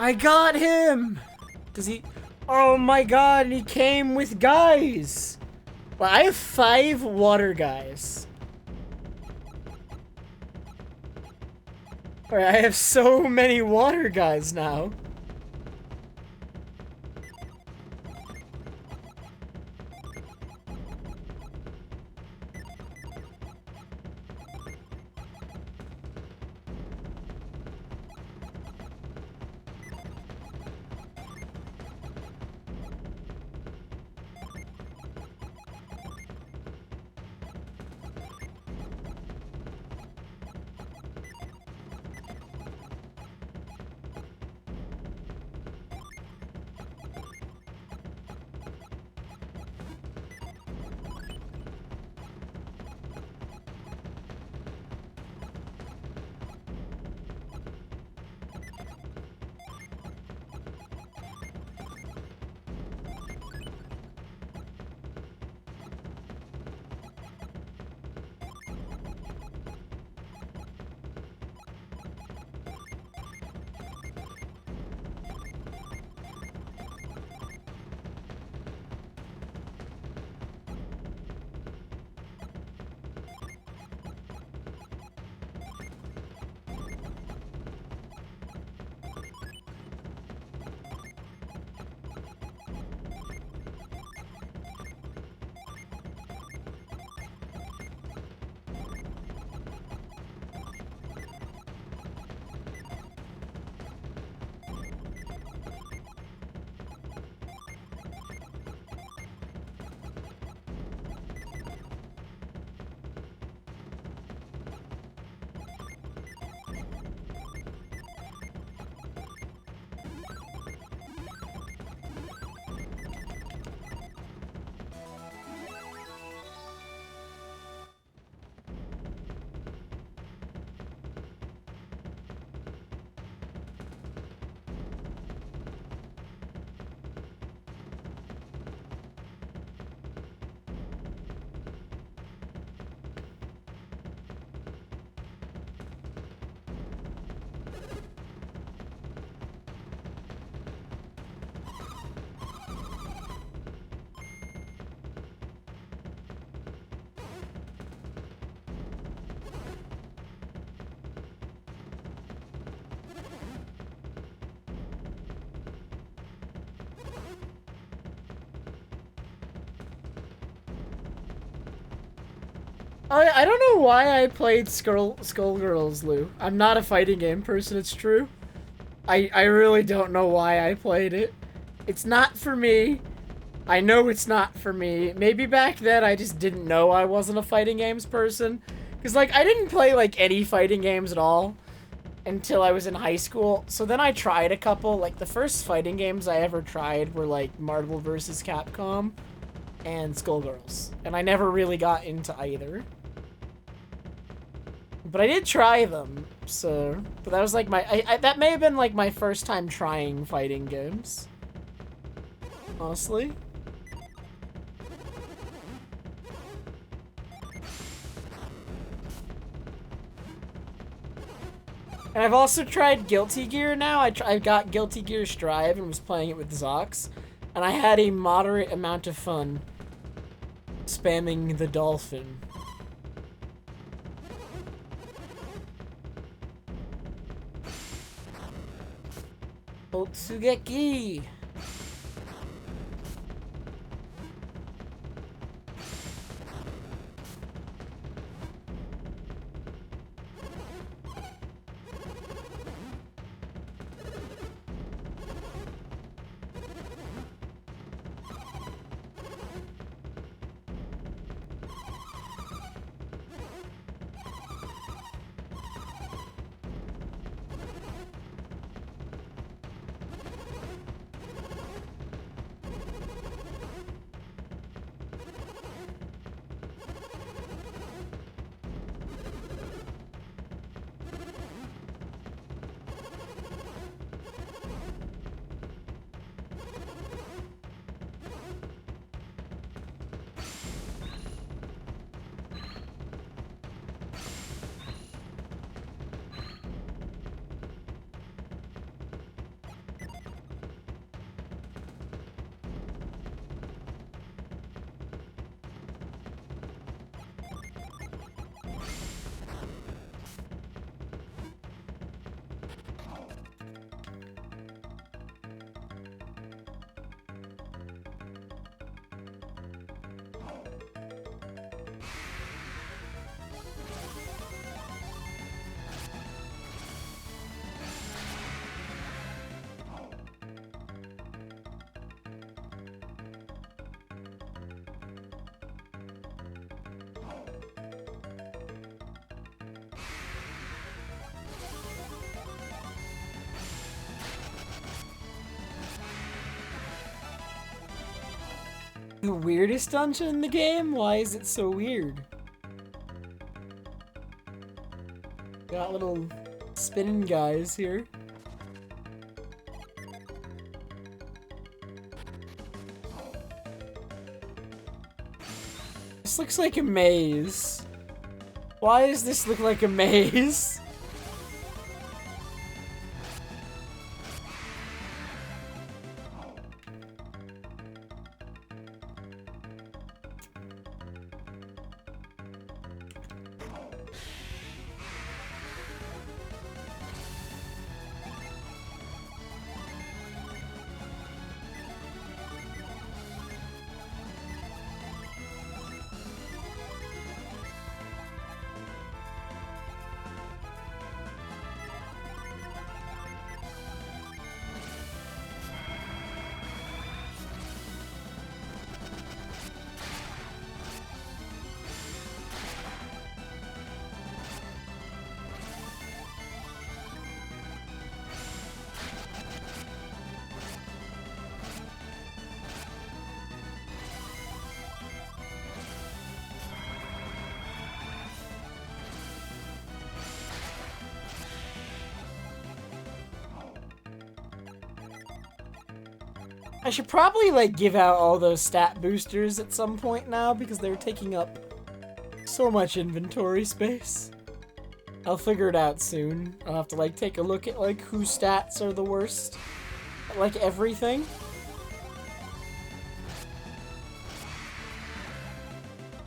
I got him! Does he... Oh my god, and he came with guys! Well, I have 5 water guys. Alright, I have so many water guys now. I don't know why I played Skullgirls, Lou. I'm not a fighting game person, it's true. I really don't know why I played it. It's not for me. I know it's not for me. Maybe back then I just didn't know I wasn't a fighting games person. Because, like, I didn't play, like, any fighting games at all until I was in high school. So then I tried a couple. Like, the first fighting games I ever tried were, like, Marvel vs. Capcom and Skullgirls. And I never really got into either. But I did try them, so... But that was, like, my... that may have been, like, my first time trying fighting games. Honestly. And I've also tried Guilty Gear now. I got Guilty Gear Strive and was playing it with Zox. And I had a moderate amount of fun spamming the dolphin. Otsugeki! The weirdest dungeon in the game? Why is it so weird? Got little spinning guys here. This looks like a maze. Why does this look like a maze? I should probably, like, give out all those stat boosters at some point now, because they're taking up so much inventory space. I'll figure it out soon. I'll have to, like, take a look at, like, whose stats are the worst at, like, everything.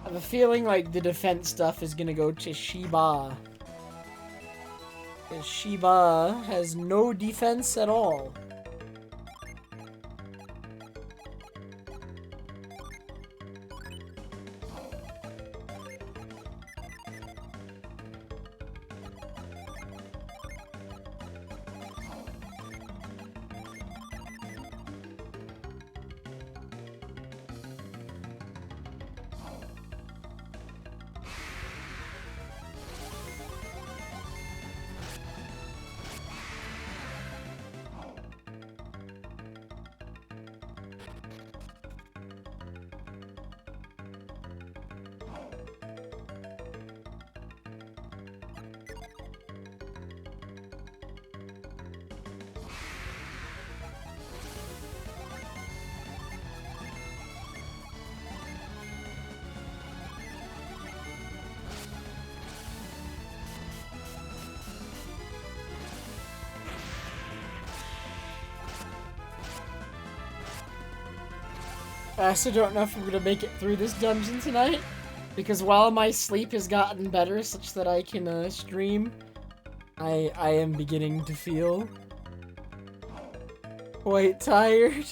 I have a feeling, like, the defense stuff is gonna go to Shiba. Because Shiba has no defense at all. I also don't know if I'm gonna make it through this dungeon tonight, because while my sleep has gotten better such that I can stream, I am beginning to feel quite tired.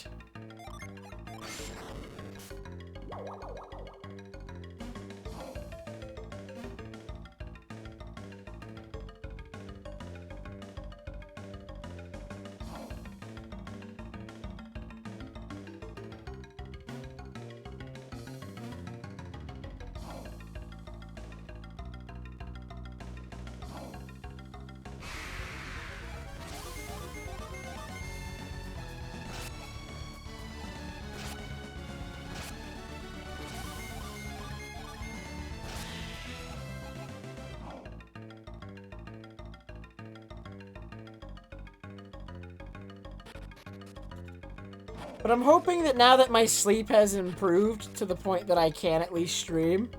But I'm hoping that now that my sleep has improved to the point that I can at least stream.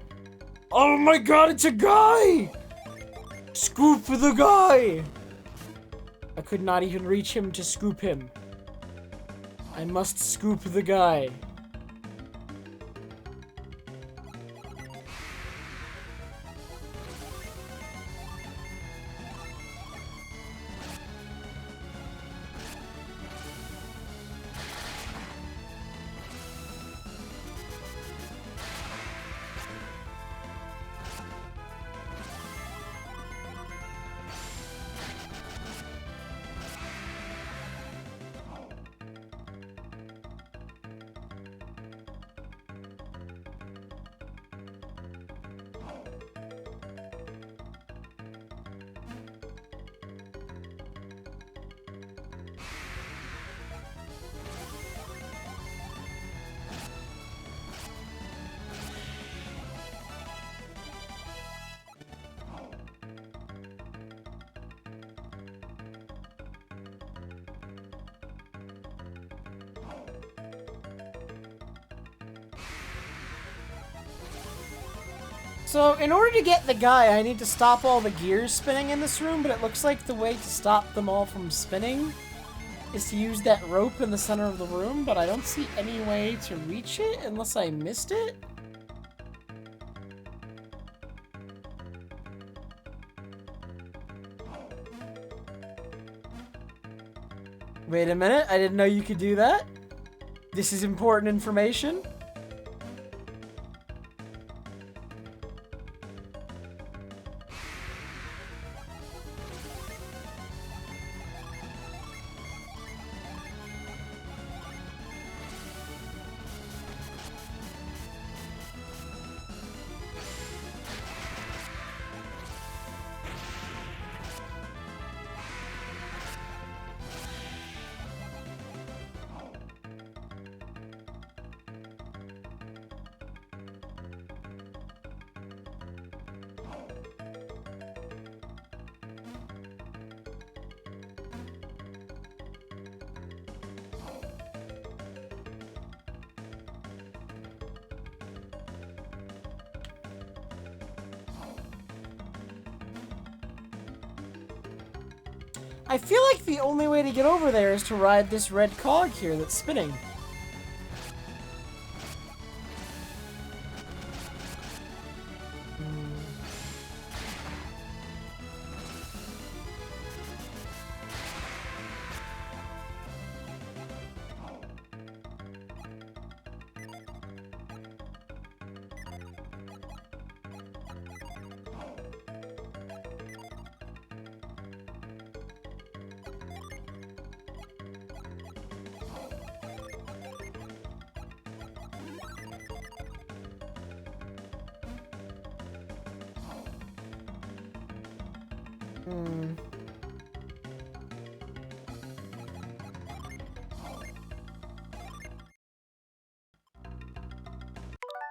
Oh my god, it's a guy! Scoop the guy! I could not even reach him to scoop him. I must scoop the guy. So, in order to get the guy, I need to stop all the gears spinning in this room, but it looks like the way to stop them all from spinning is to use that rope in the center of the room, but I don't see any way to reach it unless I missed it. Wait a minute, I didn't know you could do that. This is important information. I feel like the only way to get over there is to ride this red cog here that's spinning.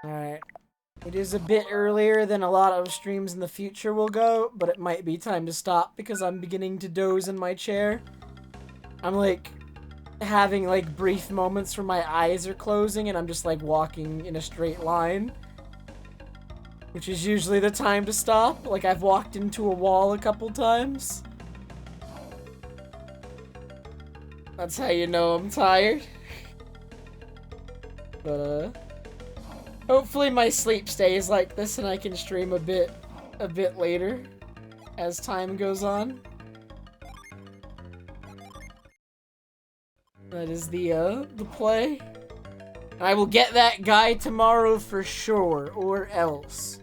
Alright. It is a bit earlier than a lot of streams in the future will go, but it might be time to stop because I'm beginning to doze in my chair. I'm like having like brief moments where my eyes are closing and I'm just like walking in a straight line. Which is usually the time to stop. Like I've walked into a wall a couple times. That's how you know I'm tired. But hopefully my sleep stays like this and I can stream a bit later as time goes on. That is the play. And I will get that guy tomorrow for sure, or else.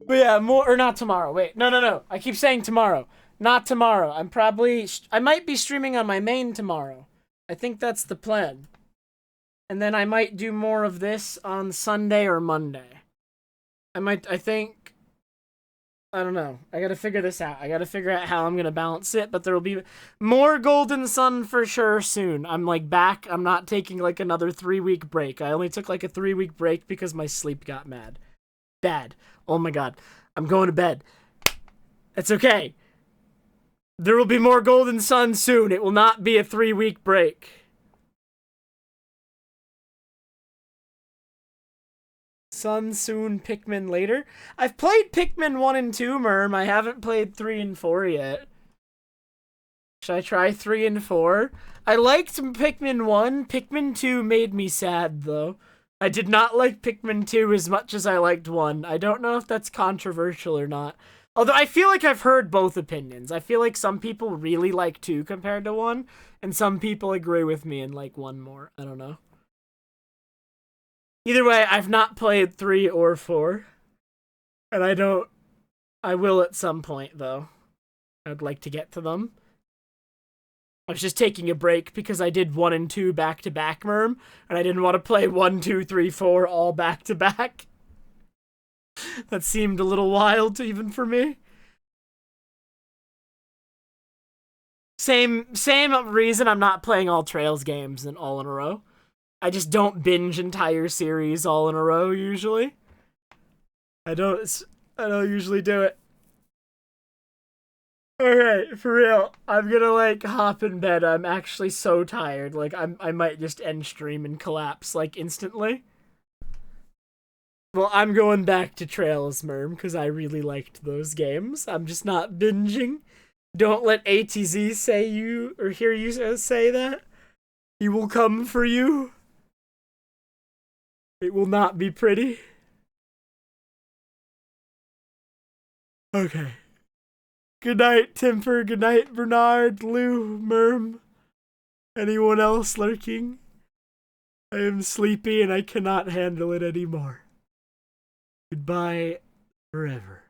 But yeah, or not tomorrow. Wait, no. I keep saying tomorrow. Not tomorrow. I might be streaming on my main tomorrow. I think that's the plan. And then I might do more of this on Sunday or Monday. I don't know. I gotta figure this out. I gotta figure out how I'm gonna balance it, but there will be more Golden Sun for sure soon. I'm like back. I'm not taking like another 3-week break. I only took like a 3-week break because my sleep got bad. Oh my god. I'm going to bed. It's okay. There will be more Golden Sun soon. It will not be a 3-week break. Sun soon, Pikmin later. I've played Pikmin 1 and 2, Merm. I haven't played 3 and 4 yet. Should I try 3 and 4? I liked Pikmin 1. Pikmin 2 made me sad, though. I did not like Pikmin 2 as much as I liked 1. I don't know if that's controversial or not. Although I feel like I've heard both opinions. I feel like some people really like 2 compared to 1, and some people agree with me and like 1 more. I don't know. Either way, I've not played 3 or 4. And I will at some point, though. I'd like to get to them. I was just taking a break because I did 1 and 2 back-to-back, Merm. And I didn't want to play 1, 2, 3, 4 all back-to-back. That seemed a little wild even for me. Same reason I'm not playing all Trails games all in a row. I just don't binge entire series all in a row, usually. I don't usually do it. Alright, for real. I'm gonna, like, hop in bed. I'm actually so tired. Like, I might just end stream and collapse, like, instantly. Well, I'm going back to Trails Merm because I really liked those games. I'm just not binging. Don't let ATZ say you or hear you say that. He will come for you. It will not be pretty. Okay. Good night, Timper. Good night, Bernard, Lou, Merm. Anyone else lurking? I am sleepy and I cannot handle it anymore. Goodbye forever.